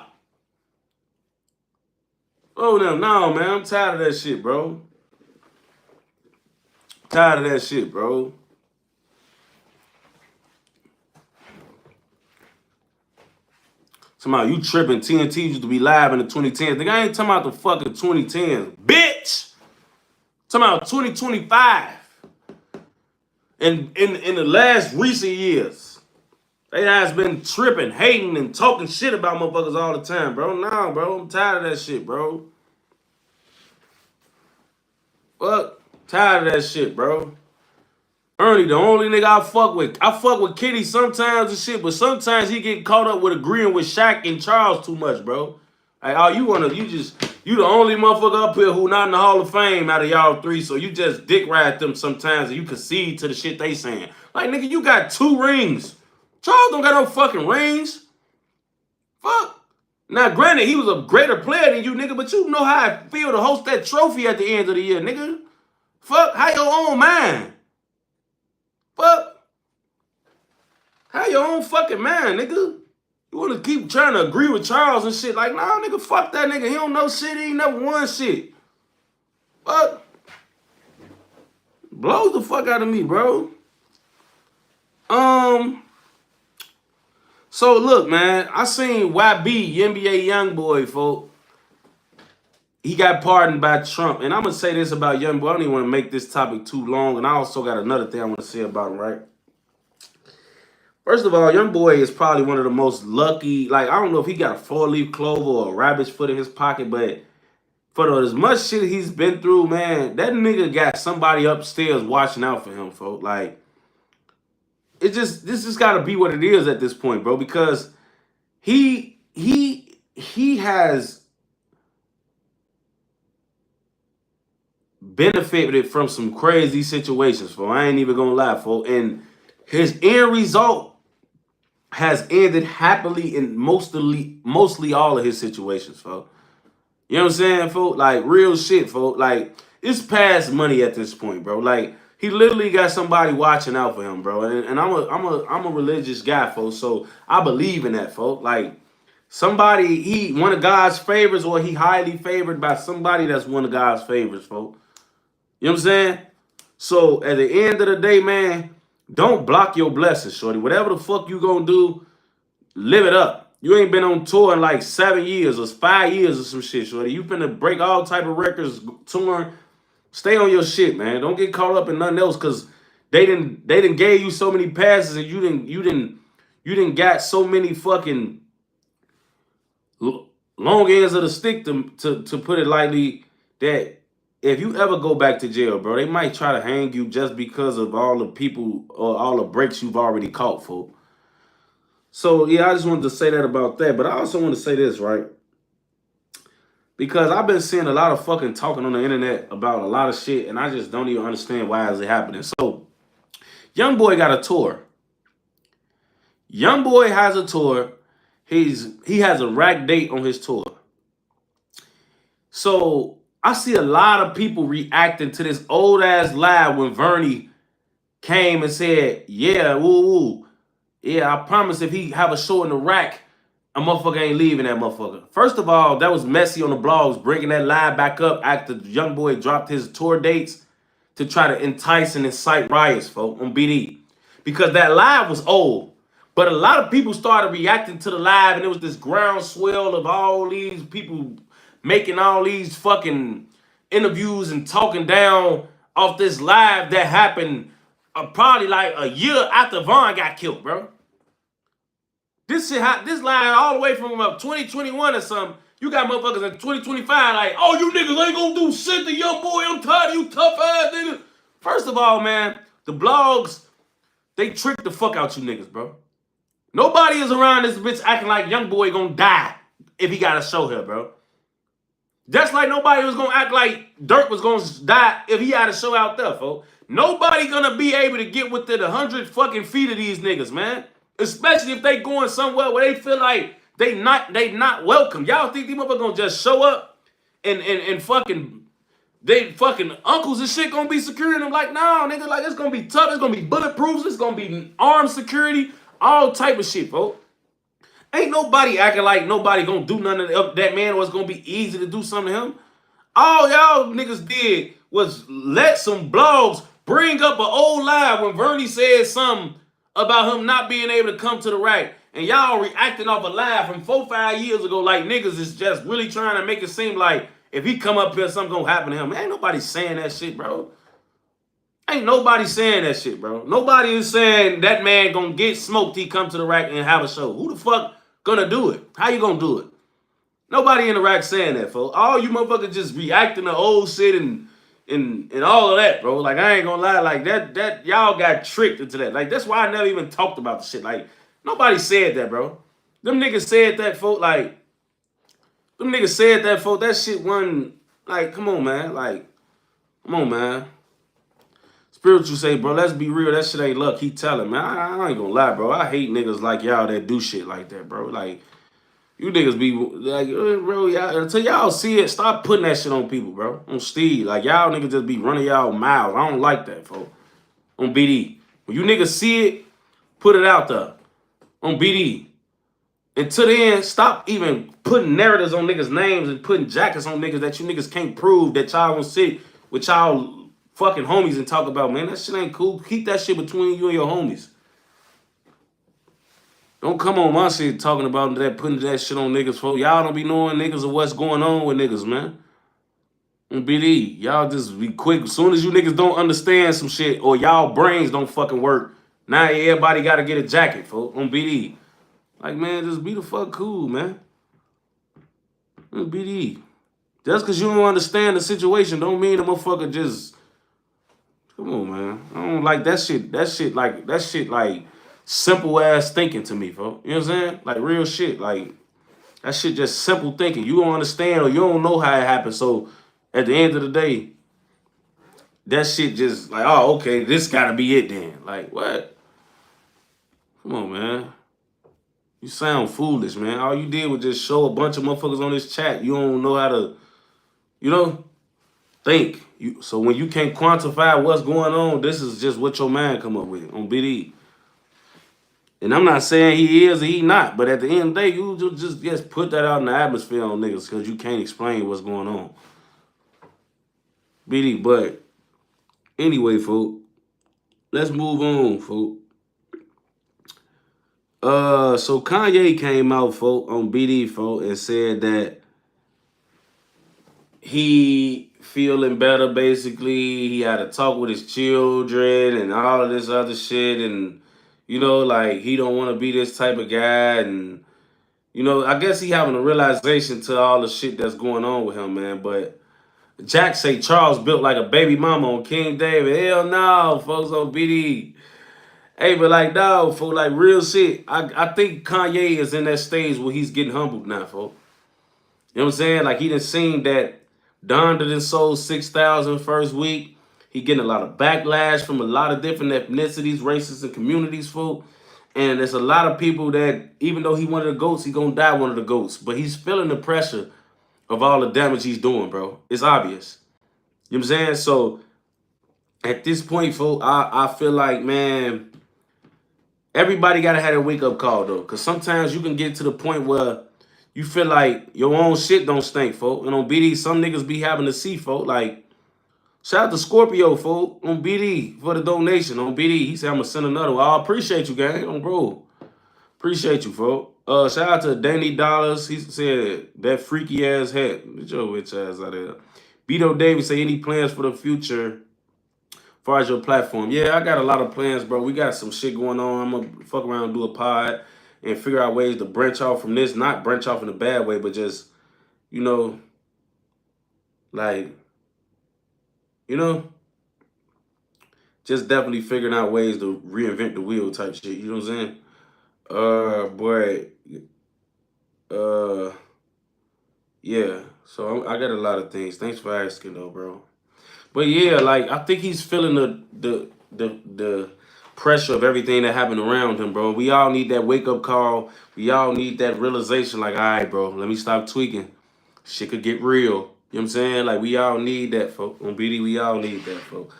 Oh no, man. I'm tired of that shit, bro. Tired of that shit, bro. Somehow you tripping. TNT used to be live in the 2010s. Nigga, I ain't talking about the fucking 2010s. Bitch! Talking about 2025. And in the last recent years, they guys been tripping, hating, and talking shit about motherfuckers all the time, bro. Nah, bro. I'm tired of that shit, bro. Fuck. Tired of that shit, bro. Ernie, the only nigga I fuck with. I fuck with Kenny sometimes and shit, but sometimes he get caught up with agreeing with Shaq and Charles too much, bro. Like, oh, you the only motherfucker up here who not in the Hall of Fame out of y'all three, so you just dick ride them sometimes and you concede to the shit they saying. Like, nigga, you got 2 rings. Charles don't got no fucking rings. Fuck. Now, granted, he was a greater player than you, nigga, but you know how I feel to host that trophy at the end of the year, nigga. Fuck, how your own mind? Fuck. How your own fucking mind, nigga? You want to keep trying to agree with Charles and shit. Like, nah, nigga, fuck that nigga. He don't know shit. He ain't never won shit. Fuck. Blows the fuck out of me, bro. So, look, man. I seen YB, NBA Youngboy, folk. He got pardoned by Trump. And I'm going to say this about Youngboy. I don't even want to make this topic too long. And I also got another thing I want to say about him, right? First of all, Youngboy is probably one of the most lucky. Like, I don't know if he got a 4-leaf clover or a rabbit's foot in his pocket, but for as much shit he's been through, man, that nigga got somebody upstairs watching out for him, folks. Like, this just got to be what it is at this point, bro, because he has benefited from some crazy situations, folks. I ain't even gonna lie, folks. And his end result has ended happily in mostly all of his situations, folks. You know what I'm saying, folks? Like, real shit, folks. Like, it's past money at this point, bro. Like, he literally got somebody watching out for him, bro. And I'm a religious guy, folks, so I believe in that, folks. Like, somebody, he one of God's favorites, or he highly favored by somebody that's one of God's favorites, folks. You know what I'm saying? So, at the end of the day, man, don't block your blessings, shorty. Whatever the fuck you gonna do, live it up. You ain't been on tour in like 7 years or 5 years or some shit, shorty. You finna break all type of records, touring. Stay on your shit, man. Don't get caught up in nothing else, because they didn't gave you so many passes and you didn't got so many fucking long ends of the stick to put it lightly, that if you ever go back to jail, bro, they might try to hang you just because of all the people or all the breaks you've already caught for. So, yeah, I just wanted to say that about that. But I also want to say this, right? Because I've been seeing a lot of fucking talking on the internet about a lot of shit, and I just don't even understand why is it happening. So, Youngboy got a tour. Youngboy has a tour. He has a rack date on his tour. So, I see a lot of people reacting to this old ass lie when Vernie came and said, yeah, woo. Yeah, I promise if he have a show in the rack, a motherfucker ain't leaving that motherfucker. First of all, that was messy on the blogs, bringing that lie back up after Youngboy dropped his tour dates to try to entice and incite riots, folks, on BD. Because that live was old. But a lot of people started reacting to the live, and it was this groundswell of all these people making all these fucking interviews and talking down off this live that happened probably like a year after Vaughn got killed, bro. This line all the way from 2021 or something. You got motherfuckers in 2025 like, oh, you niggas ain't gonna do shit to young boy. I'm tired of you tough ass niggas. First of all, man, the blogs, they trick the fuck out you niggas, bro. Nobody is around this bitch acting like young boy gonna die if he got a show here, bro. Just like nobody was gonna act like Dirk was gonna die if he had a show out there, folks. Nobody gonna be able to get within 100 fucking feet of these niggas, man. Especially if they going somewhere where they feel like they not welcome. Y'all think these motherfuckers gonna just show up and fucking they fucking uncles and shit gonna be securing them? Like, no, nigga, like it's gonna be tough, it's gonna be bulletproof, it's gonna be armed security, all type of shit, folks. Ain't nobody acting like nobody gonna do nothing to that man, or it's gonna be easy to do something to him. All y'all niggas did was let some blogs bring up an old live when Vernie said something about him not being able to come to the right. And y'all reacting off a live from 4-5 years ago like niggas is just really trying to make it seem like if he come up here, something gonna happen to him. Ain't nobody saying that shit, bro. Ain't nobody saying that shit, bro. Nobody is saying that man gonna get smoked, he come to the rack and have a show. Who the fuck gonna do it? How you gonna do it? Nobody in the rack saying that, folks. All you motherfuckers just reacting to old shit and all of that, bro. Like, I ain't gonna lie, like that y'all got tricked into that. Like, that's why I never even talked about the shit. Like, nobody said that, bro. Them niggas said that, folks. Like, them niggas said that, folks. That shit wasn't, like, come on, man. Like, come on, man. Spiritual say, bro, let's be real. That shit ain't luck. He telling, man. I ain't gonna lie, bro. I hate niggas like y'all that do shit like that, bro. Like, you niggas be like, bro, y'all, until y'all see it, stop putting that shit on people, bro. On Steve. Like, y'all niggas just be running y'all mouths. I don't like that, folks. On BD. When you niggas see it, put it out there. On BD. Until then, stop even putting narratives on niggas' names and putting jackets on niggas that you niggas can't prove that y'all gonna sit with y'all fucking homies and talk about, man. That shit ain't cool. Keep that shit between you and your homies. Don't come on my shit talking about that, putting that shit on niggas, folks. Y'all don't be knowing niggas or what's going on with niggas, man. On BD, y'all just be quick. As soon as you niggas don't understand some shit or y'all brains don't fucking work, now everybody got to get a jacket, folks. On BD. Like, man, just be the fuck cool, man. On BD. Just because you don't understand the situation don't mean the motherfucker just... Come on, man. I don't like that shit. That shit like simple ass thinking to me, folks. You know what I'm saying? Like real shit. Like that shit just simple thinking. You don't understand or you don't know how it happened. So at the end of the day, that shit just like, oh, okay, this gotta be it then. Like, what? Come on, man. You sound foolish, man. All you did was just show a bunch of motherfuckers on this chat. You don't know how to, you know, think. So when you can't quantify what's going on, this is just what your mind come up with on BD. And I'm not saying he is or he not, but at the end of the day, you just put that out in the atmosphere on niggas because you can't explain what's going on. BD, but anyway, folks, let's move on, folks. So Kanye came out, folks, on BD, folks, and said that he feeling better, basically. He had a talk with his children and all of this other shit, and you know, like, he don't want to be this type of guy, and you know, I guess he having a realization to all the shit that's going on with him, man. But Jack say Charles built like a baby mama on King David. Hell no, folks, on BD. Hey, but like, no, folks, like real shit. I think Kanye is in that stage where he's getting humbled now, folks. You know what I'm saying? Like, he done seen that Donda done sold 6,000 first week. He getting a lot of backlash from a lot of different ethnicities, races, and communities, folks. And there's a lot of people that, even though he one of the GOATs, he gonna die one of the GOATs. But he's feeling the pressure of all the damage he's doing, bro. It's obvious. You know what I'm saying? So, at this point, folks, I feel like, man, everybody gotta have a wake-up call, though. Because sometimes you can get to the point where you feel like your own shit don't stink, folks. And on BD, some niggas be having to see, folks, like, Shout out to Scorpio, folk, on BD for the donation on BD. He said I'm gonna send another one. I appreciate you, gang. On bro. Appreciate you, folk. Shout out to Danny Dollars. He said that freaky ass hat. Get your bitch ass out of there. Beto Davis say any plans for the future as far as your platform? Yeah, I got a lot of plans, bro. We got some shit going on. I'm gonna fuck around and do a pod and figure out ways to branch off from this. Not branch off in a bad way, but just, you know, like, you know, just definitely figuring out ways to reinvent the wheel type shit. You know what I'm saying? Boy, yeah. So I got a lot of things. Thanks for asking, though, bro. But yeah, like I think he's feeling the pressure of everything that happened around him, bro. We all need that wake up call. We all need that realization. Like, all right, bro, let me stop tweaking. Shit could get real. You know what I'm saying? Like, we all need that, folks. On BD, we all need that, folks.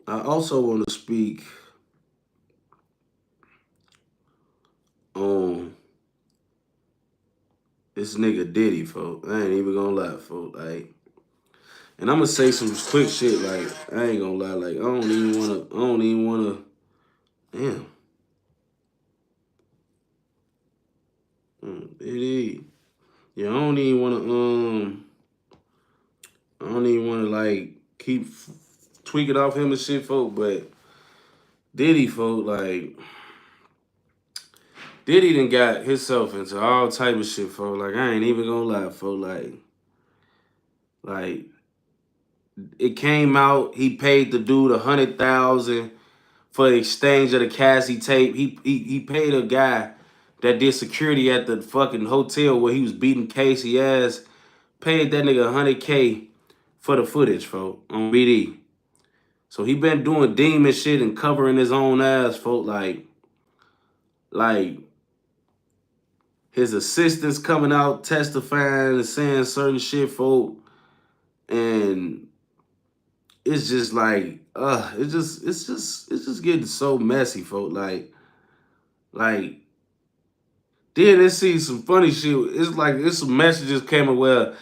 I also want to speak on this nigga Diddy, folks. I ain't even gonna lie, folks. Like, and I'm gonna say some quick shit. Like, I ain't gonna lie. Like, I don't even wanna. Damn. Diddy. Yeah, I don't even wanna like keep tweaking off him and shit, folk. But Diddy, folk, like. Diddy done got himself into all type of shit, folks. Like, I ain't even gonna lie, folks. Like, it came out, he paid the dude $100,000 for the exchange of the Cassie tape. He paid a guy that did security at the fucking hotel where he was beating Casey ass. Paid that nigga $100K for the footage, folks, on BD. So he been doing demon shit and covering his own ass, folks. Like his assistants coming out testifying and saying certain shit, folk. And it's just like, it's just getting so messy, folk. Like, then they see some funny shit. It's like, it's some messages came up where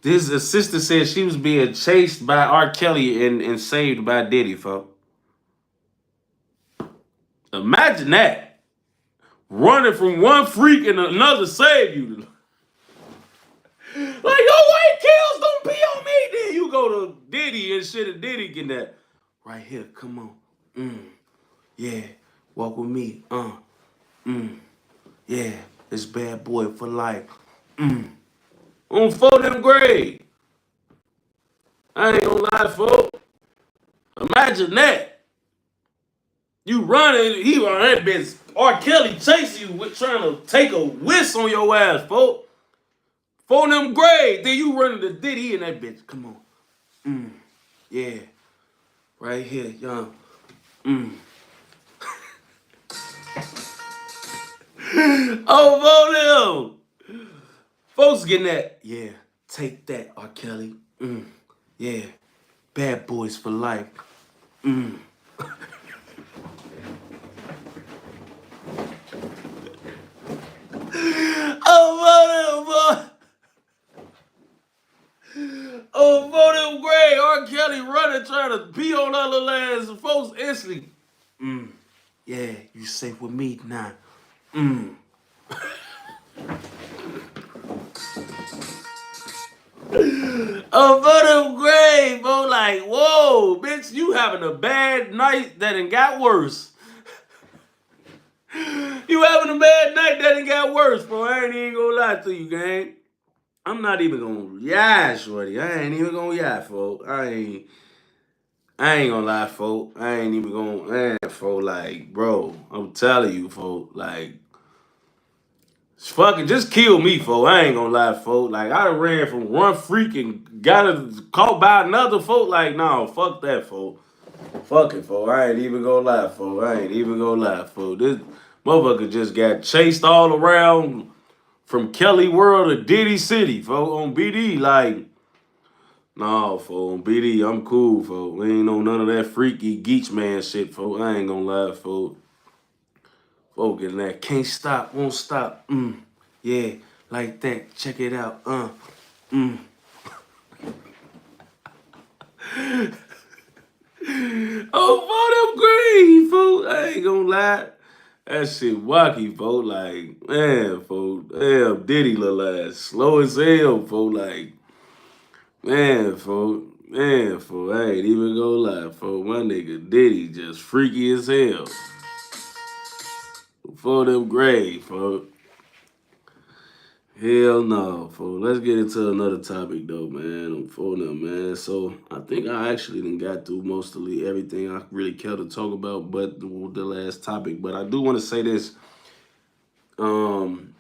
this assistant said she was being chased by R. Kelly and saved by Diddy, folk. Imagine that. Running from one freak and another save you. Like, yo, white kills don't be on me. Then you go to Diddy and shit, and Diddy getting that. Right here, come on. Yeah, walk with me. Yeah, it's bad boy for life. On 4th grade. I ain't gonna lie, folks. Imagine that. You running, he on that bitch. R. Kelly chasing you with trying to take a whisk on your ass, folks. 4th grade. Then you running to Diddy and that bitch. Come on. Yeah. Right here, young. Oh, them. Folks getting that. Yeah. Take that, R. Kelly. Yeah. Bad boys for life. Oh, boy. Oh, 4th grade, R. Kelly running, trying to pee on other lands, and folks instantly. Yeah, you safe with me now. Oh, 4th grade, bro, like, whoa, bitch, you having a bad night that done got worse. You having a bad night that done got worse, bro. I ain't even gonna lie to you, gang. I'm not even gonna lie, shorty. I ain't even gonna lie, folk. I ain't gonna lie, folk. I ain't even gonna, folk, like, bro, I'm telling you, folk, like, fucking just kill me, folk. I ain't gonna lie, folk. Like, I done ran from one freak and got caught by another, folk. Like, no, fuck that, folk. Fuck it, folk. I ain't even gonna lie, folk. I ain't even gonna lie, folk. This motherfucker just got chased all around from Kelly World to Diddy City, folk, on BD. Like, no, folk, on BD, I'm cool, folk. We ain't on none of that freaky geech man shit, folk. I ain't gonna lie, folk. Folk getting that can't stop, won't stop. Yeah, like that. Check it out. Oh, for them green, folks. I ain't gonna lie. That shit wacky, folks. Like, man, folks. Damn, Diddy look like slow as hell, folks. Like, man, folks. Man, folks. I ain't even gonna lie, folks. My nigga Diddy just freaky as hell. For them gray, folks. Hell no, folks. Let's get into another topic though, man. I'm for them, man. So I think I actually done got through mostly everything I really care to talk about, but the last topic. But I do want to say this. Um,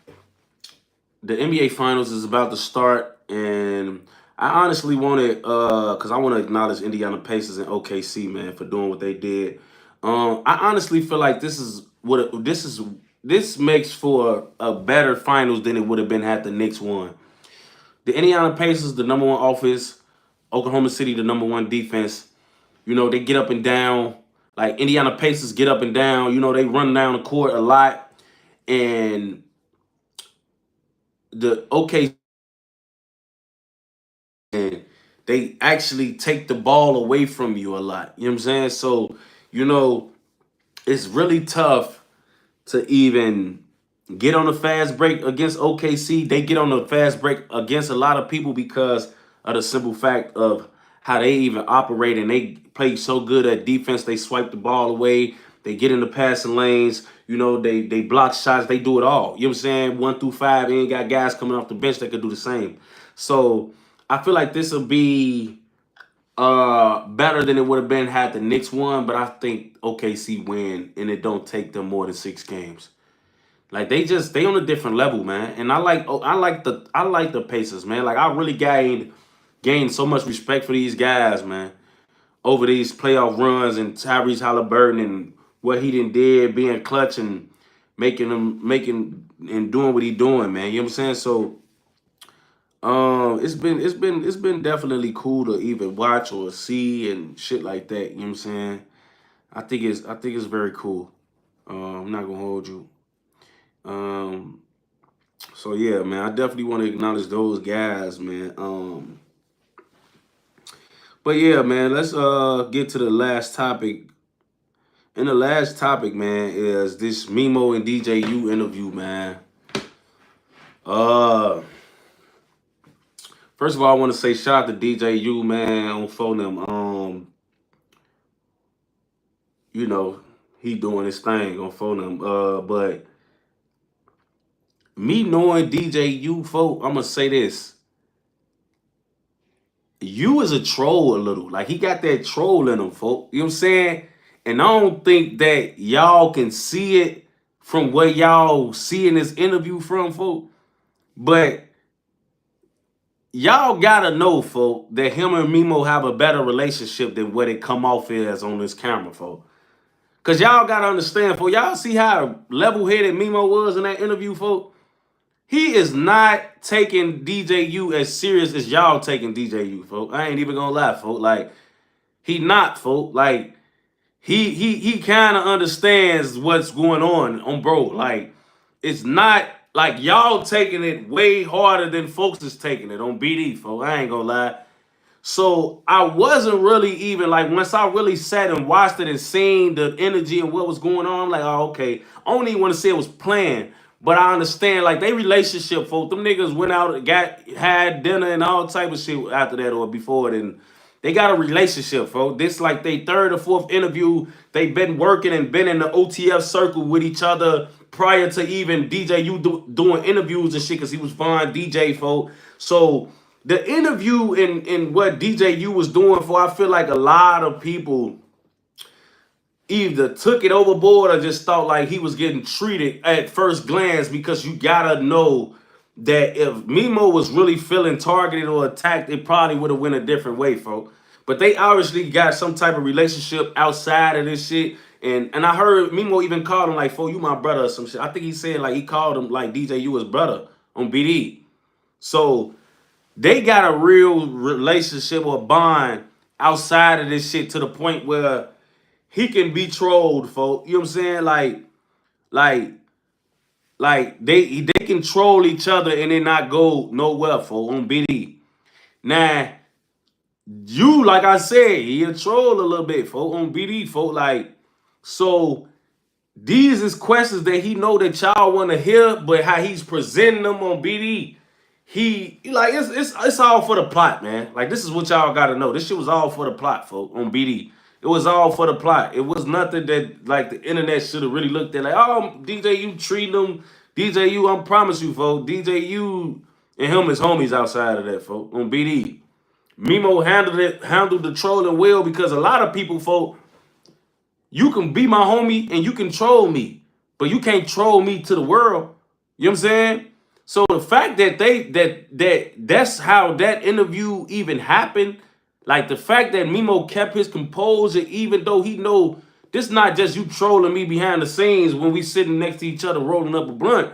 the NBA Finals is about to start, and I honestly wanted, because I want to acknowledge Indiana Pacers and OKC, man, for doing what they did. I honestly feel like this makes for a better finals than it would have been had the Knicks won. The Indiana Pacers, the number one offense, Oklahoma City, the number one defense. You know, they get up and down. Like Indiana Pacers get up and down. You know, they run down the court a lot. And the OK, and they actually take the ball away from you a lot. You know what I'm saying? So, you know, it's really tough to even get on a fast break against OKC. They get on a fast break against a lot of people because of the simple fact of how they even operate, and they play so good at defense. They swipe the ball away. They get in the passing lanes. You know, they block shots. They do it all. You know what I'm saying? 1 through 5. They ain't got guys coming off the bench that could do the same. So I feel like this will be better than it would have been had the Knicks won, but I think OKC win, and it don't take them more than 6 games. Like they on a different level, man. And I like the Pacers, man. Like I really gained so much respect for these guys, man, over these playoff runs, and Tyrese Halliburton and what he did, being clutch and making and doing what he doing, man. You know what I'm saying? So it's been definitely cool to even watch or see and shit like that. You know what I'm saying? I think it's very cool. I'm not gonna hold you. Um, so yeah, man, I definitely want to acknowledge those guys, man. But yeah, man, let's get to the last topic. And the last topic, man, is this Memo and DJU interview, man. Uh, First of all, I want to say shout out to DJU, man, on phone them. You know, he doing his thing on phone them. But me knowing DJU, folk, I'm gonna say this. You is a troll a little. Like he got that troll in him, folk. You know what I'm saying? And I don't think that y'all can see it from where y'all see in this interview from, folk. But y'all gotta know, folk, that him and Memo have a better relationship than what it come off as on this camera, folk. Cause y'all gotta understand, folk. Y'all see how level-headed Memo was in that interview, folk. He is not taking DJU as serious as y'all taking DJU, folk. I ain't even gonna lie, folk. Like, he not, folk. Like, he kind of understands what's going on bro. Like, it's not like y'all taking it way harder than folks is taking it on BD, folk. I ain't gonna lie. So I wasn't really even like, once I really sat and watched it and seen the energy and what was going on, I'm like, oh, okay. I don't even want to say it was planned, but I understand like they relationship, folks. Them niggas went out, had dinner and all type of shit after that or before it, and they got a relationship, folks. This like they third or fourth interview. They been working and been in the OTF circle with each other prior to even DJU doing interviews and shit, because he was Von DJ, folks. So the interview and what DJU was doing for, I feel like a lot of people either took it overboard or just thought like he was getting treated at first glance, because you gotta know that if Memo was really feeling targeted or attacked, it probably would have went a different way, folks. But they obviously got some type of relationship outside of this shit. And I heard Memo even called him like, "Fo, you my brother," or some shit. I think he said like he called him like DJU his brother on BD. So they got a real relationship or bond outside of this shit, to the point where he can be trolled, folks. You know what I'm saying? Like Like they control each other and they not go nowhere for on BD. Now you, like I said, he a troll a little bit, folk, on BD, folk. Like, so these is questions that he know that y'all want to hear, but how he's presenting them on BD, he like it's all for the plot, man. Like this is what y'all got to know. This shit was all for the plot, folk, on BD. It was all for the plot. It was nothing that like the internet should have really looked at. Like, oh, DJ, you treating them, DJ, you, I promise you, folk, DJ, you and him is homies outside of that, folk, on BD. Memo handled the trolling well because a lot of people, folk, you can be my homie and you can troll me, but you can't troll me to the world. You know what I'm saying? So the fact that that's how that interview even happened, like the fact that Memo kept his composure, even though he know this not just you trolling me behind the scenes when we sitting next to each other rolling up a blunt.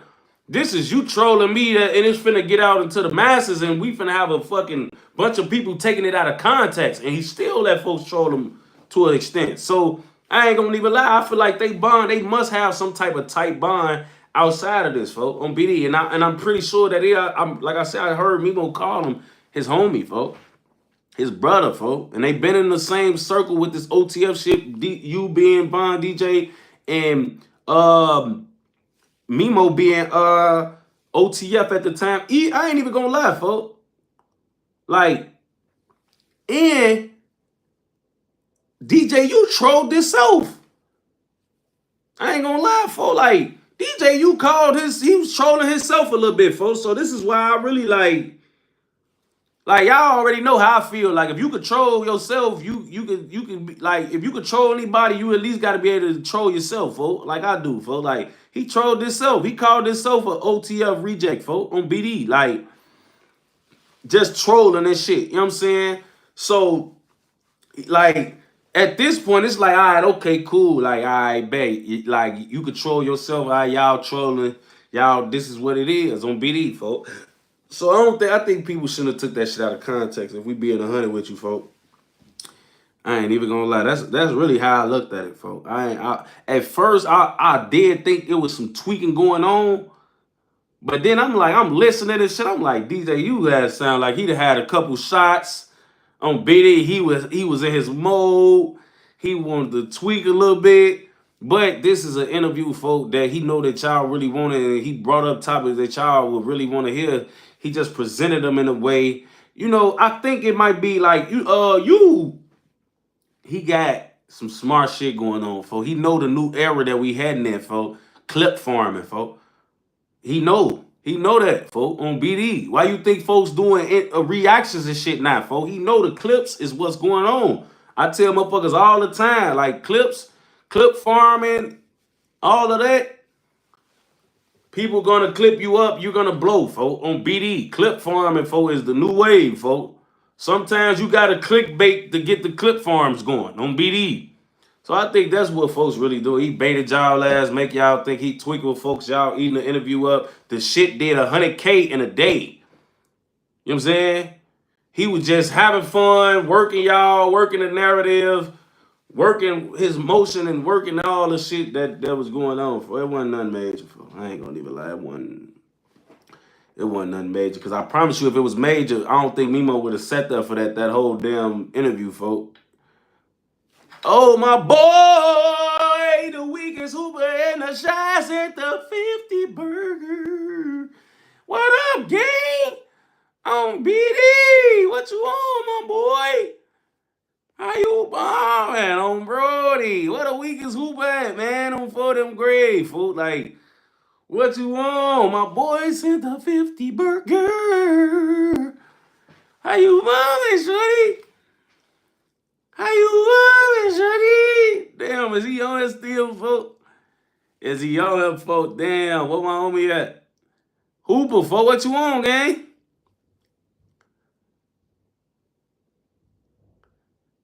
This is you trolling me and it's finna get out into the masses and we finna have a fucking bunch of people taking it out of context. And he still let folks troll him to an extent. So I ain't gonna even lie. I feel like they must have some type of tight bond outside of this, folks, on BD. And I'm pretty sure that I'm like I said, I heard Memo call him his homie, folks. His brother, folks. And they been in the same circle with this OTF shit, you being Bond DJ and Memo being OTF at the time. I ain't even gonna lie, folks. Like, and DJ, you trolled this self. I ain't gonna lie, folks. Like, DJ, you called he was trolling himself a little bit, folks. So this is why I really like y'all already know how I feel. Like if you control yourself, you can be like, if you control anybody, you at least gotta be able to troll yourself, folks. Like I do, folks. Like he trolled himself. He called himself an OTF reject, folks, on BD. Like just trolling and shit. You know what I'm saying? So like at this point, it's like, all right, okay, cool. Like, all right, bet. Like you control yourself. All right, y'all trolling. Y'all, this is what it is on BD, folks. So I think people shouldn't have took that shit out of context. If we being 100 with you, folk, I ain't even gonna lie. That's really how I looked at it, folk. At first I did think it was some tweaking going on, but then I'm listening to shit. I'm like, DJ, you guys sound like he'd have had a couple shots on BD. He was in his mode. He wanted to tweak a little bit. But this is an interview, folk, that he know that y'all really wanted, and he brought up topics that y'all would really want to hear. He just presented them in a way, you know, I think it might be like, he got some smart shit going on, folk. He know the new era that we had in there, folk. Clip farming, folk. He know that, folk, on BD. Why you think folks doing reactions and shit now, folk? He know the clips is what's going on. I tell motherfuckers all the time, like clip farming, all of that. People gonna clip you up, you're gonna blow, folk, on BD. Clip farming, folk, is the new wave, folk. Sometimes you gotta clickbait to get the clip farms going on BD. So I think that's what folks really do. He baited y'all ass, make y'all think he tweaked with folks, y'all eating the interview up. The shit did 100K in a day. You know what I'm saying? He was just having fun, working y'all, working the narrative, working his motion and working all the shit that was going on. For it wasn't nothing major. For I ain't gonna even lie, it wasn't nothing major. Because I promise you, if it was major, I don't think Memo would have sat there for that whole damn interview, folk. Oh, my boy, the weakest Hoover and the shots at the 50 burger. What up, gang? On BD, what you on, my boy? How you bombing on Brody? What a weakest Hoover at, man, on for them grave, fool. Like, what you on? My boy sent the 50 burger. How you bombing, shorty? How you doing, shorty? Damn, is he on it still, folk? Is he on it, folk? Damn, what my homie at? Hooper, folk, what you on, gang?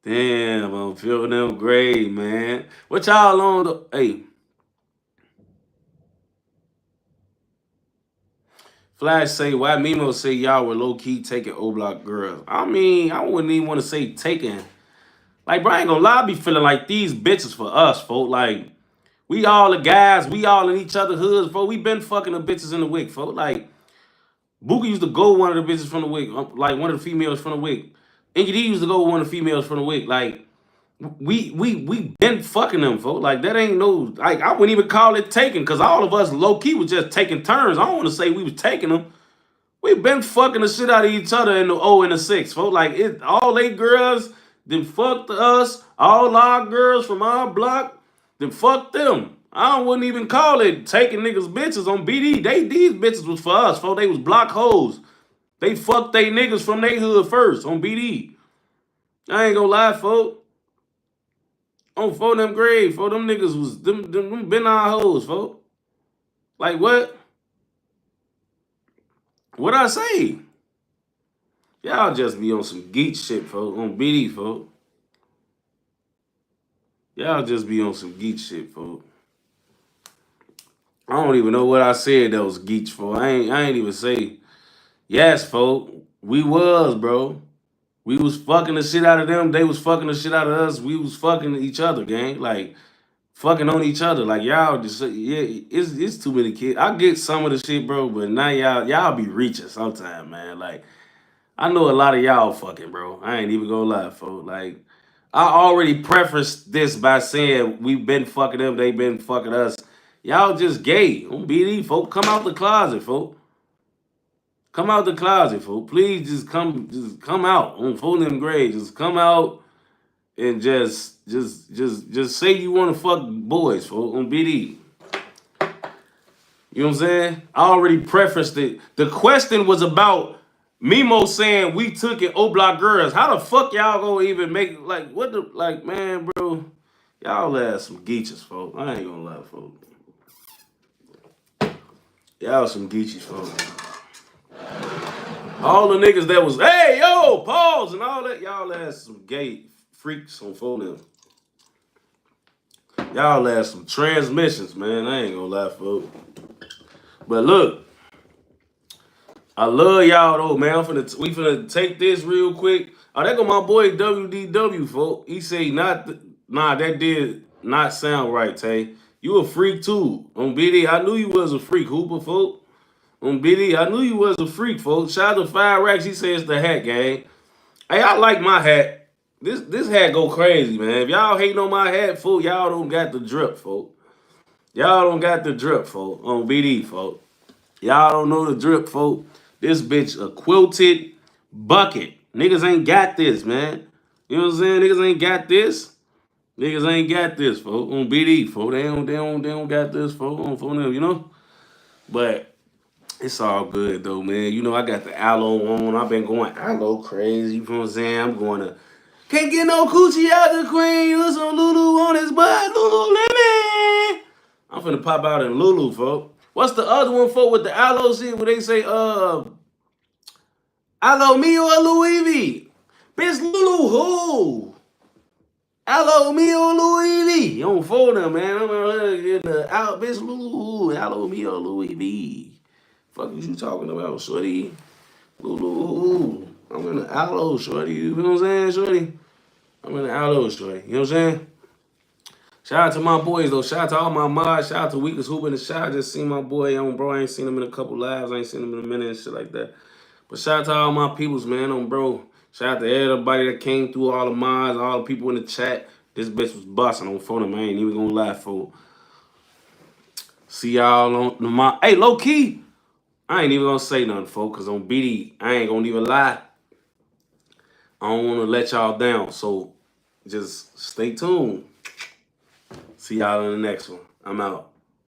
Damn, I'm feeling them great, man. What y'all on, though? Hey. Flash say, why Memo say y'all were low-key taking O-Block girls? I mean, I wouldn't even want to say taking. Like, bro, I ain't gonna lie, I be feeling like these bitches for us, folk. Like, We all the guys. We all in each other's hoods, folks. We been fucking the bitches in the wick, folks. Like, Boogie used to go one of the bitches from the wick, like one of the females from the wick. Inky D used to go one of the females from the wick. Like, we been fucking them, folks. Like, that ain't no, like, I wouldn't even call it taking, because all of us low-key was just taking turns. I don't want to say we was taking them. We been fucking the shit out of each other in the 0 and the 6, folks. Like, all they girls, then fucked us. All our girls from our block, then fuck them. I wouldn't even call it taking niggas bitches on BD. These bitches was for us, folks. They was block hoes. They fucked they niggas from they hood first on BD. I ain't gonna lie, folks. On for them grave, for them niggas was them been our hoes, folks. Like what? What I say? Y'all just be on some geek shit, folks. On BD, folks. Y'all just be on some geek shit, folks. I don't even know what I said that was geeks for. I ain't even say yes, folks. We was, bro. We was fucking the shit out of them. They was fucking the shit out of us. We was fucking each other, gang. Like, fucking on each other. Like, y'all just, yeah, it's too many kids. I get some of the shit, bro, but now y'all be reaching sometime, man. Like, I know a lot of y'all fucking, bro. I ain't even gonna lie, folks. Like, I already prefaced this by saying we been fucking them, they been fucking us. Y'all just gay. On BD, folks. Come out the closet, folks. Come out the closet, folks. Please just come out on phone them grades. Just come out and just say you want to fuck boys, folks, on BD. You know what I'm saying? I already prefaced it. The question was about Memo saying we took it O-Block girls. How the fuck y'all gonna even make, like, what the, like, man, bro? Y'all ass some geeches, folks. I ain't gonna lie, folks. Y'all some geeches, folks. All the niggas that was, hey, yo, pause, and all that, y'all ass some gay freaks on phone. Y'all ass some transmissions, man. I ain't gonna lie, folks. But look, I love y'all though, man. We finna take this real quick. Oh, there go my boy WDW, folks. He say nah, that did not sound right, Tay. You a freak too. On BD, I knew you was a freak, Hoover, folks. On BD, I knew you was a freak, folks. Shout out to 5 Racks. He says the hat, gang. Hey, I like my hat. This hat go crazy, man. If y'all hating on my hat, folks, y'all don't got the drip, folks. Y'all don't got the drip, folks. On BD, folks. Y'all don't know the drip, folks. This bitch a quilted bucket. Niggas ain't got this, man. You know what I'm saying? Niggas ain't got this. Niggas ain't got this, folks. On BD, folks. They don't got this, folks. On them, you know? But it's all good though, man. You know, I got the aloe on. I've been going aloe crazy. You know what I'm saying? I'm going to can't get no coochie out the queen. Use some Lulu on his butt. Lululemon. I'm finna pop out in Lulu, folks. What's the other one, folks, with the aloe shit where they say, aloe me or Louis V? Bitch, Lulu who? Aloe me or Louis V? You don't fold them, man. I'm gonna get the out, bitch, Lulu who? Aloe me or Louis V? Fuck is you talking about, shorty? Lulu, I'm in the aloe, shorty. You know what I'm saying, shorty? I'm in the aloe, shorty. You know what I'm saying? Shout out to my boys, though. Shout out to all my mods. Shout out to Weakest Hoover in the shot. I just seen my boy on, bro. I ain't seen him in a couple lives. I ain't seen him in a minute and shit like that. But shout out to all my peoples, man, on, bro. Shout out to everybody that came through, all the mods, all the people in the chat. This bitch was busting on phone. I ain't even gonna lie, folks. See y'all on the mod. Hey, low key. I ain't even gonna say nothing, folks, because on BD, I ain't gonna even lie. I don't want to let y'all down, so just stay tuned. See y'all in the next one. I'm out.